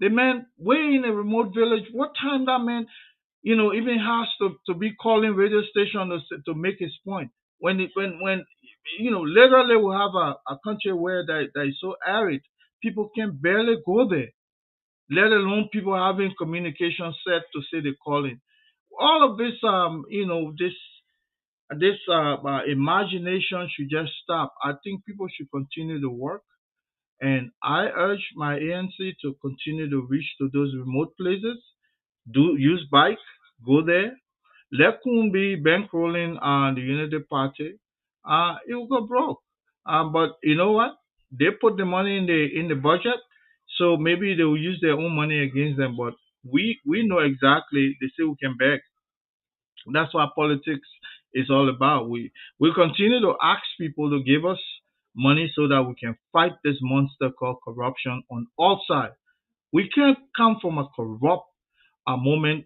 The man way in a remote village. What time that man, even has to be calling radio station to make his point. When literally we have a country where that is so arid, people can barely go there. Let alone people having communication set to say they're calling. All of this, this imagination should just stop. I think people should continue to work. And I urge my ANC to continue to reach to those remote places. Do use bike, go there. Let Kumbi bankrolling the Unity Party. It will go broke. But you know what? They put the money in the budget, so maybe they will use their own money against them. But we know exactly. They say we can beg. That's what politics is all about. We continue to ask people to give us money so that we can fight this monster called corruption on all sides. We can't come from a corrupt moment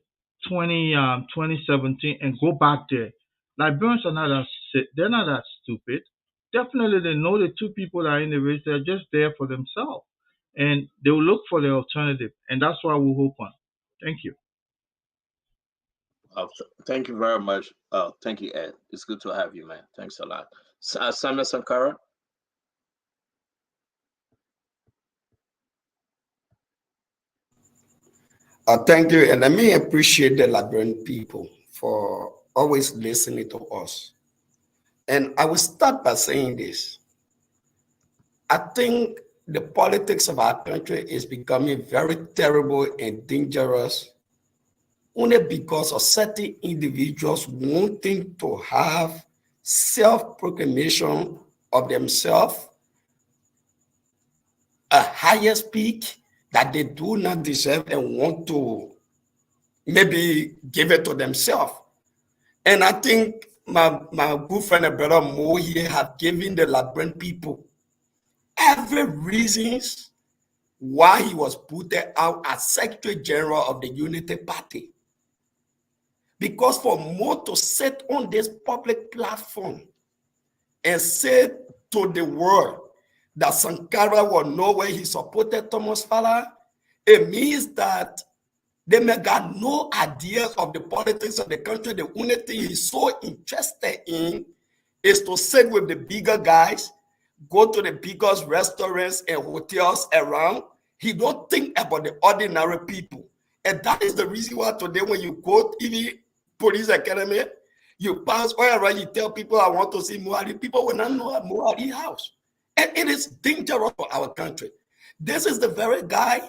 2017 and go back there. Liberians are not that they're not that stupid. Definitely they know the two people that are in the race, they're just there for themselves. And they will look for the alternative. And that's why we hope on. Thank you. Thank you very much. Thank you, Ed. It's good to have you, man. Thanks a lot. Samuel Sankara. Thank you, and let me appreciate the Liberian people for always listening to us. And I will start by saying this. I think the politics of our country is becoming very terrible and dangerous only because of certain individuals wanting to have self-proclamation of themselves, a highest peak that they do not deserve and want to maybe give it to themselves. And I think my good friend and brother Mo here have given the Liberian people every reasons why he was put out as Secretary General of the Unity Party. Because for Mo to sit on this public platform and say to the world that Sankara will know where he supported Thomas Fala, it means that they may got no ideas of the politics of the country. The only thing he's so interested in is to sit with the bigger guys, go to the biggest restaurants and hotels around. He don't think about the ordinary people. And that is the reason why today when you go to the police academy, you pass wherever you tell people I want to see Muhari, people will not know a Muhari house. And it is dangerous for our country. This is the very guy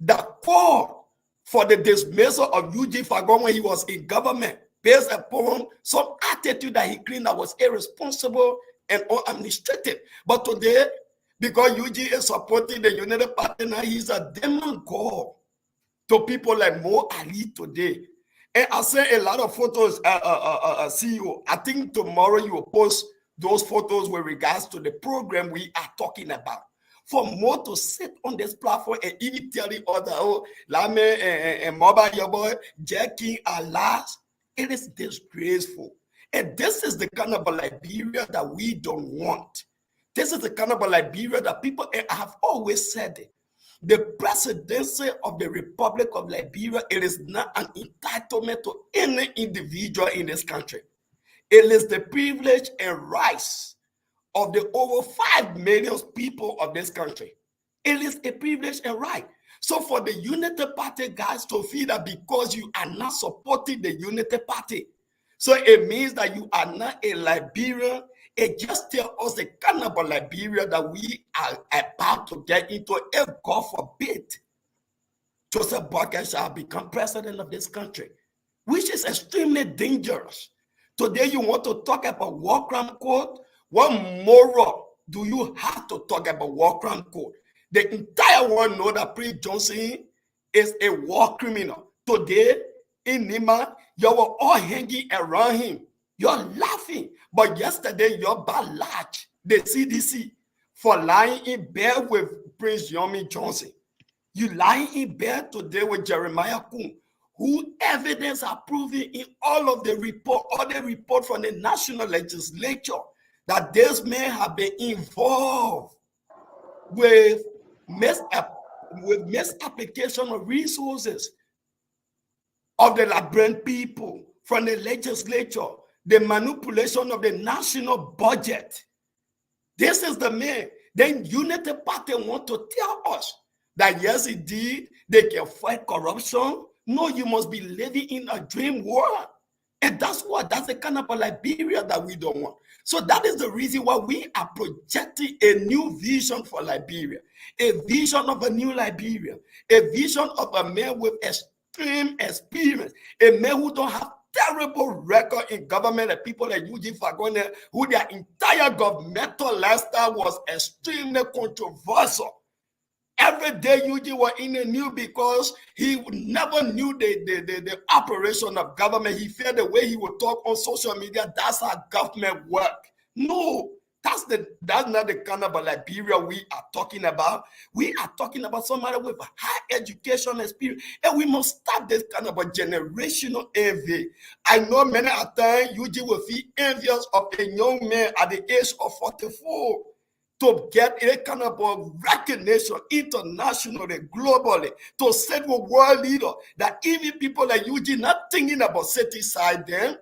that called for the dismissal of UG Fagon when he was in government based upon some attitude that he claimed that was irresponsible and unadministrative. But today, because UG is supporting the United Party, now he's a demagogue to people like Mo Ali today. And I sent a lot of photos, CEO. I think tomorrow you will post those photos with regards to the program we are talking about. For Mo to sit on this platform and even tell the other, oh, Lame and Mobile, your boy, Jackie, alas, it is disgraceful. And this is the kind of a Liberia that we don't want. This is the kind of a Liberia that people have always said it. The presidency of the Republic of Liberia, it is not an entitlement to any individual in this country. It is the privilege and rights of the over 5 million people of this country. It is a privilege and right. So for the Unity Party guys to feel that because you are not supporting the Unity Party, so it means that you are not a Liberian. It just tells us the kind of Liberia that we are about to get into if, God forbid, Joseph Boakai shall become president of this country, which is extremely dangerous. Today you want to talk about war crime code. What moral do you have to talk about war crime code? The entire world know that Prince Johnson is a war criminal. Today in Nima, you were all hanging around him. You're laughing. But yesterday, you're large the CDC for lying in bed with Prince Yomi Johnson. You lying in bed today with Jeremiah Kuhn, who evidence are proving in all the report from the national legislature that this man have been involved with misapplication of resources of the Liberian people from the legislature, the manipulation of the national budget. This is the man. Then Unity Party want to tell us that yes, indeed, they can fight corruption. No, you must be living in a dream world. And that's the kind of a Liberia that we don't want. So that is the reason why we are projecting a new vision for Liberia, a vision of a new Liberia, a vision of a man with extreme experience, a man who don't have terrible record in government, and people like Eugene Fagone, who their entire governmental lifestyle was extremely controversial. Every day Eugene was in the news because he never knew the operation of government. He felt the way he would talk on social media, that's how government work. No, that's not the kind of a Liberia we are talking about. We are talking about somebody with a high education experience, and we must stop this kind of a generational envy. I know many a time Eugene will feel envious of a young man at the age of 44. To get a kind of recognition internationally, globally, to set a world leader that even people like Eugene not thinking about setting aside them.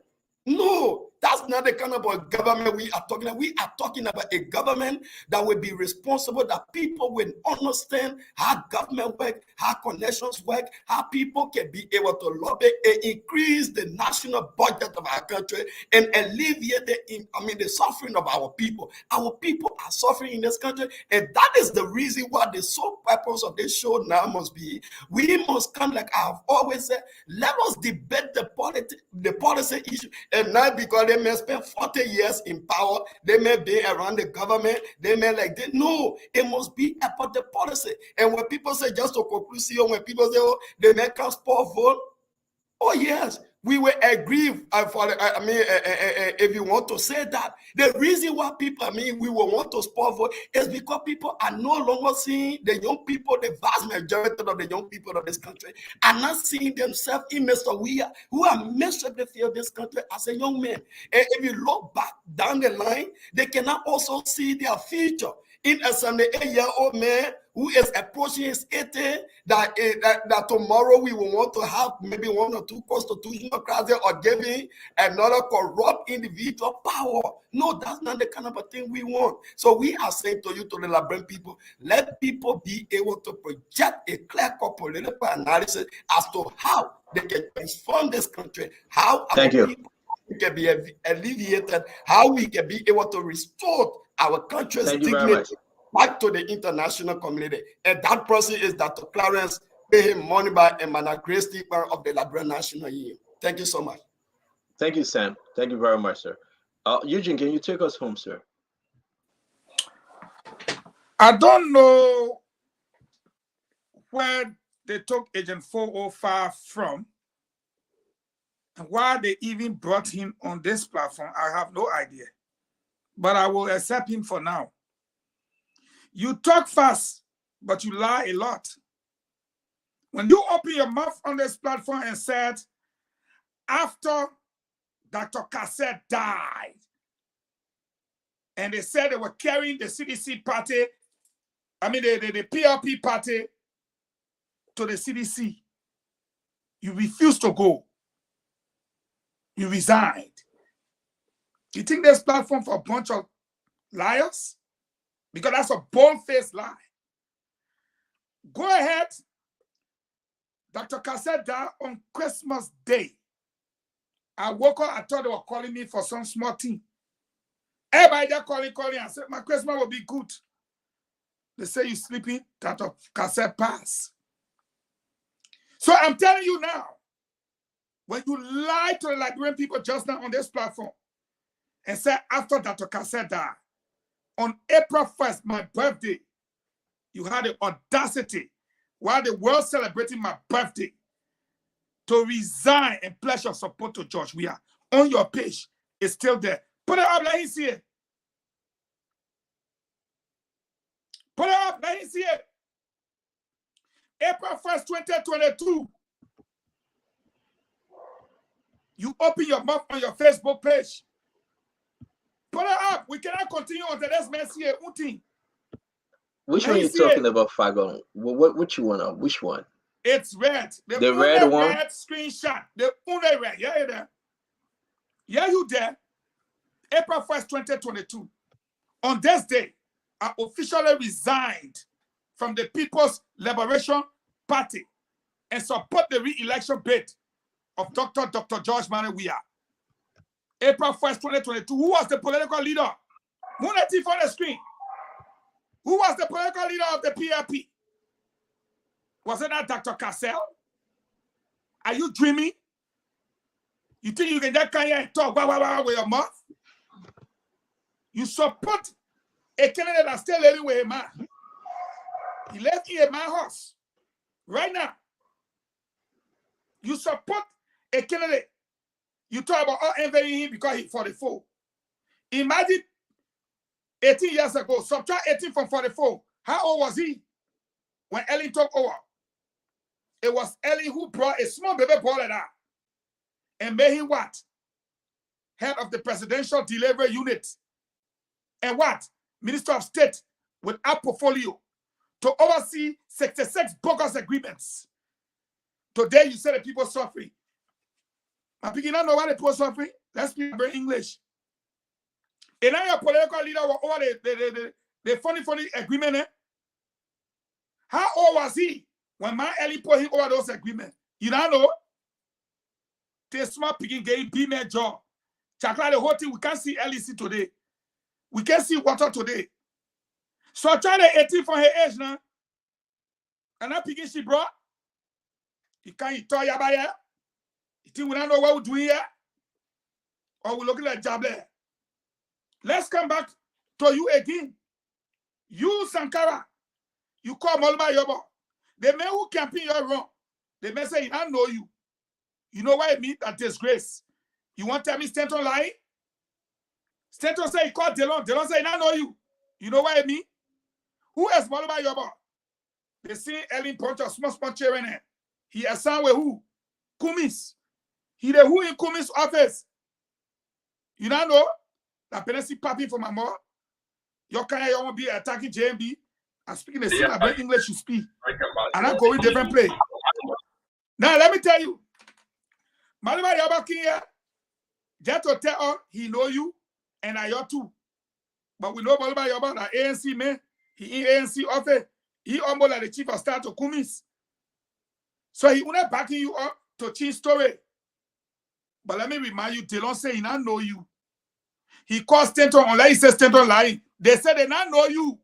No, that's not the kind of a government we are talking about. We are talking about a government that will be responsible, that people will understand how government work, how connections work, how people can be able to lobby and increase the national budget of our country and alleviate the suffering of our people. Our people are suffering in this country, and that is the reason why the sole purpose of this show now must be, we must come, like I've always said, let us debate the policy issue. And not because they may spend 40 years in power, they may be around the government, they may like that. No, it must be about the policy. And when people say, just to conclude, when people say, oh, they may cast poor vote, oh yes, we will agree. If you want to say that, the reason why people, we will want to support vote is because people are no longer seeing the young people, the vast majority of the young people of this country are not seeing themselves in Mr. Weah, who are miserably feel this country as a young man. And if you look back down the line, they cannot also see their future in a 78-year-old man who is approaching his 80, that tomorrow we will want to have maybe one or two constitutional crises or giving another corrupt individual power. No, that's not the kind of a thing we want. So we are saying to you, to the Liberian people, let people be able to project a clear-cut political analysis as to how they can transform this country, how our people can be alleviated, how we can be able to restore our country's dignity back to the international community. And that person is Dr. Clarence Moneyba and Grace of the Liberian National Union. Thank you so much. Thank you, Sam. Thank you very much, sir. Eugene, can you take us home, sir? I don't know where they took Agent 405 from and why they even brought him on this platform. I have no idea. But I will accept him for now. You talk fast, but you lie a lot. When you open your mouth on this platform and said, after Dr. Cassette died, and they said they were carrying the CDC party, the PLP party to the CDC, you refused to go. You resigned. You think this platform for a bunch of liars? Because that's a bold-faced lie. Go ahead. Dr. Cassette died on Christmas Day. I woke up, I thought they were calling me for some small thing. Everybody there calling. I said, my Christmas will be good. They say you sleeping, Dr. Cassette passed. So I'm telling you now, when you lie to the Liberian people just now on this platform and say after Dr. Cassette died, on April 1st, my birthday, you had the audacity, while the world celebrating my birthday, to resign and pledge your support to George Weah. On your page, it's still there. Put it up, let him see it. Put it up, let him see it. April 1st, 2022. You open your mouth on your Facebook page. Put it up. We cannot continue until this man see it. Which one are you talking about, Fagon? Which one? Which one? It's red. The red one? Red screenshot. The only red. Yeah, you there. Yeah, you there. April 1st, 2022. On this day, I officially resigned from the People's Liberation Party and support the re-election bid of Dr. George Weah. April 1st, 2022. Who was the political leader? Who let it on the screen? Who was the political leader of the PRP? Was it not Dr. Cassell? Are you dreaming? You think you can just come here and talk with your mouth? You support a candidate that's still living with a man. He left in a man house. Right now. You support a candidate. You talk about envying him because he's 44. Imagine 18 years ago, subtract 18 from 44. How old was he when Ellen took over? It was Ellen who brought a small baby boy like that and made him what? Head of the presidential delivery unit. And what? Minister of State with a portfolio to oversee 66 bogus agreements. Today you say the people suffering. I begin to know why the people suffering. Let's speak English. And now your political leader was over the funny agreement. Eh? How old was he when my Ellie put him over those agreements? You don't know? They smart picking game, be my job. Chakla the whole thing, we can't see LEC today. We can't see water today. So try the 18 for her age now. And that picking she brought. You can't eat toy about here. You think we don't know what we're doing here? Or we're looking at job there. Let's come back to you again. You, Sankara, you call Molma Yobo. The men who campaign you wrong. The men say, I know you. You know what I mean? That disgrace. You want to tell me Stanton lying? Stanton say he called Delon. Delon say, I know you. You know what I mean? Who is Molma Yobo? They see Ellen Poncho, small chair in there. He assigned with who? Kumis. He the who in Kumis' office. You don't know? That penalty popping for my mom. Your kind you want to be attacking JMB. I'm speaking the same English you speak. And I'm going different place. Now let me tell you. Malima Yabaki here. Just to tell her he know you and I you too. But we know Malima Yabaki, the ANC man. He in ANC office. He almost like the chief of staff to Kumis. So he not backing you up to change story. But let me remind you, Delon say he not know you. He called Stanton unless he says Stanton lying. They said they not know you.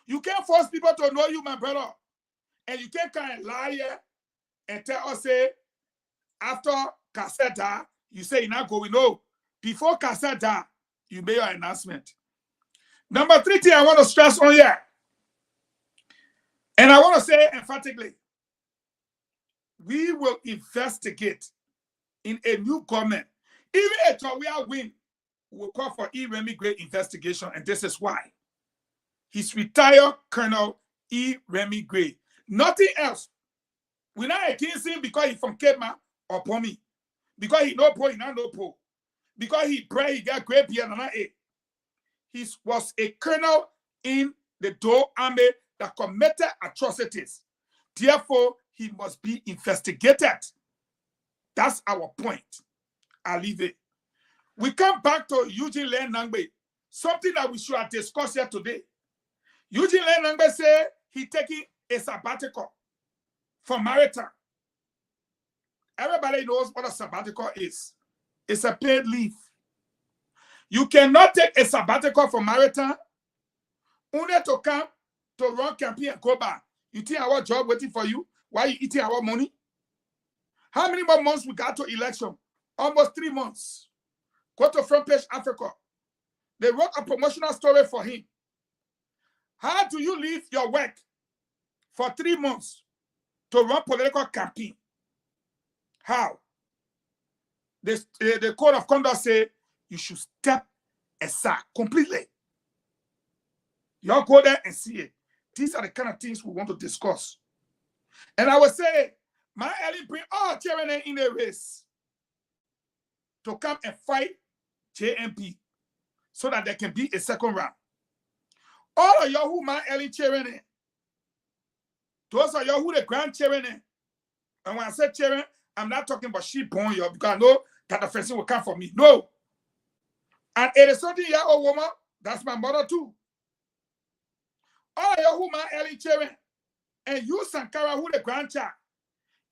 You can't force people to know you, my brother. And you can't kind of lie here and tell us, say, after Cassetta, you say you're not going. No. Before Cassetta, you made your announcement. Number 3 thing I want to stress on here. And I want to say emphatically, we will investigate in a new government. Even if we are win, we'll call for Urey great investigation, and this is why. He's retired Colonel Urey Gray. Nothing else. We're not against him because he's from Kema or Pomi. Because he no pro, he not no pro. Because he pray, he got great beard and a. He was a colonel in the Dole army that committed atrocities. Therefore, he must be investigated. That's our point. I'll leave it. We come back to Eugene Len Nangbe, something that we should have discussed here today. Eugene Len Nangbe said he taking a sabbatical from Maritime. Everybody knows what a sabbatical is. It's a paid leave. You cannot take a sabbatical from Maritime only to come to run campaign and go back. You think our job waiting for you? Why are you eating our money? How many more months we got to election? Almost 3 months. Go to Front Page Africa. They wrote a promotional story for him. How do you leave your work for 3 months to run political campaign? How? The code of conduct say you should step aside completely. Y'all go there and see it. These are the kind of things we want to discuss. And I would say, my Ellie bring all chairmen in the race to come and fight JMP so that there can be a second round. All of y'all who my Ellie chairman, those are y'all who the grand chairman. And when I say chairman, I'm not talking about she born you because I know that the person will come for me. No. And it is something year old woman, that's my mother too. All of y'all who my Ellie chairman, and you Sankara who the grandchild.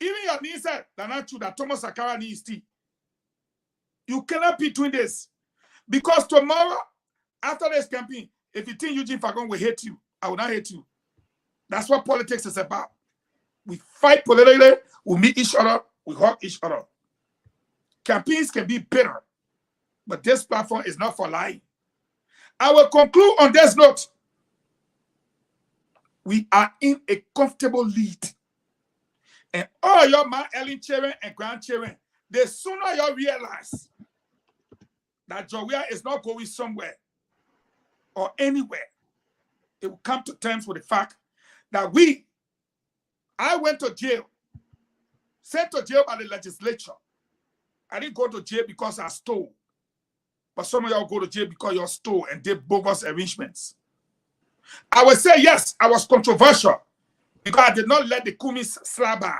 Even your niece said that not true that Thomas Sankara needs tea. You cannot be doing this. Because tomorrow, after this campaign, if you think Eugene Fagon will hate you, I will not hate you. That's what politics is about. We fight politically, we meet each other, we hug each other. Campaigns can be bitter, but this platform is not for lying. I will conclude on this note. We are in a comfortable lead. And all your my Ellen children and grandchildren, the sooner you realize that Joria is not going somewhere or anywhere, it will come to terms with the fact that I went to jail, sent to jail by the legislature. I didn't go to jail because I stole. But some of y'all go to jail because you stole and did bogus arrangements. I will say, yes, I was controversial because I did not let the Kumis slap by.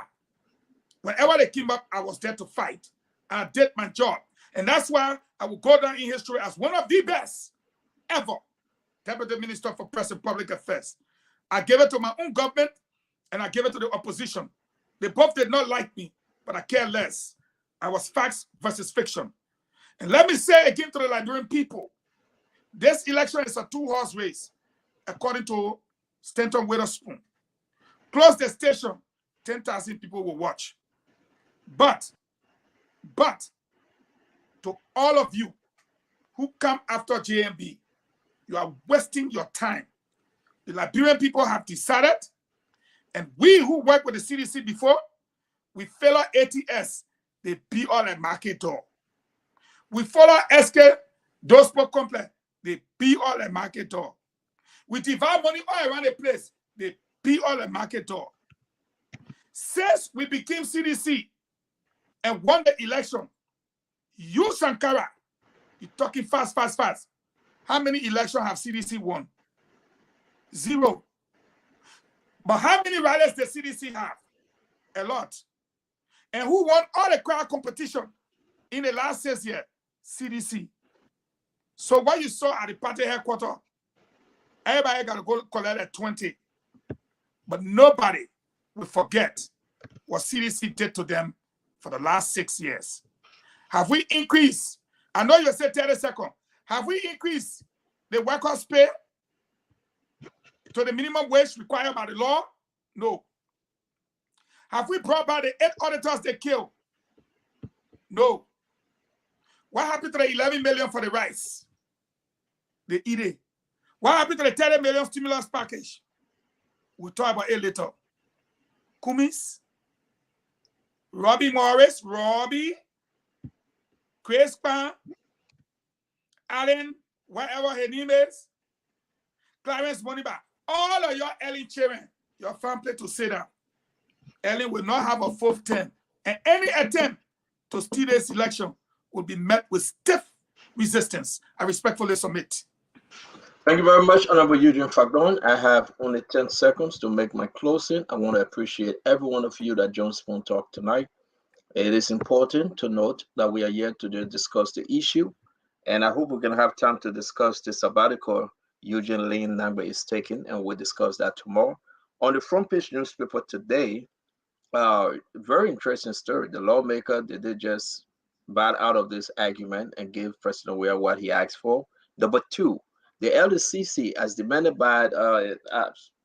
Whenever they came up, I was there to fight. And I did my job. And that's why I will go down in history as one of the best ever Deputy Minister for Press and Public Affairs. I gave it to my own government and I gave it to the opposition. They both did not like me, but I care less. I was facts versus fiction. And let me say again to the Liberian people, this election is a two-horse race, according to Stanton Witherspoon. Close the station, 10,000 people will watch. But, to all of you who come after JMB, you are wasting your time. The Liberian people have decided, and we who work with the CDC before, we follow ATS, they be all a market door. We follow SK, those people complain, they be all a market door. We divide money all around the place, they be all a market door. Since we became CDC and won the election, you, Sankara, you're talking fast. How many elections have CDC won? 0. But how many rallies does CDC have? A lot. And who won all the crowd competition in the last 6 years? CDC. So what you saw at the party headquarters, everybody got to go collect a 20. But nobody will forget what CDC did to them for the last 6 years. Have we increased? I know you said 30 seconds. Have we increased the workers' pay to the minimum wage required by the law? No. Have we brought back the 8 auditors they killed? No. What happened to the 11 million for the rice? They eat it. What happened to the 30 million stimulus package? We'll talk about it later. Kumis, Robbie Morris, Chris Pan, Allen, whatever her name is, Clarence Moniba, all of your Ellen children, your family to sit down. Ellen will not have a 4th term. And any attempt to steal this election will be met with stiff resistance. I respectfully submit. Thank you very much, Honorable Eugene Fagon. I have only 10 seconds to make my closing. I want to appreciate every one of you that joined Spoon Talk tonight. It is important to note that we are here to discuss the issue, and I hope we can have time to discuss the sabbatical Eugene Lane number is taking, and we'll discuss that tomorrow. On the front page newspaper today, very interesting story. The lawmaker, they just back out of this argument and gave President Weah what he asked for. Number 2, the LDCC, as demanded by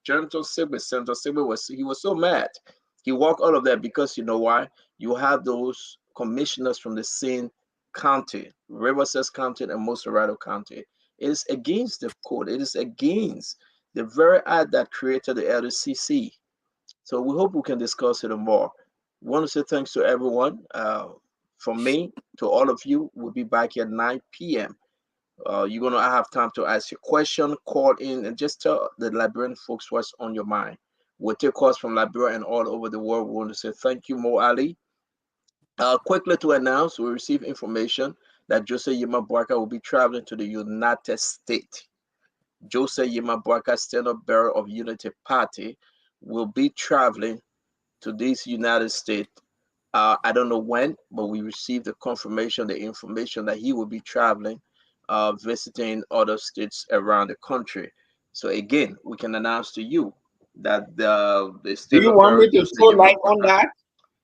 Senator Sigbe, was so mad. He walked out of that because you know why? You have those commissioners from the same county, Riverside County and Moserado County. It is against the code. It is against the very act that created the LDCC. So we hope we can discuss it more. We want to say thanks to everyone. From me to all of you, we'll be back at 9 p.m. You're going to have time to ask your question, call in, and just tell the Liberian folks what's on your mind. We'll take calls from Liberia and all over the world. We want to say thank you, Mo Ali. Quickly to announce, we received information that Jose Yima Boaka will be traveling to the United States. Jose Yima Boaka, stand-up bearer of Unity Party, will be traveling to this United States. I don't know when, but we received the confirmation, the information that he will be traveling, visiting other states around the country. So again, we can announce to you that the Do you want me to throw light on that?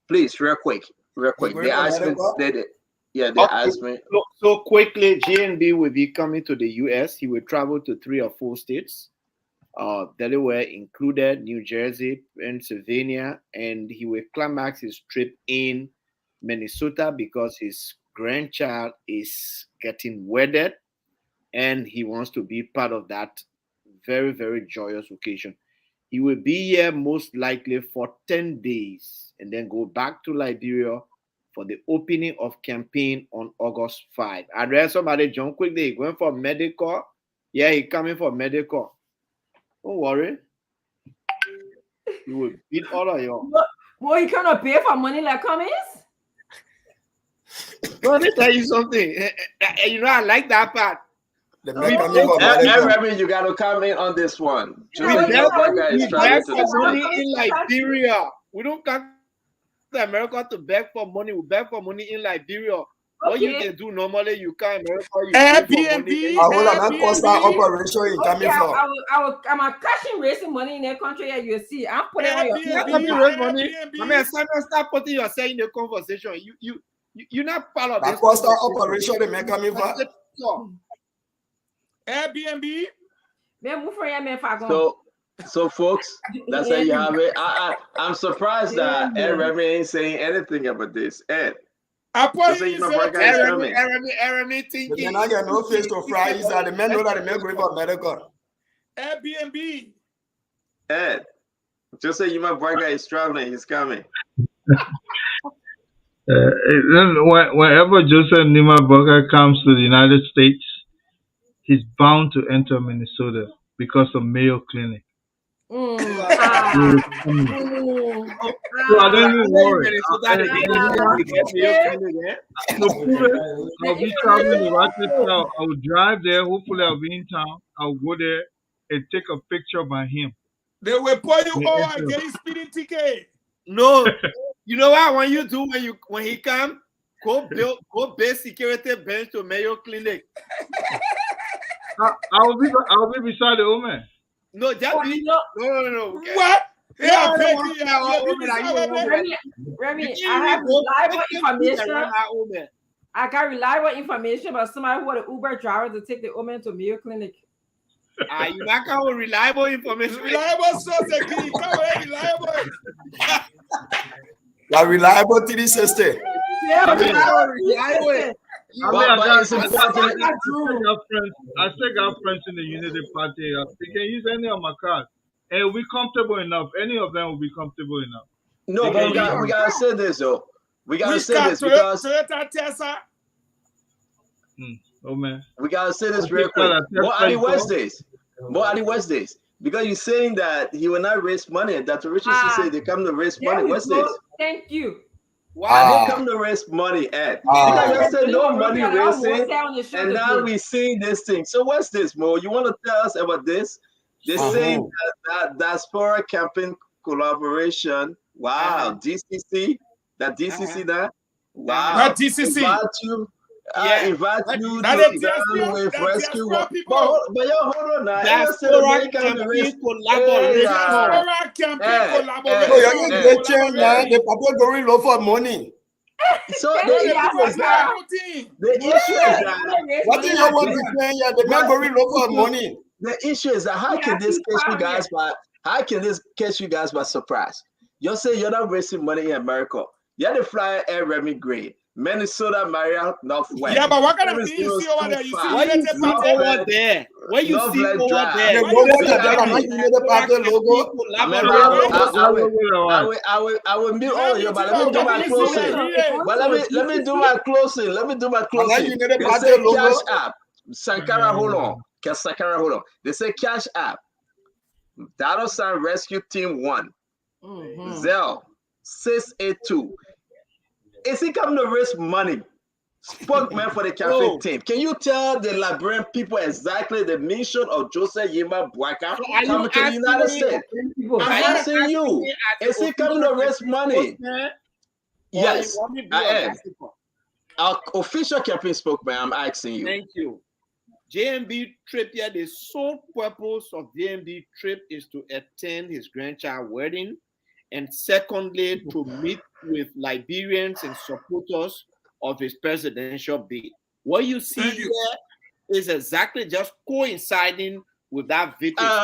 Please, real quick. They asked me, Yeah, they asked me. So quickly, JNB will be coming to the US. He will travel to 3 or 4 states. Delaware included, New Jersey, Pennsylvania, and he will climax his trip in Minnesota because his grandchild is getting wedded and he wants to be part of that very, very joyous occasion. He will be here most likely for 10 days and then go back to Liberia for the opening of campaign on August 5. I read somebody, John, quickly going for medical. Yeah, he coming for medical. Don't worry. You will beat all of you. Well, you cannot pay for money like Cummings? Let me tell you something. You know, I like that part. Remy, you got to come in on this one. We beg for money in Liberia. We don't come to America to beg for money. We beg for money in Liberia. What you can do normally, you come America, you pay for money. I'm a cashing raising money in the country. Yeah, you see, I'm putting on your money. I mean, Simon, start putting yourself in the conversation. You're not part of this operation. They make me Airbnb. So folks, that's how you have it. I'm surprised that Ed Remy ain't saying anything about this. Ed. Remy thinking. The men I get no face to fry. The men know that the men going for medical. Airbnb. Ed, just say you my boy guy is traveling. He's coming. Whenever Joseph Nima Burger comes to the United States, he's bound to enter Minnesota because of Mayo Clinic. So I don't even worry. I'll be traveling to Rochester. I'll drive there. Hopefully, I'll be in town. I'll go there and take a picture by him. They will put you all and get his speeding ticket. No, you know what I want you to do when he come? Go base security bench to Mayo Clinic. I'll be beside the woman. No, just be no. Okay. What? Yeah, Remy, I have reliable information. I got reliable information about somebody who had an Uber driver to take the woman to Mayo Clinic. You not come with reliable information. Reliable source, reliable. Reliable to the system. Yeah, reliable. I still got friends in the Unity Party. They can use any of my cards. And it'll be comfortable enough. Any of them will be comfortable enough. No, but we gotta say this though. We gotta say this because Toyota Tesla. Oh man. We gotta say this real quick. More Ali Wednesdays. Because you're saying that he will not raise money. Dr. Richardson said they come to raise money Wednesdays. Thank you. Wow. They come to raise money, Ed. Because you said no money raising, and now we see this thing. So what's this, Mo? You want to tell us about this? They're saying that diaspora campaign collaboration. Wow, DCC, that DCC that. Wow, not DCC. Invite you to with rescue. But yo, hold on now. Diaspora campaign collaboration. The people going low for money. So the issue is that what do you want to say? The man going low for money. The issue is that how can this catch you guys by surprise? You say you're not wasting money in America. You had to fly Air Remy grade. Minnesota, Maria, Northwest. Yeah, but what kind of things you see over there? You see what you see over there? What you see over there? I will mute all of you, but let me do my closing. But let me do my closing. They say Cash App. Sankara, hold on. They say Cash App. $ Rescue Team 1. Zelle 682. Is he coming to raise money? Spokesman for the campaign team. Can you tell the Liberian people exactly the mission of Joseph Yima Bwaka coming to the United States? I'm asking you. Is he coming to raise money? Yes, I am. Our official campaign spokesman, I'm asking you. Thank you. JMB trip here, the sole purpose of JMB trip is to attend his grandchild wedding. And secondly, to meet with Liberians and supporters of his presidential bid. What you see here is exactly just coinciding with that victim. There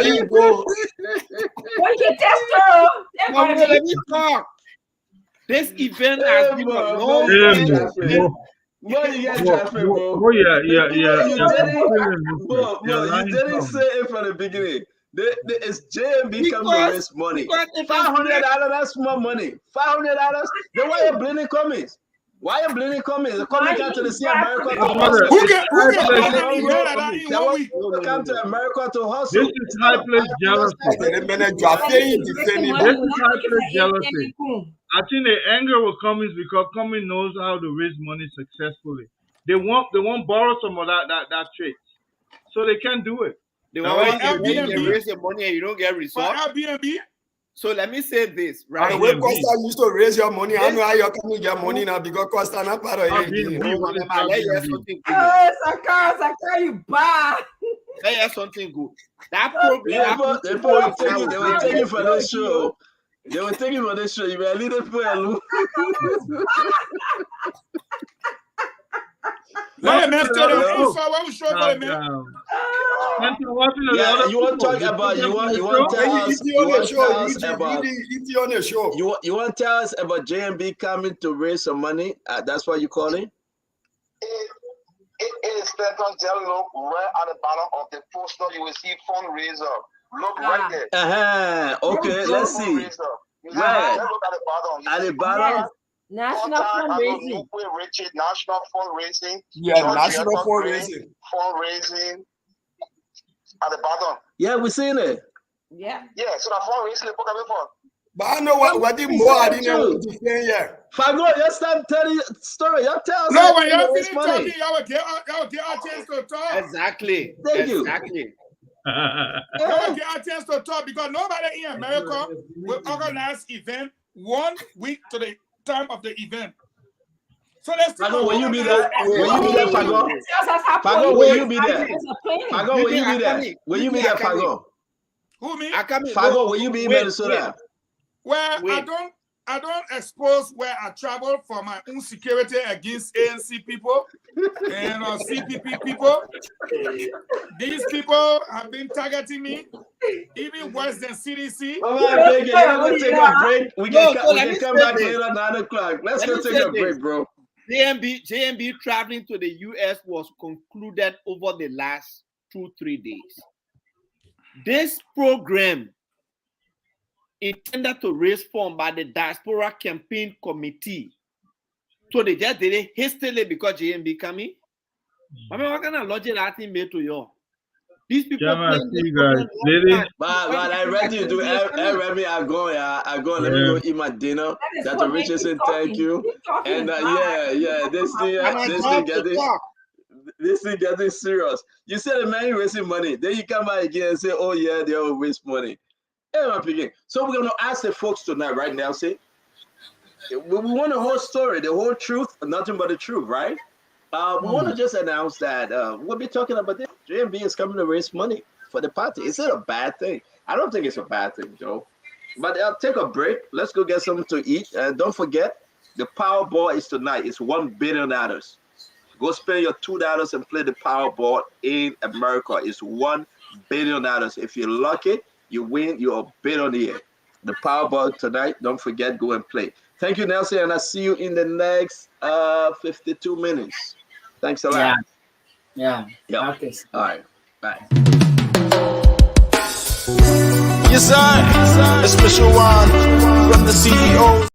you go. Let me talk. This event has been a long time. You didn't say it from the beginning. It's JMB coming to raise money. $500, that's more money. $500. Then why you blaming comments? Why you blaming comments? The comment come to the see America to hustle. Who can come to America to hustle? This is high place jealousy. This is high place jealousy. I think the anger will come is because Cummings knows how to raise money successfully. They won't borrow some of that trade, so they can't do it. They want to raise the money and you don't get results. Airbnb. So let me say this, right? And when Costa used to raise your money, I know how you're coming to get money now because Costa not part of it. Sakara, you bad. Let you something good. That program, they will take you for this show. They will take you for this show. You will lead it for a loop. Yeah, you want to talk about you want to tell us about JMB coming to raise some money? That's what you call it? It is Stanton Jelly. Look right at the bottom of the poster. You will see fundraiser. Look right there. Okay, let's see. Where? Look at the bottom. At the bottom. National fundraising. National fundraising. Yeah, national fundraising. Fundraising. At the bottom. Yeah, we're seeing it. Yeah. Yeah, so the fundraising they put coming for. But I know what the more I didn't know what to say here. Fago, you start telling the story. You tell us. No, when y'all finish talking, y'all will get our chance to talk. Exactly. Thank you. Y'all will get our chance to talk because nobody in America will organize event 1 week to the time of the event. So let's talk about will you be there? Will you be there, Fago? Fago, will you be there? Fago, will you be there? Will you be there, Fago? Who, me? Fago, will you be in Minnesota? Well, I don't expose where I travel for my own security against ANC people and CPP people. These people have been targeting me, even worse than CDC. Let's go take a break. We can come back later at 9 o'clock. Let's go take a break, bro. JMB traveling to the US was concluded over the last 2-3 days. This program intended to raise funds by the Diaspora Campaign Committee. So they just did it hastily because JMB coming. I mean, what kind of logic that thing made to you? These people. But I read you do. I go. Let me go eat my dinner. Dr. Richardson, thank you. And this thing getting serious. You said the man raising money. Then you come out again and say, oh yeah, they will waste money. So we're going to ask the folks tonight, right now, say, we want the whole story, the whole truth, nothing but the truth, right? We want to just announce that we'll be talking about this. JMB is coming to raise money for the party. Is it a bad thing? I don't think it's a bad thing, Joe. But I'll take a break. Let's go get something to eat. And don't forget, the Powerball is tonight. It's $1 billion. Go spend your $2 and play the Powerball in America. It's $1 billion. If you luck it, you win, you're a billionaire. The Powerball tonight, don't forget, go and play. Thank you, Nelson, and I'll see you in the next 52 minutes. Thanks a lot. Yeah. Okay. All right. Bye. Yes, sir. A special one from the CEO.